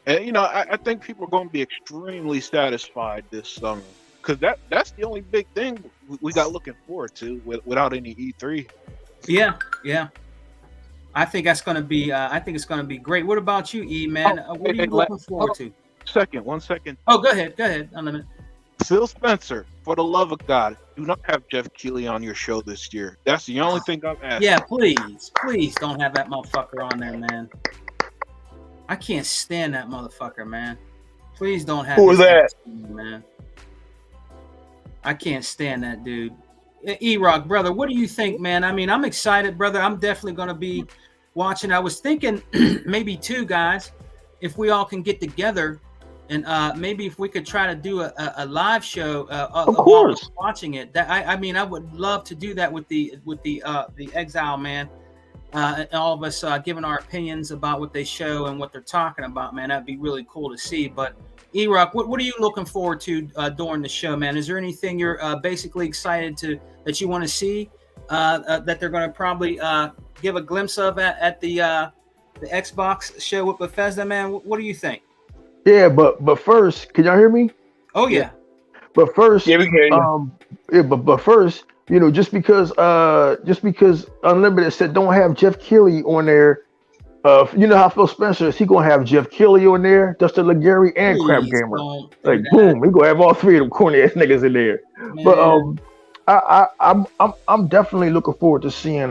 I think people are going to be extremely satisfied this summer because that's the only big thing we got looking forward to without any E3. Yeah. I think that's going to be. I think it's going to be great. What about you, E man? What are you looking forward to? One second. Oh, go ahead. Unlimited. Phil Spencer, for the love of God, do not have Jeff Keighley on your show this year. That's the only thing I'm asking. Yeah, please don't have that motherfucker on there, man. I can't stand that motherfucker, man. Please don't have. Who is that? Man. I can't stand that dude. E-Rock, brother, what do you think, man? I mean, I'm excited, brother. I'm definitely going to be watching. I was thinking maybe two guys, if we all can get together and maybe if we could try to do a live show of course watching it. That I mean, I would love to do that with the Exile, man. And all of us giving our opinions about what they show and what they're talking about, man. That'd be really cool to see. But E-Rock, what are you looking forward to during the show, man? Is there anything you're basically excited that you want to see that they're going to probably give a glimpse of at the Xbox show with Bethesda, man? What do you think? Yeah, but first, can y'all hear me? Oh yeah. But first, Yeah, we can hear you. but first, you know, just because Unlimited said don't have Jeff Keighley on there, you know how Phil Spencer is, he gonna have Jeff Keighley on there, Dustin Legary, and Crap Gamer. Like boom, he gonna have all three of them corny ass niggas in there. Man. But I'm definitely looking forward to seeing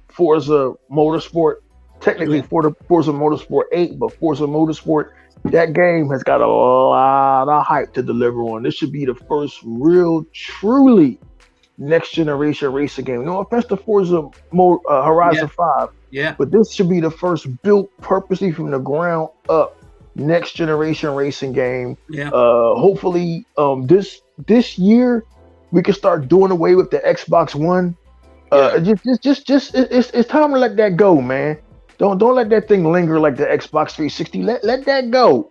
Forza Motorsport. Technically Forza Motorsport 8, but Forza Motorsport, that game has got a lot of hype to deliver on. This should be the first real, truly next generation racing game. No offense to Forza Horizon 5, but this should be the first built purposely from the ground up next generation racing game. Hopefully, this year we can start doing away with the Xbox One. It's time to let that go, man. Don't let that thing linger like the Xbox 360. Let that go.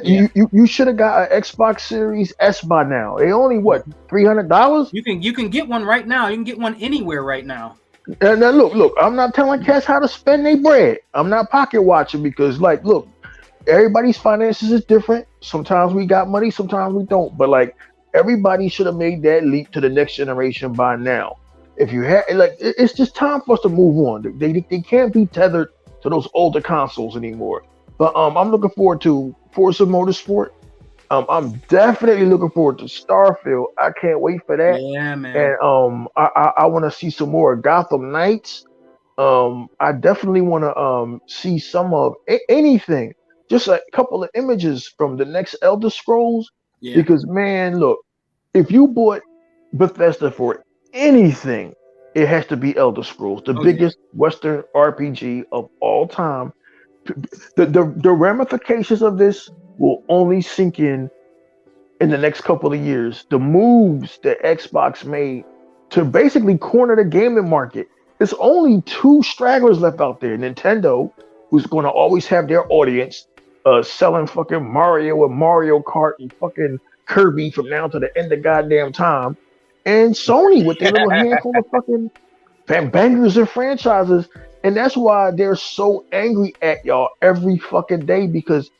You should have got an Xbox Series S by now. They only what, $300? You can get one right now. You can get one anywhere right now. Now look. I'm not telling cats how to spend their bread. I'm not pocket watching because look, everybody's finances is different. Sometimes we got money, sometimes we don't. But everybody should have made that leap to the next generation by now. If you had it's just time for us to move on. They can't be tethered to those older consoles anymore. But I'm looking forward to Forza Motorsport. I'm definitely looking forward to Starfield. I can't wait for that. Yeah, man. And I want to see some more Gotham Knights. I definitely want to see some of anything. Just a couple of images from the next Elder Scrolls. Yeah. Because man, look, if you bought Bethesda for anything, it has to be Elder Scrolls, the biggest Western RPG of all time. The ramifications of this will only sink in the next couple of years. The moves that Xbox made to basically corner the gaming market. There's only two stragglers left out there. Nintendo, who's going to always have their audience, selling fucking Mario and Mario Kart and fucking Kirby from now to the end of goddamn time. And Sony with their little handful of fucking bangers and franchises. And that's why they're so angry at y'all every fucking day, because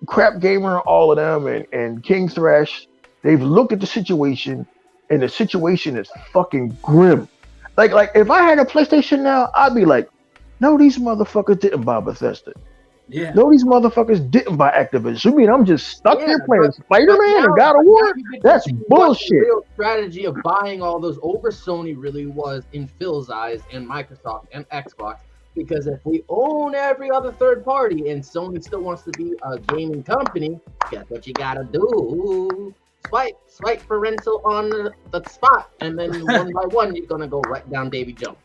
Crap Gamer, all of them, and King Thresh, they've looked at the situation, and the situation is fucking grim. Like if I had a PlayStation now, I'd be like, no, these motherfuckers didn't buy Bethesda. Yeah. No, these motherfuckers didn't buy Activision. You mean I'm just stuck here playing Spider-Man and God of War? That's bullshit. The real strategy of buying all those over Sony really was, in Phil's eyes, and Microsoft and Xbox. Because if we own every other third party and Sony still wants to be a gaming company, guess what you gotta do? Swipe for rental on the spot, and then one by one you're gonna go right down Davy Jones.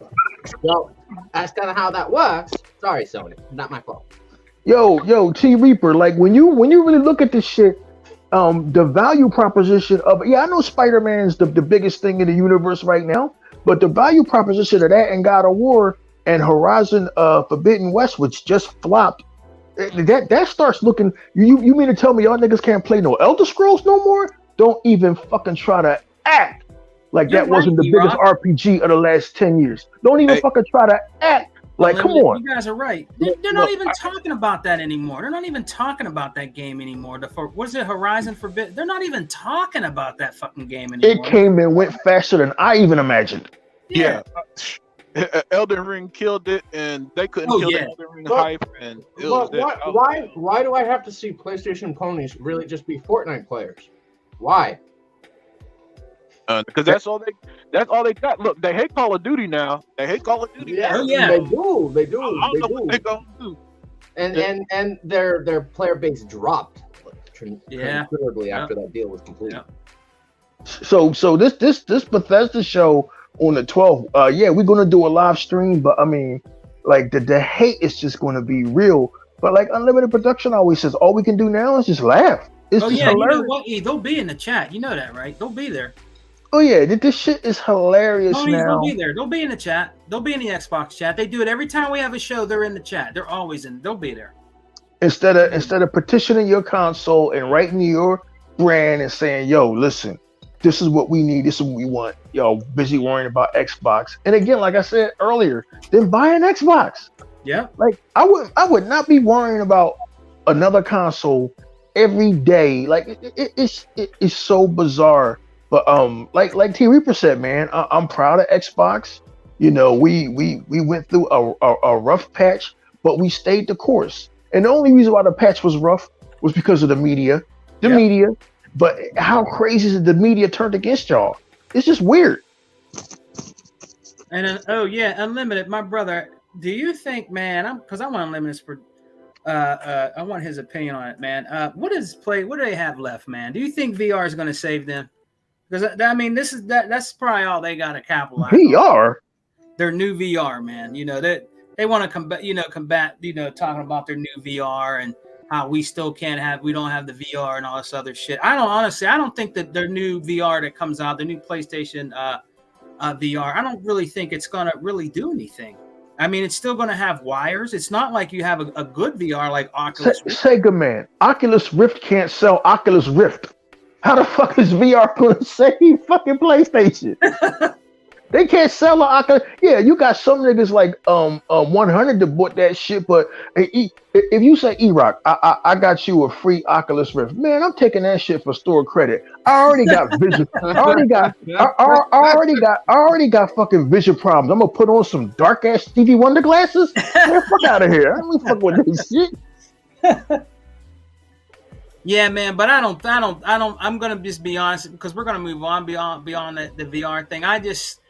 So that's kind of how that works. Sorry, Sony, not my fault. Yo, T Reaper, when you really look at this shit, the value proposition of I know Spider-Man's the biggest thing in the universe right now, but the value proposition of that and God of War and Horizon Forbidden West, which just flopped, that starts looking. You mean to tell me y'all niggas can't play no Elder Scrolls no more? Don't even fucking try to act like that wasn't the biggest RPG of the last 10 years. Don't even fucking try to act. Come on. You guys are right. They're not even talking about that anymore. They're not even talking about that game anymore. Was it Horizon Forbidden? They're not even talking about that fucking game anymore. It came and went faster than I even imagined. Yeah. Elden Ring killed it, and they couldn't Oh, kill yeah. the Elden Ring But- hype, and it was But why do I have to see PlayStation ponies really just be Fortnite players? Why? Because that's all they got. Look, they hate Call of Duty now. They hate Call of Duty. Oh, now. yeah. They do. I don't know what they gonna do. And their player base dropped Yeah. considerably after that deal was completed. Yeah. So this Bethesda show on the 12th, yeah, we're gonna do a live stream, but I mean, like the hate is just gonna be real. But like Unlimited Production always says, all we can do now is just laugh. It's Oh just yeah, you hilarious. know what? E, they'll be in the chat. You know that, right? They'll be there. Oh yeah, this shit is hilarious Tony's now. will be there. They'll be in the chat. They'll be in the Xbox chat. They do it every time we have a show. They're in the chat. They're always in. They'll be there. Instead of petitioning your console and writing your brand and saying, yo, listen, this is what we need, this is what we want. Yo, busy worrying about Xbox. And again, like I said earlier, then buy an Xbox. Yeah. Like I would not be worrying about another console every day. Like it's so bizarre. But like T Reaper said, man, I'm proud of Xbox. You know, we went through a rough patch, but we stayed the course. And the only reason why the patch was rough was because of the media. Media. But how crazy is it the media turned against y'all? It's just weird. And oh yeah, Unlimited, my brother. Do you think, man? Because I want Unlimited's for. I want his opinion on it, man. What do they have left, man? Do you think VR is going to save them? Because I mean, that's probably all they got to capitalize on. VR. Their new VR, man. You know that they want to combat. Talking about their new VR and how we don't have the VR and all this other shit. I don't think that their new VR that comes out, the new PlayStation VR, I don't really think it's gonna really do anything. I mean, it's still gonna have wires. It's not like you have a good VR like Oculus Rift. Sega man, Oculus Rift can't sell Oculus Rift. How the fuck is VR gonna save fucking PlayStation? They can't sell an Oculus. Yeah, you got some niggas like 100 to bought that shit, but if you say E-Rock, I got you a free Oculus Rift, man, I'm taking that shit for store credit. I already got vision. I already got fucking vision problems. I'm gonna put on some dark ass Stevie Wonder glasses. Man, fuck out of here. I don't fuck with this shit. Yeah, man, but I don't. I'm gonna just be honest because we're gonna move on beyond the VR thing. I just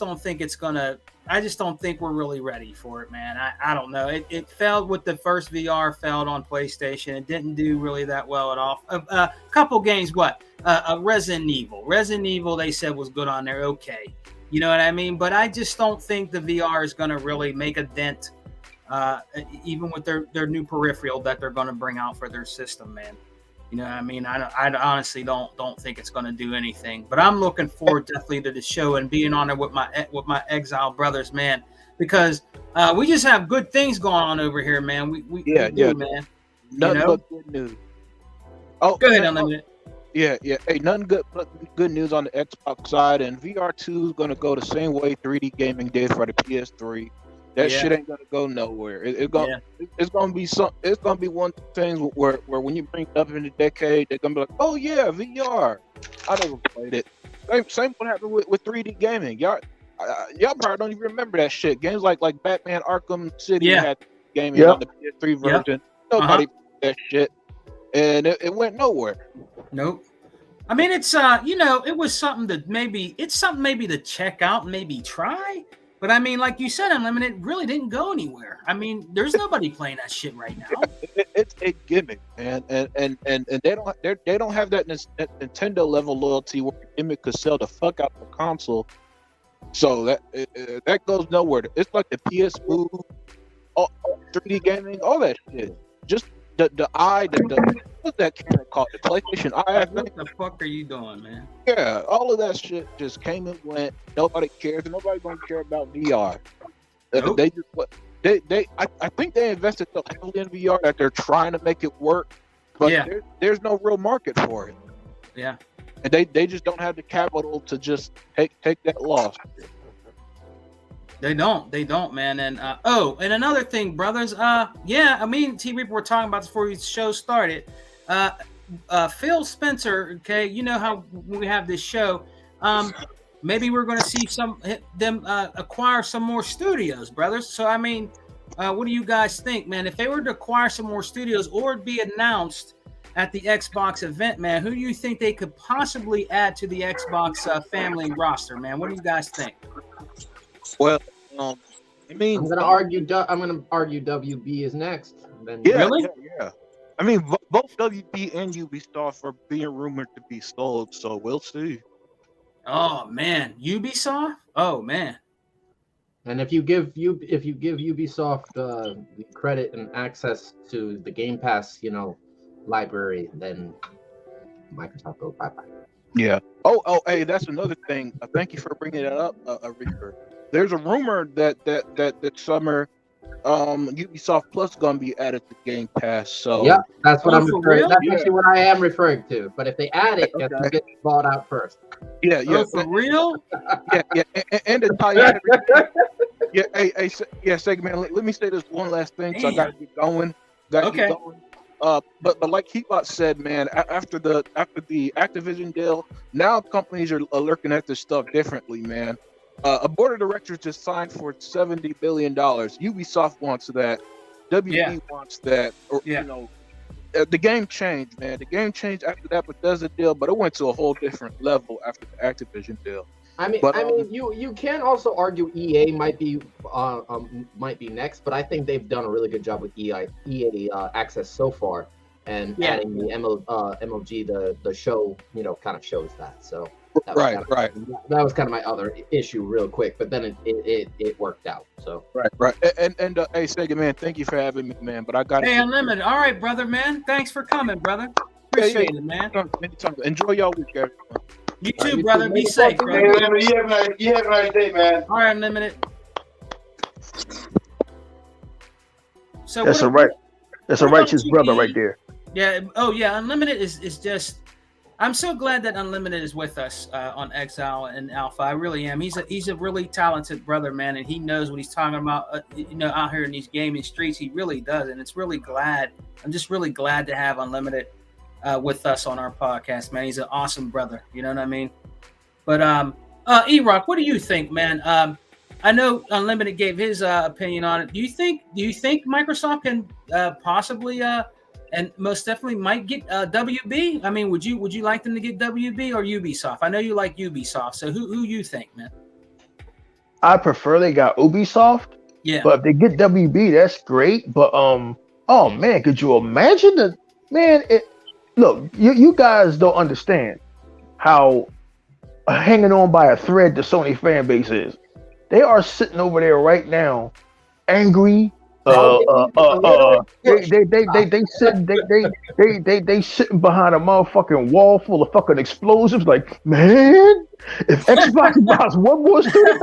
don't think it's gonna. I just don't think we're really ready for it, man. I don't know. It failed with the first VR. Failed on PlayStation. It didn't do really that well at all. A couple games. Resident Evil. Resident Evil. They said was good on there. Okay, you know what I mean. But I just don't think the VR is gonna really make a dent. Even with their new peripheral that they're going to bring out for their system, man. You know what I mean? I honestly don't think it's going to do anything. But I'm looking forward definitely to the show and being on there with my Exile brothers, man. Because we just have good things going on over here, man. We do, man. Nothing but good news. Oh, go ahead, Unlimited. Yeah. Hey, nothing but good news on the Xbox side, and VR2 is going to go the same way 3D gaming did for the PS3. That shit ain't gonna go nowhere. It's gonna be one thing where when you bring it up in the decade, they're gonna be like, oh yeah, VR. I never played it. Same what happened with 3D gaming. Y'all probably don't even remember that shit. Games like Batman Arkham City had gaming on the PS3 version. Nobody played that shit, and it went nowhere. Nope. I mean, it's it was something to check out, maybe try. But I mean, like you said, Unlimited really didn't go anywhere. I mean, there's nobody playing that shit right now. It's a gimmick, man, and they don't have that Nintendo level loyalty where the gimmick could sell the fuck out the console. So that goes nowhere. It's like the PS Move, 3D gaming, all that shit. Just what's that camera called? The PlayStation Eye. What the fuck are you doing, man? Yeah, all of that shit just came and went. Nobody cares. Nobody's gonna care about VR. Nope. I think they invested so heavily in VR that they're trying to make it work, but there's no real market for it. Yeah, and they just don't have the capital to just take that loss. They don't, man. And and another thing, brothers. I mean, T Reaper, we're talking about this before the show started. Phil Spencer, okay, you know how we have this show. maybe we're going to see them acquire some more studios, brothers. So I mean, what do you guys think, man? If they were to acquire some more studios or be announced at the Xbox event, man, who do you think they could possibly add to the Xbox family roster, man? What do you guys think? Well, I mean, I'm gonna argue WB is next. Then yeah, Really? yeah. I mean, both WB and Ubisoft are being rumored to be sold, so we'll see. Oh man, Ubisoft. Oh man. And if you give Ubisoft the credit and access to the Game Pass, library, then Microsoft goes bye-bye. Yeah. Oh, hey, that's another thing. Thank you for bringing that up, Reaper. There's a rumor that summer, Ubisoft Plus gonna be added to Game Pass. So Yeah, that's what Oh, I'm for referring. real? That's Yeah. actually what I am referring to. But if they add it, it Okay. gets bought out first. yeah, Oh, for real? yeah, and to tie in everything. Yeah, hey, Segment. Let me say this one last thing. So I gotta get going. Okay. Get going. But like Heatbot said, man, after the Activision deal, now companies are looking at this stuff differently, man. A board of directors just signed for $70 billion. Ubisoft wants that. WB Yeah. wants that. Or Yeah. the game changed, man. The game changed after that Bethesda deal, but it went to a whole different level after the Activision deal. I mean, But, you can also argue EA might be next, but I think they've done a really good job with EA access so far, and Yeah. adding the MLG the show kind of shows that. So that was Right, kind of, right. That was kind of my other issue, real quick, but then it worked out. So Right. And hey, Sega, man, thank you for having me, man. But I got Hey, Unlimited. All right, brother, man. Thanks for coming, brother. Appreciate it, man. Anytime. Enjoy y'all week, everyone. You All right, too, you brother. too, Be man. safe, Hey, brother. man, you have a nice day, man. All right, Unlimited. So That's what- a right. That's a what about righteous brother GE? right there. Yeah. Oh, yeah. Unlimited is just. I'm so glad that Unlimited is with us on Exile and Alpha. I really am. He's a really talented brother, man, and he knows what he's talking about. Out here in these gaming streets, he really does, and it's really glad. I'm just really glad to have Unlimited with us on our podcast, man. He's an awesome brother. You know what I mean? But E-Rock, what do you think, man? I know Unlimited gave his opinion on it. Do you think Microsoft can possibly and most definitely might get WB? I mean, would you like them to get WB or Ubisoft? I know you like Ubisoft, so who you think, man? I prefer they got Ubisoft, Yeah. but if they get WB, that's great. But oh man, could you imagine the man? Look, you guys don't understand how hanging on by a thread the Sony fan base is. They are sitting over there right now, angry. They sitting behind a motherfucking wall full of fucking explosives. Like, man, if Xbox buys one more studio,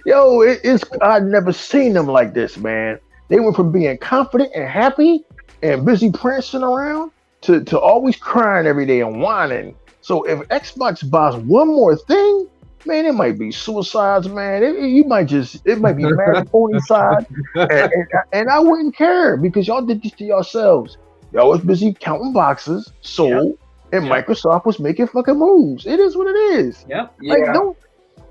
yo, it's I've never seen them like this, man. They went from being confident and happy and busy prancing around to always crying every day and whining. So if Xbox buys one more thing, man, it might be suicides, man. It might be mad pony side, and I wouldn't care because y'all did this to yourselves. Y'all was busy counting boxes, sold, and Microsoft was making fucking moves. It is what it is. Yep. Like, don't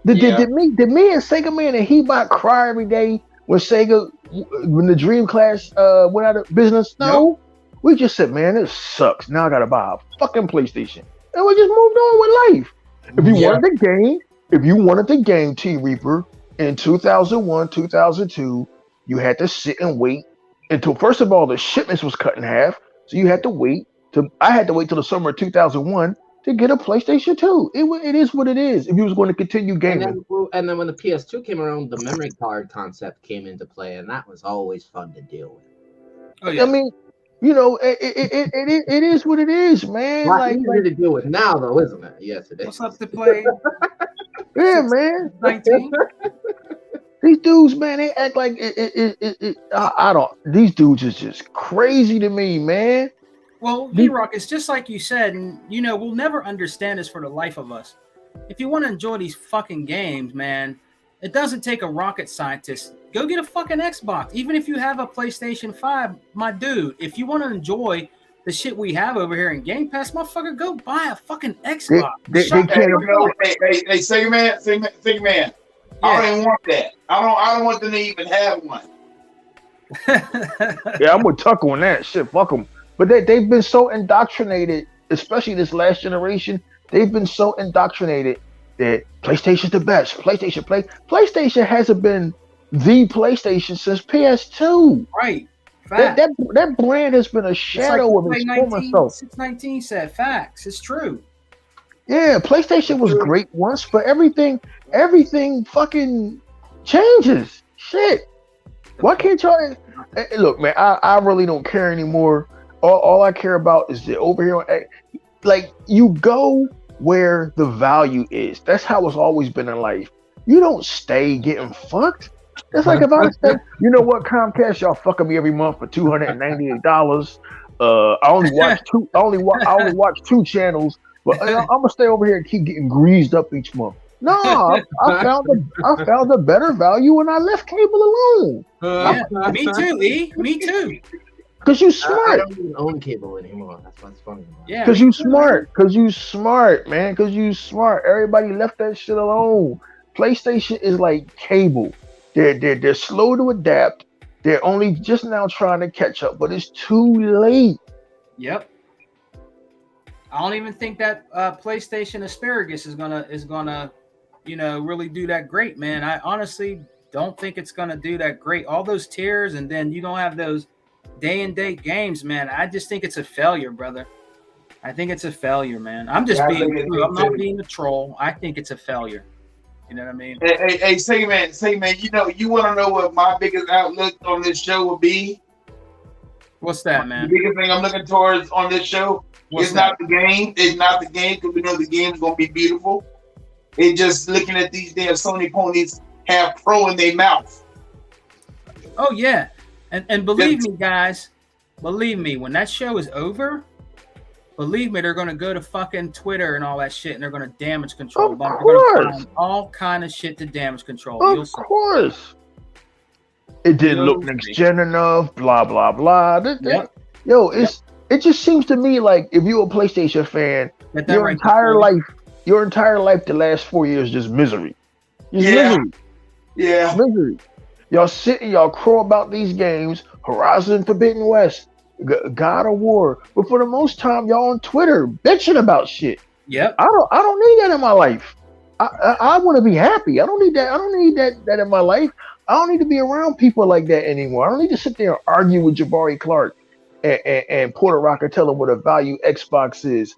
did me and Sega Man and Heatbot cry every day when the Dreamcast went out of business? No, we just said, man, this sucks. Now I gotta buy a fucking PlayStation, and we just moved on with life. If you wanted the game, T Reaper, in 2001, 2002, you had to sit and wait until, first of all, the shipments was cut in half. So you had to wait. I had to wait till the summer of 2001 to get a PlayStation 2. It is what it is if you was going to continue gaming. And then when the PS2 came around, the memory card concept came into play, and that was always fun to deal with. Oh yeah. I mean, it is what it is, man. A lot Like, easier to deal with now, though, isn't it? Yes, it is. What's up to play? yeah, man. 19. These dudes, man, they act like I don't. These dudes is just crazy to me, man. Well, E-Rock, it's just like you said, and we'll never understand this for the life of us. If you want to enjoy these fucking games, man, it doesn't take a rocket scientist. Go get a fucking Xbox. Even if you have a PlayStation 5, my dude, if you want to enjoy the shit we have over here in Game Pass, motherfucker, go buy a fucking They, Xbox. they Shut can't the fuck up. Hey, Sega man. I don't even want that. I don't want them to even have one. Yeah, I'm with Tucker on that shit. Fuck them. But they've been so indoctrinated, especially this last generation. They've been so indoctrinated that PlayStation's the best. PlayStation hasn't been the PlayStation since PS2. Right. Fact. That brand has been a shadow of its former self. 619 said facts. It's true. Yeah, PlayStation was great once, but everything fucking changes. Shit. Why can't y'all look, man? I really don't care anymore. All I care about is the over here. Like, you go where the value is. That's how it's always been in life. You don't stay getting fucked. That's like if I say, you know what, Comcast, y'all fucking me every month for $298. I only watch two channels, but I'm gonna stay over here and keep getting greased up each month. No, I found a better value when I left cable alone. Me too, E. Me too. Cause you smart. I don't even own cable anymore. That's what's funny. Yeah. Cause you smart. Cause you smart, man. Cause you smart. Everybody left that shit alone. PlayStation is like cable. They're slow to adapt. They're only just now trying to catch up, but it's too late. Yep. I don't even think that PlayStation asparagus is gonna, really do that great, man. I honestly don't think it's gonna do that great. All those tiers, and then you don't have those day and date games, man. I just think it's a failure, brother. I think it's a failure, man. I'm just being true. I'm not being a troll. I think it's a failure. You know what I mean? Hey, say man, you want to know what my biggest outlook on this show will be? What's that, man? The biggest thing I'm looking towards on this show is not the game. It's not the game, because we know the game's gonna be beautiful. It's just looking at these damn Sony ponies have pro in their mouth. Oh yeah, and believe me, guys, when that show is over, believe me, they're gonna go to fucking Twitter and all that shit, and they're gonna damage control. Of They're course. gonna find all kind of shit to damage control. Of course. It didn't look next gen enough. Blah blah blah. It just seems to me like if you're a PlayStation fan, your entire life, the last 4 years, just misery. Misery. Yeah. Misery. Y'all sit and y'all crow about these games, Horizon Forbidden West, God of War, but for the most time, y'all on Twitter bitching about shit. Yep. I don't need that in my life. I want to be happy. I don't need that. I don't need that in my life. I don't need to be around people like that anymore. I don't need to sit there and argue with Jabari Clark and Porter Rocker, tell him what a value Xbox is.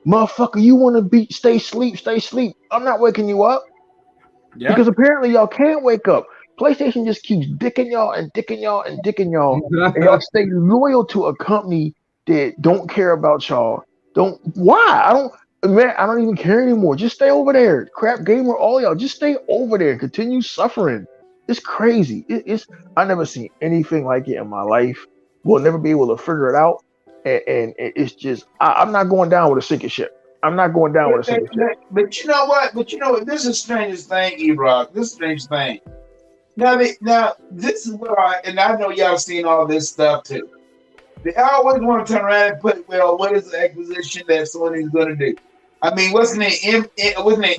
Motherfucker, you want to stay sleep. I'm not waking you up. Yeah. Because apparently y'all can't wake up. PlayStation just keeps dicking y'all, and y'all stay loyal to a company that don't care about y'all. I don't even care anymore. Just stay over there. Crap gamer, all y'all, just stay over there and continue suffering. It's crazy. I never seen anything like it in my life. We'll never be able to figure it out. And it's just, I'm not going down with a sinking ship. I'm not going down with a sinking ship. But you know what? This is the strangest thing, E-Rock. This is the strangest thing. Now, this is what I know y'all seen all this stuff too. They always want to turn around and put, what is the acquisition that Sony's going to do? I mean, wasn't it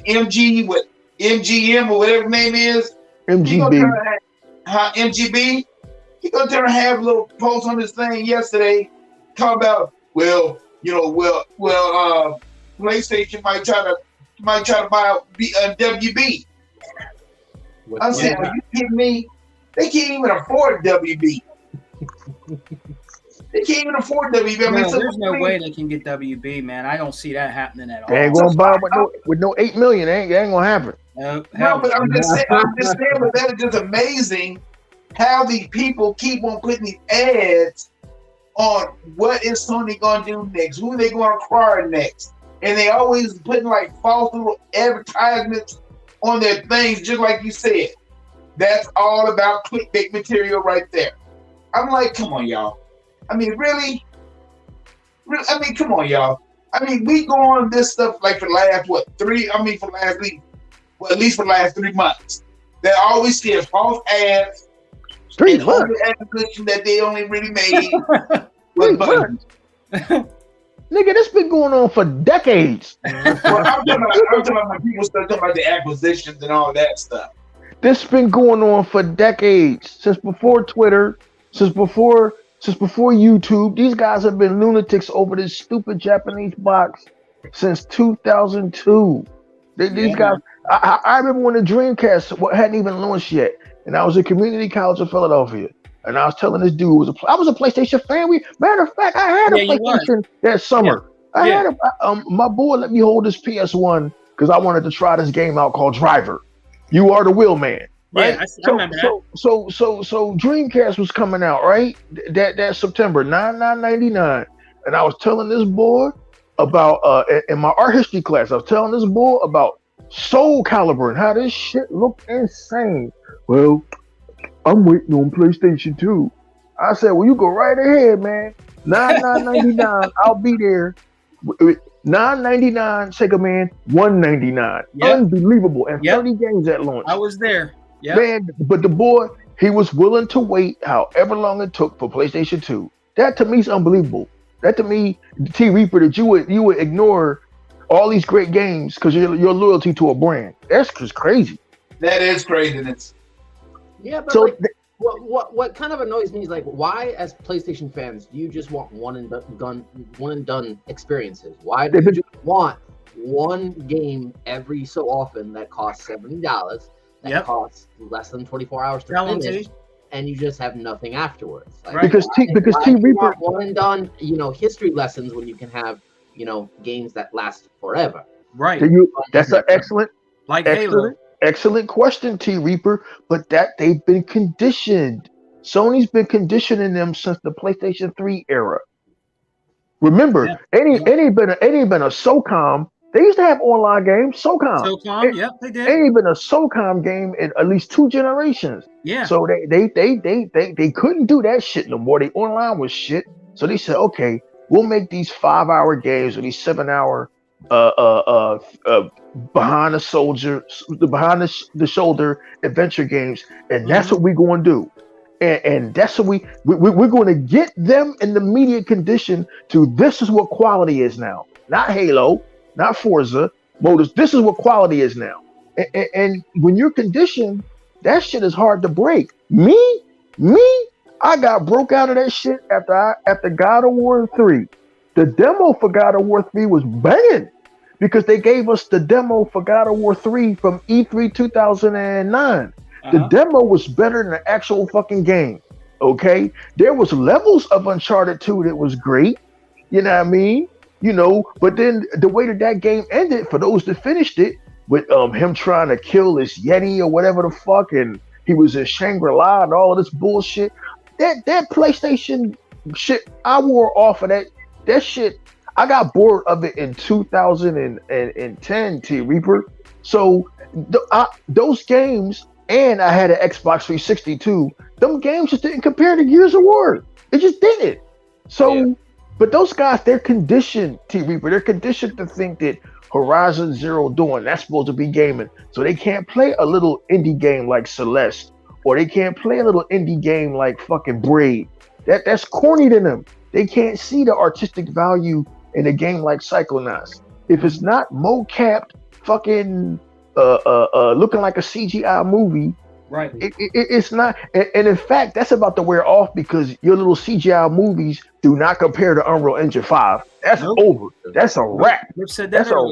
MG with MGM or whatever the name is? MGB. MGB? He gonna turn and have a little post on this thing yesterday, talking about, PlayStation might try to buy out WB. I'm saying, are you kidding me? They can't even afford WB. They can't even afford WB. I mean, there's no way they can get WB, man. I don't see that happening at all. They ain't gonna buy with no $8 million. It ain't gonna happen. No, but I'm just saying, but that is just amazing how these people keep on putting these ads on what is Sony gonna do next, who they gonna acquire next, and they always putting like false little advertisements on their things, just like you said. That's all about clickbait material right there. I'm like, come on, y'all. I mean, really? I mean, come on, y'all. I mean, we go on this stuff like for the last, at least for the last 3 months. They always get false ads. 3 months. Acquisition that they only really made. 3 months. Nigga, this been going on for decades. Well, I'm talking about when people start talking about the acquisitions and all that stuff. This been going on for decades. Since before Twitter, since before YouTube. These guys have been lunatics over this stupid Japanese box since 2002. These guys, I remember when the Dreamcast hadn't even launched yet, and I was at Community College of Philadelphia, and I was telling this dude I was a PlayStation fan. Matter of fact, I had a PlayStation that summer. I had my boy let me hold this PS1 because I wanted to try this game out called Driver. You Are the Wheel Man. Right? Yeah, I remember that. So Dreamcast was coming out, right? That September, $9.99. And I was telling this boy about in my art history class, I was telling this boy about Soul Calibur and how this shit looked insane. Well, I'm waiting on PlayStation 2. I said, well, you go right ahead, man. $9.99, I'll be there. $9.99 Sega Man, $199. Yep. Unbelievable. And 30 games at launch. I was there. Yep. Man, but the boy, he was willing to wait however long it took for PlayStation 2. That to me is unbelievable. That to me, T Reaper, that you would ignore all these great games because your loyalty to a brand. That's just crazy. That is craziness. Yeah, but So what kind of annoys me is like, why as PlayStation fans do you just want one and done experiences? Why do you just want one game every so often that costs $70? That costs less than 24 hours to finish, and you just have nothing afterwards. Like, because T Reaper one and done, history lessons when you can have, games that last forever. Right. That's an excellent Halo. Excellent question, T Reaper. But that they've been conditioned. Sony's been conditioning them since the PlayStation 3 era. Remember, it ain't been a SOCOM. They used to have online games, SOCOM. Yep, they did. It ain't been a SOCOM game in at least 2 generations. Yeah. So they couldn't do that shit no more. They online was shit. So they said, okay, we'll make these 5-hour games or these 7-hour behind the shoulder adventure games, and that's what we're going to do. And that's what we're going to get them in the media condition to this is what quality is now. Not Halo, not Forza Motors. This is what quality is now. And when you're conditioned, that shit is hard to break. Me, I got broke out of that shit after God of War 3. The demo for God of War 3 was banging because they gave us the demo for God of War 3 from E3 2009. The demo was better than the actual fucking game. Okay, there was levels of Uncharted 2 that was great. You know what I mean? But then the way that game ended, for those that finished it, with him trying to kill this Yeti or whatever the fuck, and he was in Shangri-La and all of this bullshit. That PlayStation shit, I wore off of that shit. I got bored of it in 2010, T Reaper. So those games, and I had an Xbox 360 too. Them games just didn't compare to Gears of War. It just didn't. So, but those guys, they're conditioned, T Reaper. They're conditioned to think that Horizon Zero Dawn, that's supposed to be gaming. So they can't play a little indie game like Celeste, or they can't play a little indie game like fucking Braid. That's corny to them. They can't see the artistic value in a game like Psychonauts. If it's not mo-capped, fucking looking like a CGI movie, right? It's not. And in fact, that's about to wear off because your little CGI movies do not compare to Unreal Engine 5. That's over. That's a wrap. That's a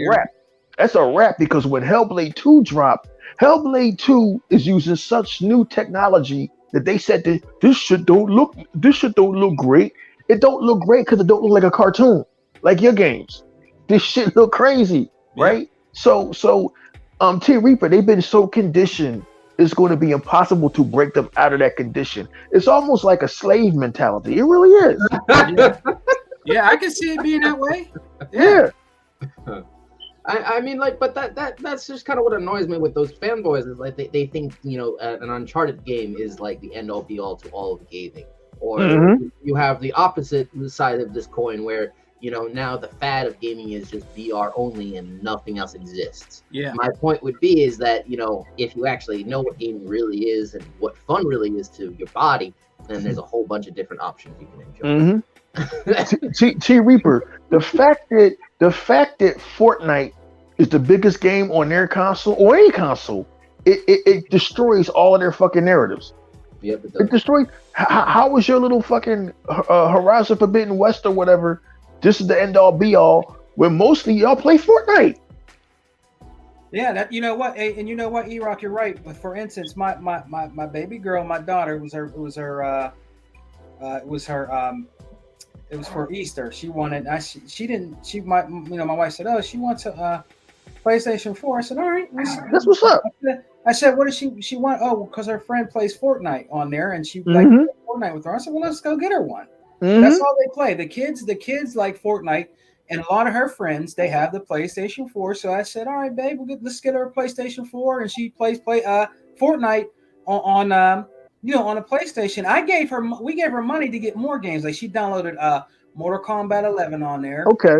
wrap. That's a wrap because when Hellblade 2 dropped, Hellblade 2 is using such new technology that they said that this shit don't look great. It don't look great because it don't look like a cartoon, like your games. This shit look crazy, right? So T Reaper, they've been so conditioned, it's going to be impossible to break them out of that condition. It's almost like a slave mentality. It really is. Yeah, I can see it being that way. Yeah. I mean, like, but that's just kind of what annoys me with those fanboys is like they think an Uncharted game is like the end all be all to all of gaming, or you have the opposite side of this coin where now the fad of gaming is just VR only and nothing else exists. Yeah. My point would be is that if you actually know what gaming really is and what fun really is to your body, then there's a whole bunch of different options you can enjoy. T Reaper, the fact that Fortnite is the biggest game on their console or any console, it destroys all of their fucking narratives. Yep, it It does. destroys. How was your little fucking Horizon Forbidden West or whatever? This is the end all be all. When mostly y'all play Fortnite. Yeah, that, you know what, and you know what, E-Rock, you're right. But for instance, my baby girl, my daughter, it was for Easter. She wanted. She didn't. My wife said, "Oh, she wants a PlayStation 4." I said, "All right, That's what's up. I said, "What does she want?" Oh, because her friend plays Fortnite on there, and she likes Mhm. Fortnite with her. I said, "Well, let's go get her one." Mhm. That's all they play. The kids like Fortnite, and a lot of her friends they have the PlayStation 4. So I said, "All right, babe, let's get her a PlayStation 4," and she plays Fortnite on on a PlayStation. We gave her money to get more games. Like she downloaded Mortal Kombat 11 on there. Okay.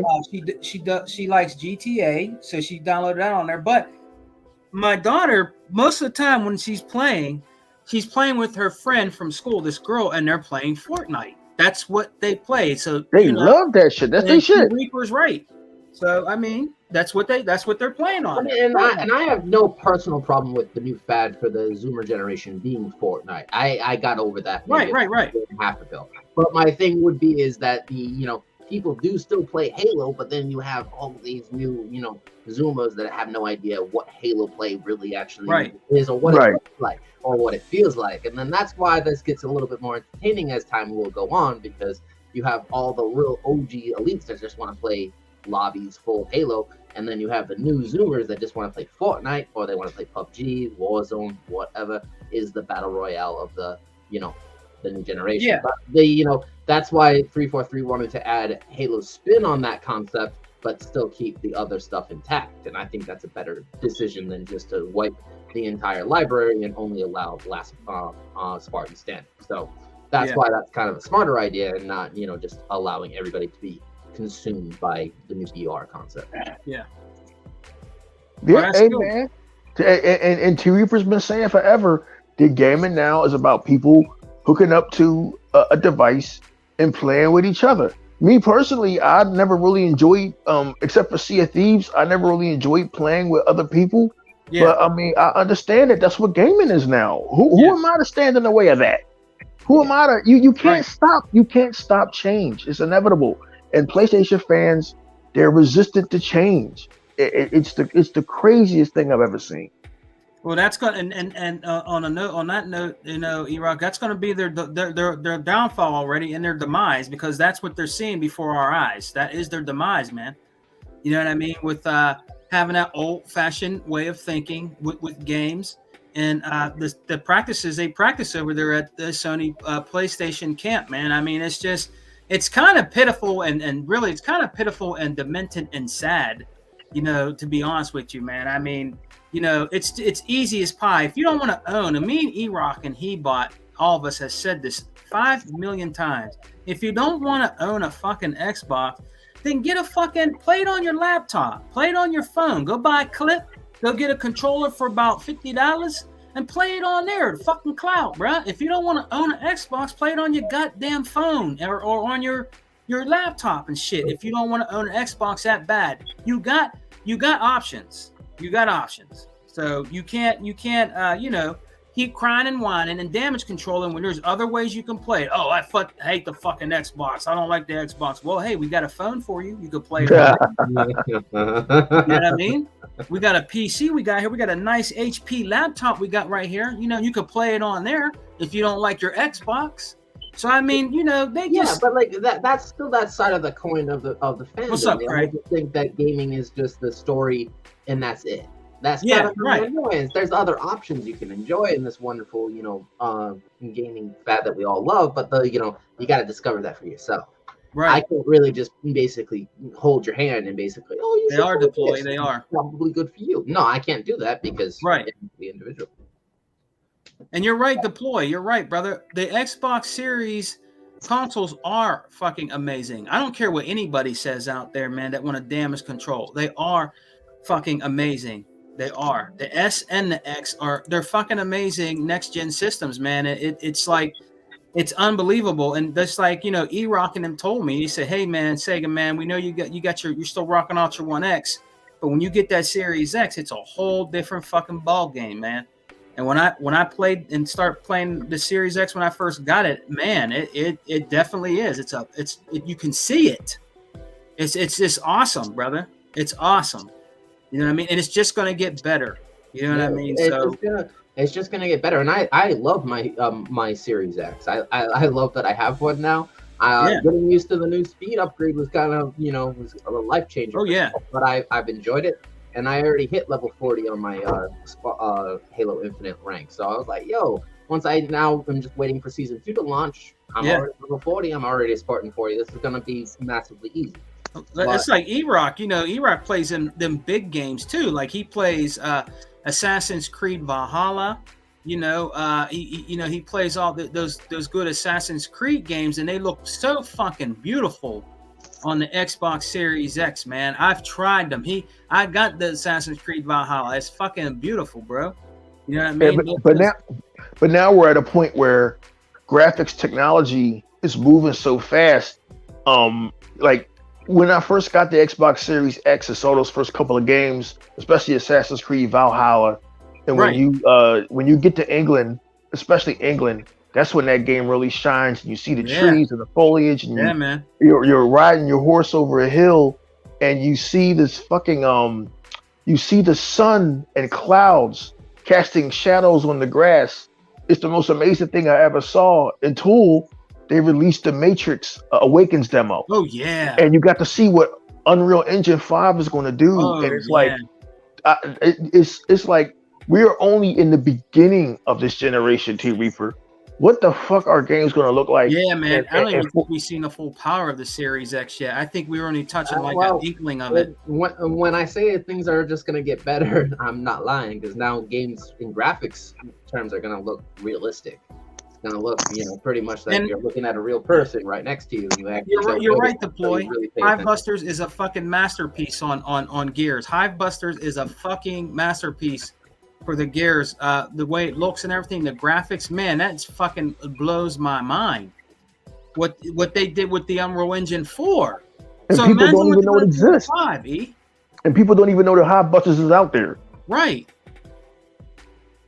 She likes GTA, so she downloaded that on there. But my daughter, most of the time when she's playing with her friend from school, this girl, and they're playing Fortnite. That's what they play. So They love that shit. That's their shit. Reaper's right. So I mean, that's what they're playing on. And I have no personal problem with the new fad for the Zoomer generation being Fortnite. I got over that. maybe Right. a year and a half ago. But my thing would be is that people do still play Halo, but then you have all these new Zoomers that have no idea what Halo play really actually is, or what it looks like, or what it feels like. And then that's why this gets a little bit more entertaining as time will go on, because you have all the real OG elites that just want to play lobbies full of Halo, and then you have the new Zoomers that just want to play Fortnite, or they want to play PUBG, Warzone, whatever is the battle royale of the new generation. Yeah. But that's why 343 wanted to add Halo spin on that concept, but still keep the other stuff intact. And I think that's a better decision than just to wipe the entire library and only allow last Spartan standing. So that's why that's kind of a smarter idea, and not just allowing everybody to be consumed by the new VR concept. Yeah. Yeah, hey, man. And T Reaper's been saying forever that gaming now is about people hooking up to a device and playing with each other. Me personally, I never really enjoyed, except for Sea of Thieves, I never really enjoyed playing with other people. Yeah. But I mean, I understand that that's what gaming is now. Who am I to stand in the way of that? Who am I to? You can't stop. You can't stop change. It's inevitable. And PlayStation fans, they're resistant to change. It's the craziest thing I've ever seen. Well, that's going and on that note, E-Rock, that's going to be their downfall already and their demise, because that's what they're seeing before our eyes. That is their demise, man. You know what I mean? With having that old-fashioned way of thinking with games, and the practices they practice over there at the Sony PlayStation camp, man. I mean, it's kind of pitiful and really it's kind of pitiful and demented and sad, to be honest with you, man. I mean, it's easy as pie. If you don't want to own, and me and E-Rock and Hebot, all of us has said this 5 million times. If you don't want to own a fucking Xbox, then get play it on your laptop, play it on your phone, go buy a clip, go get a controller for about $50 and play it on there, the fucking cloud, bruh. If you don't want to own an Xbox, play it on your goddamn phone or on your laptop and shit. If you don't want to own an Xbox that bad, you got options. You got options. So you can't keep crying and whining and damage controlling when there's other ways you can play it. Oh, I hate the fucking Xbox. I don't like the Xbox. Well, hey, we got a phone for you. You can play it. You know what I mean? We got a PC we got here. We got a nice HP laptop we got right here. You can play it on there if you don't like your Xbox. So I mean, but like that's still that side of the coin of the fandom. What's up, Craig? I just think that gaming is just the story and that's it. That's right. Annoyance. There's other options you can enjoy in this wonderful, gaming fad that we all love, but you got to discover that for yourself. Right. I can't really just basically hold your hand and basically, they are deployed. They are probably good for you. No, I can't do that because it's the individual. And you're right, deploy. You're right, brother. The Xbox Series consoles are fucking amazing. I don't care what anybody says out there, man, that want to damage control. They are fucking amazing. They are. The S and the X they're fucking amazing next gen systems, man. It's like It's unbelievable. And just like, E-Rock and them told me, he said, hey man, Sega man, we know you're still rocking out your 1X, but when you get that Series X, it's a whole different fucking ball game, man. And when I played and start playing the Series X when I first got it, man, it definitely is. You can see it. It's just awesome, brother. It's awesome. You know what I mean? And it's just gonna get better. You know what I mean? It's just gonna get better, and I love my my Series X. I love that I have one now. Getting used to the new speed upgrade was kind of was a life changer. Oh yeah, but I've enjoyed it, and I already hit level 40 on my Halo Infinite rank. So I was like, yo, I'm just waiting for season 2 to launch. I'm already level 40. I'm already a Spartan 40. This is gonna be massively easy. It's like E-Rock. E-Rock plays in them big games too. Like he plays Assassin's Creed Valhalla. He plays all those good Assassin's Creed games, and they look so fucking beautiful on the Xbox Series X, man. I've tried them. I got the Assassin's Creed Valhalla. It's fucking beautiful, bro. You know what I mean? But now we're at a point where graphics technology is moving so fast. Like when I first got the Xbox Series X and saw those first couple of games, especially Assassin's Creed Valhalla, and when you get to England, especially England, that's when that game really shines. And you see the trees and the foliage, and man, you're riding your horse over a hill, and you see this fucking you see the sun and clouds casting shadows on the grass. It's the most amazing thing I ever saw. Until they released the Matrix Awakens demo. Oh yeah, and you got to see what Unreal Engine 5 is going to do, and it's like it's like we're only in the beginning of this generation, T Reaper. What the fuck are games going to look like? Yeah, man. I don't even think we've seen the full power of the Series X yet. I think we were only touching an inkling of it. When I say things are just going to get better, I'm not lying, because now games in graphics terms are going to look realistic. It's going to look, pretty much like you're looking at a real person right next to you. You're right, Deploy. Hivebusters is a fucking masterpiece on Gears. Hivebusters is a fucking masterpiece for the Gears, the way it looks and everything, the graphics, man, that's fucking blows my mind. What they did with the Unreal Engine 4. And so people don't even know it exists. 5, And people don't even know that Hivebusters is out there. Right.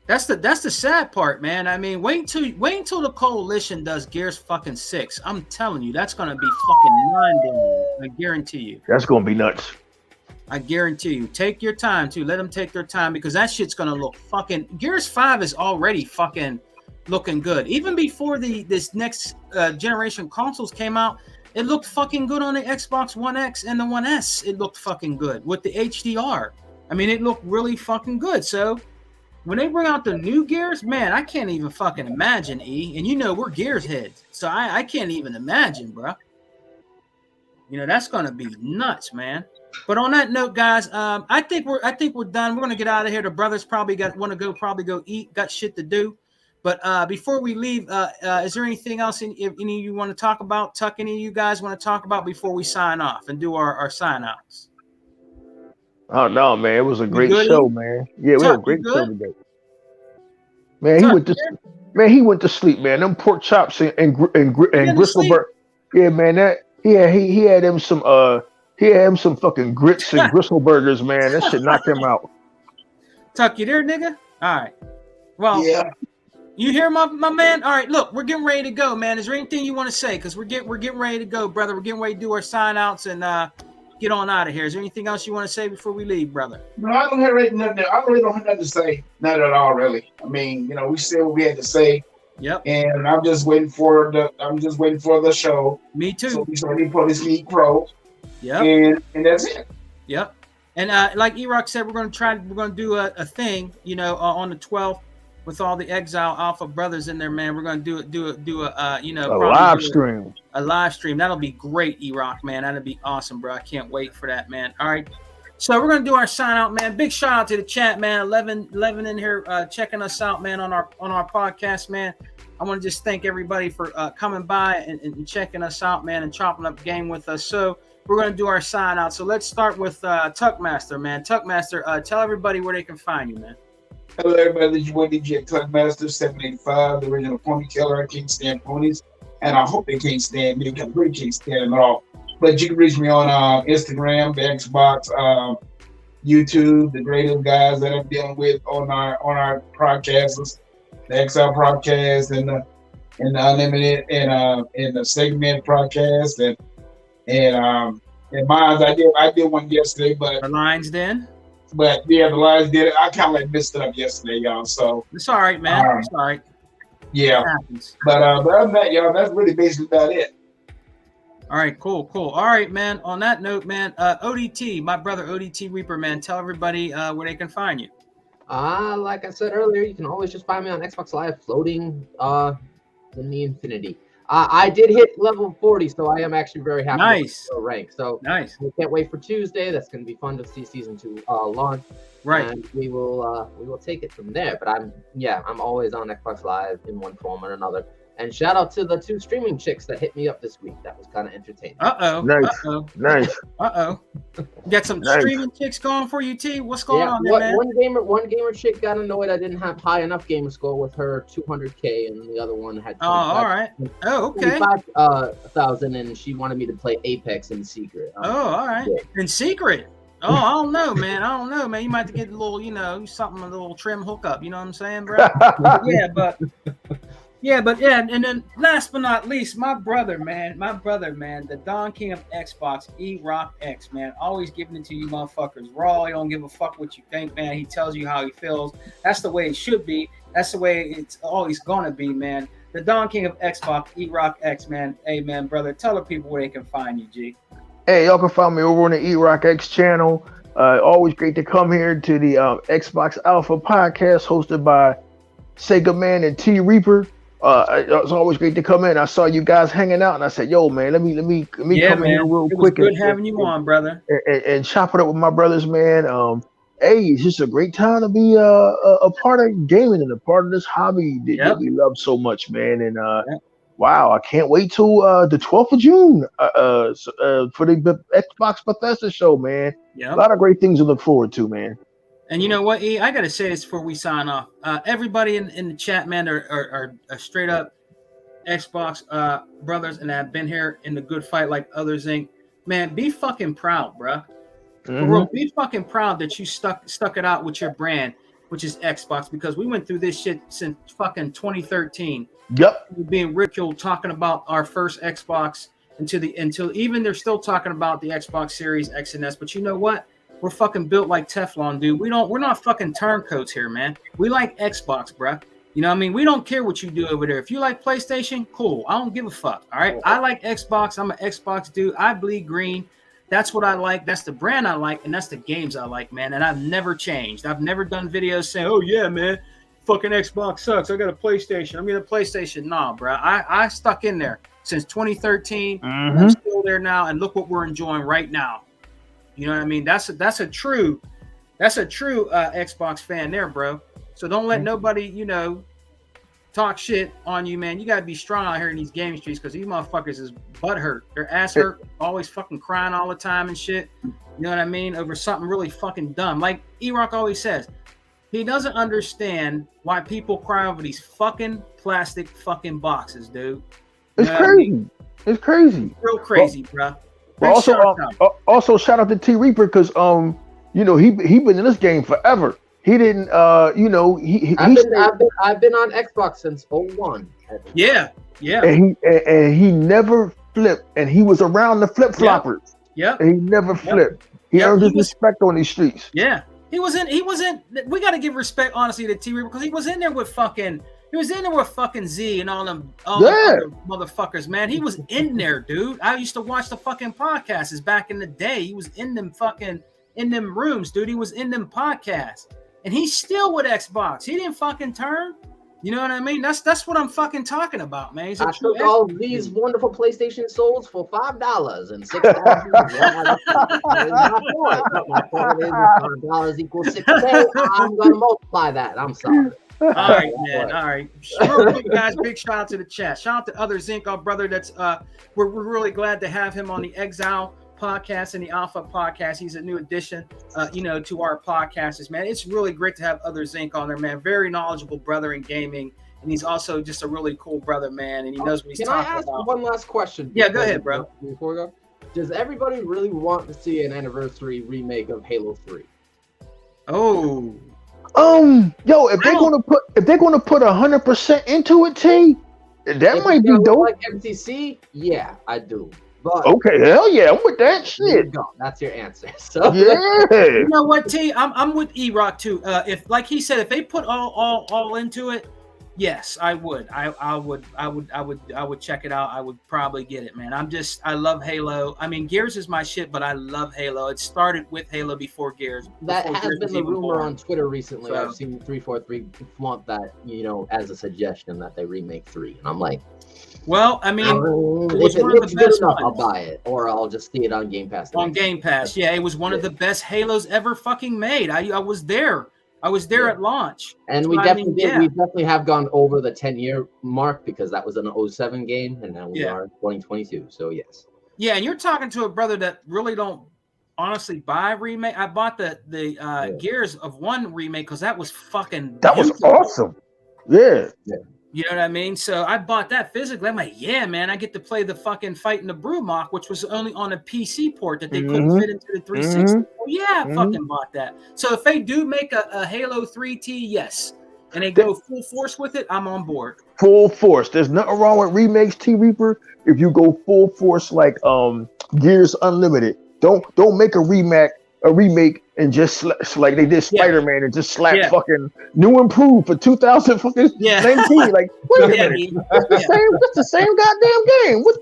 That's the sad part, man. I mean, wait until the Coalition does Gears fucking 6. I'm telling you, that's gonna be fucking mind-blowing. I guarantee you. That's gonna be nuts. I guarantee you. Take your time too. Let them take their time, because that shit's gonna look fucking. Gears 5 is already fucking looking good. Even before this next generation consoles came out, it looked fucking good on the Xbox One X and the One S. It looked fucking good with the HDR. I mean, it looked really fucking good. So when they bring out the new Gears, man, I can't even fucking imagine, And we're Gears heads, so I can't even imagine, bro. That's gonna be nuts, man. But on that note, guys, I think we're done. We're gonna get out of here. The brothers probably want to go eat. Got shit to do. But before we leave, is there anything else any of you want to talk about? Tuck, any of you guys want to talk about before we sign off and do our sign outs? Oh no, man! It was a great show, man. Yeah, we had a great show today. Man, he went to sleep, man. Them pork chops and gristle burger. Yeah, man. He had him some fucking grits and gristle burgers, man. That shit knocked him out. Tuck, you there, nigga? All right. Well, yeah. You hear my man? All right, look, we're getting ready to go, man. Is there anything you want to say? Because we're getting ready to go, brother. We're getting ready to do our sign outs and get on out of here. Is there anything else you want to say before we leave, brother? No, I don't have nothing. I really don't have nothing to say. Not at all, really. I mean, we said what we had to say. Yep. And I'm just waiting for the show. Me too. So we started for this League Pro. Yep. And that's it. Yep. And like E-Rock said, we're gonna do a thing, on the 12th with all the Exile Alpha brothers in there, man. We're gonna do a live stream. A live stream. That'll be great, E-Rock, man. That'll be awesome, bro. I can't wait for that, man. All right. So we're gonna do our sign out, man. Big shout out to the chat, man. 11 in here checking us out, man, on our podcast, man. I want to just thank everybody for coming by and checking us out, man, and chopping up game with us. So we're going to do our sign out. So let's start with Tuckmaster, man. Tuckmaster, tell everybody where they can find you, man. Hello, everybody. This is your DJ Clubmaster 785, the original pony killer. I can't stand ponies, and I hope they can't stand me because I really can't stand them at all. But you can reach me on Instagram, the Xbox, YouTube, the creative guys that I'm dealing with on our podcasts, the XL podcast and the Unlimited and the Segment podcast and mine. I did one yesterday, but The Lions Den. But yeah, the Lions did it. I kind of like messed it up yesterday, y'all. So It's all right, man. It's all right. yeah. It happens. But other than that, y'all, that's really basically about it. All right, cool. All right, man. On that note, man, ODT, my brother ODT Reaper, man, tell everybody where they can find you. Like I said earlier, you can always just find me on Xbox Live floating in the infinity. I did hit level 40, so I am actually very happy Nice. with the rank. So Nice. I can't wait for Tuesday. That's going to be fun to see season 2 launch. Right. And we will take it from there. But I'm always on Xbox Live in one form or another. And shout out to the 2 streaming chicks that hit me up this week. That was kind of entertaining. Nice. You got some Nice. streaming chicks going for you, T? What's going on there, man? One gamer chick got annoyed I didn't have high enough gamer score with her 200K, and the other one had Oh, all right. Oh, okay. 25,000, and she wanted me to play Apex in secret. All right. In secret. Oh, I don't know, man. You might have to get a little, a little trim hookup. You know what I'm saying, bro? And then last but not least, my brother, man, the Don King of Xbox, E-Rock X, man, always giving it to you motherfuckers raw. He don't give a fuck what you think, man. He tells you how he feels. That's the way it should be. That's the way it's always gonna be, man. The Don King of Xbox, E-Rock X, man. Hey, man, brother, tell the people where they can find you, G. Hey, y'all can find me over on the E-Rock X channel. Always great to come here to the Xbox Alpha podcast hosted by Sega Man and T Reaper. It's always great to come in. I saw you guys hanging out, and I said, "Yo, man, let me come in here real quick." Good having you on, brother. And chop it up with my brothers, man. Hey, it's just a great time to be a part of gaming and a part of this hobby that we love so much, man. And wow, I can't wait till the 12th of June for the Xbox Bethesda show, man. Yep. A lot of great things to look forward to, man. And you know what, E? I gotta say this before we sign off. Everybody in the chat, man, are straight up Xbox brothers, and have been here in the good fight like others ain't. Man, be fucking proud, bruh. For real, be fucking proud that you stuck it out with your brand, which is Xbox, because we went through this shit since fucking 2013. Yep. We're being ridiculed talking about our first Xbox until even they're still talking about the Xbox Series X and S. But you know what? We're fucking built like Teflon, dude. We're not fucking turncoats here, man. We like Xbox, bruh. You know what I mean? We don't care what you do over there. If you like PlayStation, cool. I don't give a fuck. All right. I like Xbox. I'm an Xbox dude. I bleed green. That's what I like. That's the brand I like, and that's the games I like, man. And I've never changed. I've never done videos saying, "Oh yeah, man, fucking Xbox sucks. I got a PlayStation. I'm getting a PlayStation." Nah, bro. I stuck in there since 2013. I'm still there now, and look what we're enjoying right now. You know what I mean? That's a true Xbox fan there, bro. So don't let nobody, talk shit on you, man. You gotta be strong out here in these game streets, because these motherfuckers is butt hurt. Their ass hurt, always fucking crying all the time and shit. You know what I mean? Over something really fucking dumb. Like E-Rock always says, he doesn't understand why people cry over these fucking plastic fucking boxes, dude. It's crazy. It's crazy. Real crazy, bro. But also shout out to T Reaper, because he been in this game forever. He didn't I've been on Xbox since 01. Yeah. And he never flipped, and he was around the flip floppers. Yeah. And he never flipped. He earned his respect on these streets. Yeah. He wasn't we gotta give respect honestly to T Reaper, because he was in there with fucking Z and all them other motherfuckers, man. He was in there, dude. I used to watch the fucking podcasts back in the day. He was in them rooms, dude. He was in them podcasts. And he's still with Xbox. He didn't fucking turn. You know what I mean? That's what I'm fucking talking about, man. I took all these wonderful PlayStation souls for $5 and $6. My point is, $5 equals $6. I'm gonna multiply that. I'm sorry. All right, man. All right. Real quick, guys, big shout out to the chat. Shout out to Other Zinc, our brother. That's we're really glad to have him on the Exile podcast and the Alpha podcast. He's a new addition, to our podcasters, man. It's really great to have Other Zinc on there, man. Very knowledgeable brother in gaming, and he's also just a really cool brother, man. And he knows what he's talking about. Can I ask one last question? Yeah, go ahead, bro. Before we go, does everybody really want to see an anniversary remake of Halo 3? Oh. Yo, if they're gonna put 100% into it, T, that might be dope. Like MCC, yeah, I do. But okay, hell yeah, I'm with that shit. That's your answer. So yeah, you know what, T? I'm with E-Rock too. If, like he said, if they put all into it, yes, I would. I would check it out. I would probably get it, man. I love Halo. I mean, Gears is my shit, but I love Halo. It started with Halo before Gears. That has Gears been the rumor born. on Twitter recently. So, I've seen 343 flaunt that, as a suggestion that they remake 3, and I'm like, well, I mean, if it looks good enough, I'll ones. buy it, or I'll just see it on Game Pass. On Game Pass, yeah, it was one of the best Halos ever fucking made. I was there. I was there at launch. And we definitely have gone over the 10-year mark because that was an 07 game, and now we are in 2022. So yes. Yeah, and you're talking to a brother that really don't honestly buy remake. I bought the Gears of 1 remake because that was fucking. That was awesome. Yeah. You know what I mean? So I bought that physically. I'm like, yeah, man, I get to play the fucking Fight in the Brewmock, which was only on a PC port that they couldn't fit into the 360. Oh yeah, I fucking bought that. So if they do make a Halo 3T, yes, and they go full force with it, I'm on board. Full force. There's nothing wrong with remakes, T Reaper. If you go full force like Gears Unlimited, don't make a remake and just like they did Spider-Man and just slap fucking new improved for 2000 fucking 19. Like, wait a minute, it's the same goddamn game. What?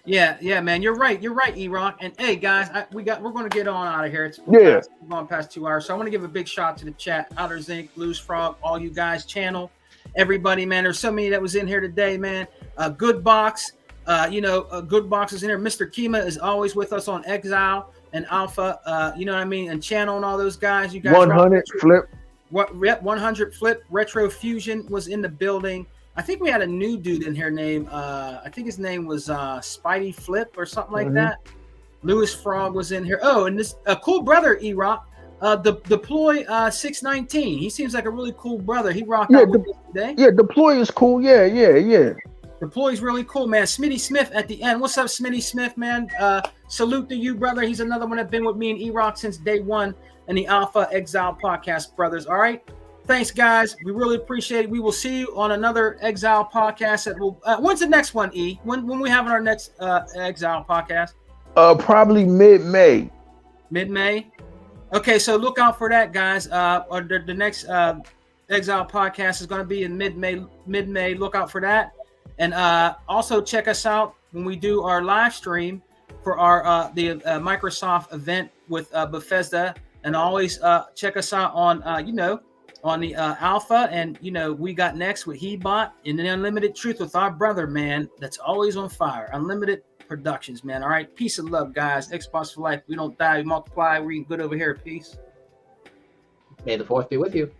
Yeah, man, you're right, E-Rock. And hey, guys, we're gonna get on out of here. We're going past 2 hours, so I want to give a big shout out to the chat, Outer Zinc, Blues Frog, all you guys, channel, everybody, man. There's so many that was in here today, man. Good Box. Good Box is in here. Mr. Kima is always with us on Exile and Alpha. You know what I mean? And Channel and all those guys. You guys. 100 Flip. 100 Flip. Retro Fusion was in the building. I think we had a new dude in here named. I think his name was Spidey Flip or something like that. Lewis Frog was in here. Oh, and this cool brother E-Rock. The Deploy 619. He seems like a really cool brother. He rocked out with us today. Yeah, Deploy is cool. Yeah. Deploy's really cool, man. Smitty Smith at the end. What's up, Smitty Smith, man? Salute to you, brother. He's another one that's been with me and E-Rock since day one and the Alpha Exile podcast, brothers. All right. Thanks, guys. We really appreciate it. We will see you on another Exile podcast. When's the next one, E? When we having our next Exile podcast? Probably mid-May. Mid-May? Okay, so look out for that, guys. The next Exile podcast is going to be in mid-May. Look out for that. And also check us out when we do our live stream for our the Microsoft event with Bethesda. And always check us out on on the Alpha. And we got next with Hebot and the Unlimited Truth with our brother, man. That's always on fire. Unlimited Productions, man. All right, peace and love, guys. Xbox for life. We don't die. We multiply. We good over here. Peace. May the force be with you.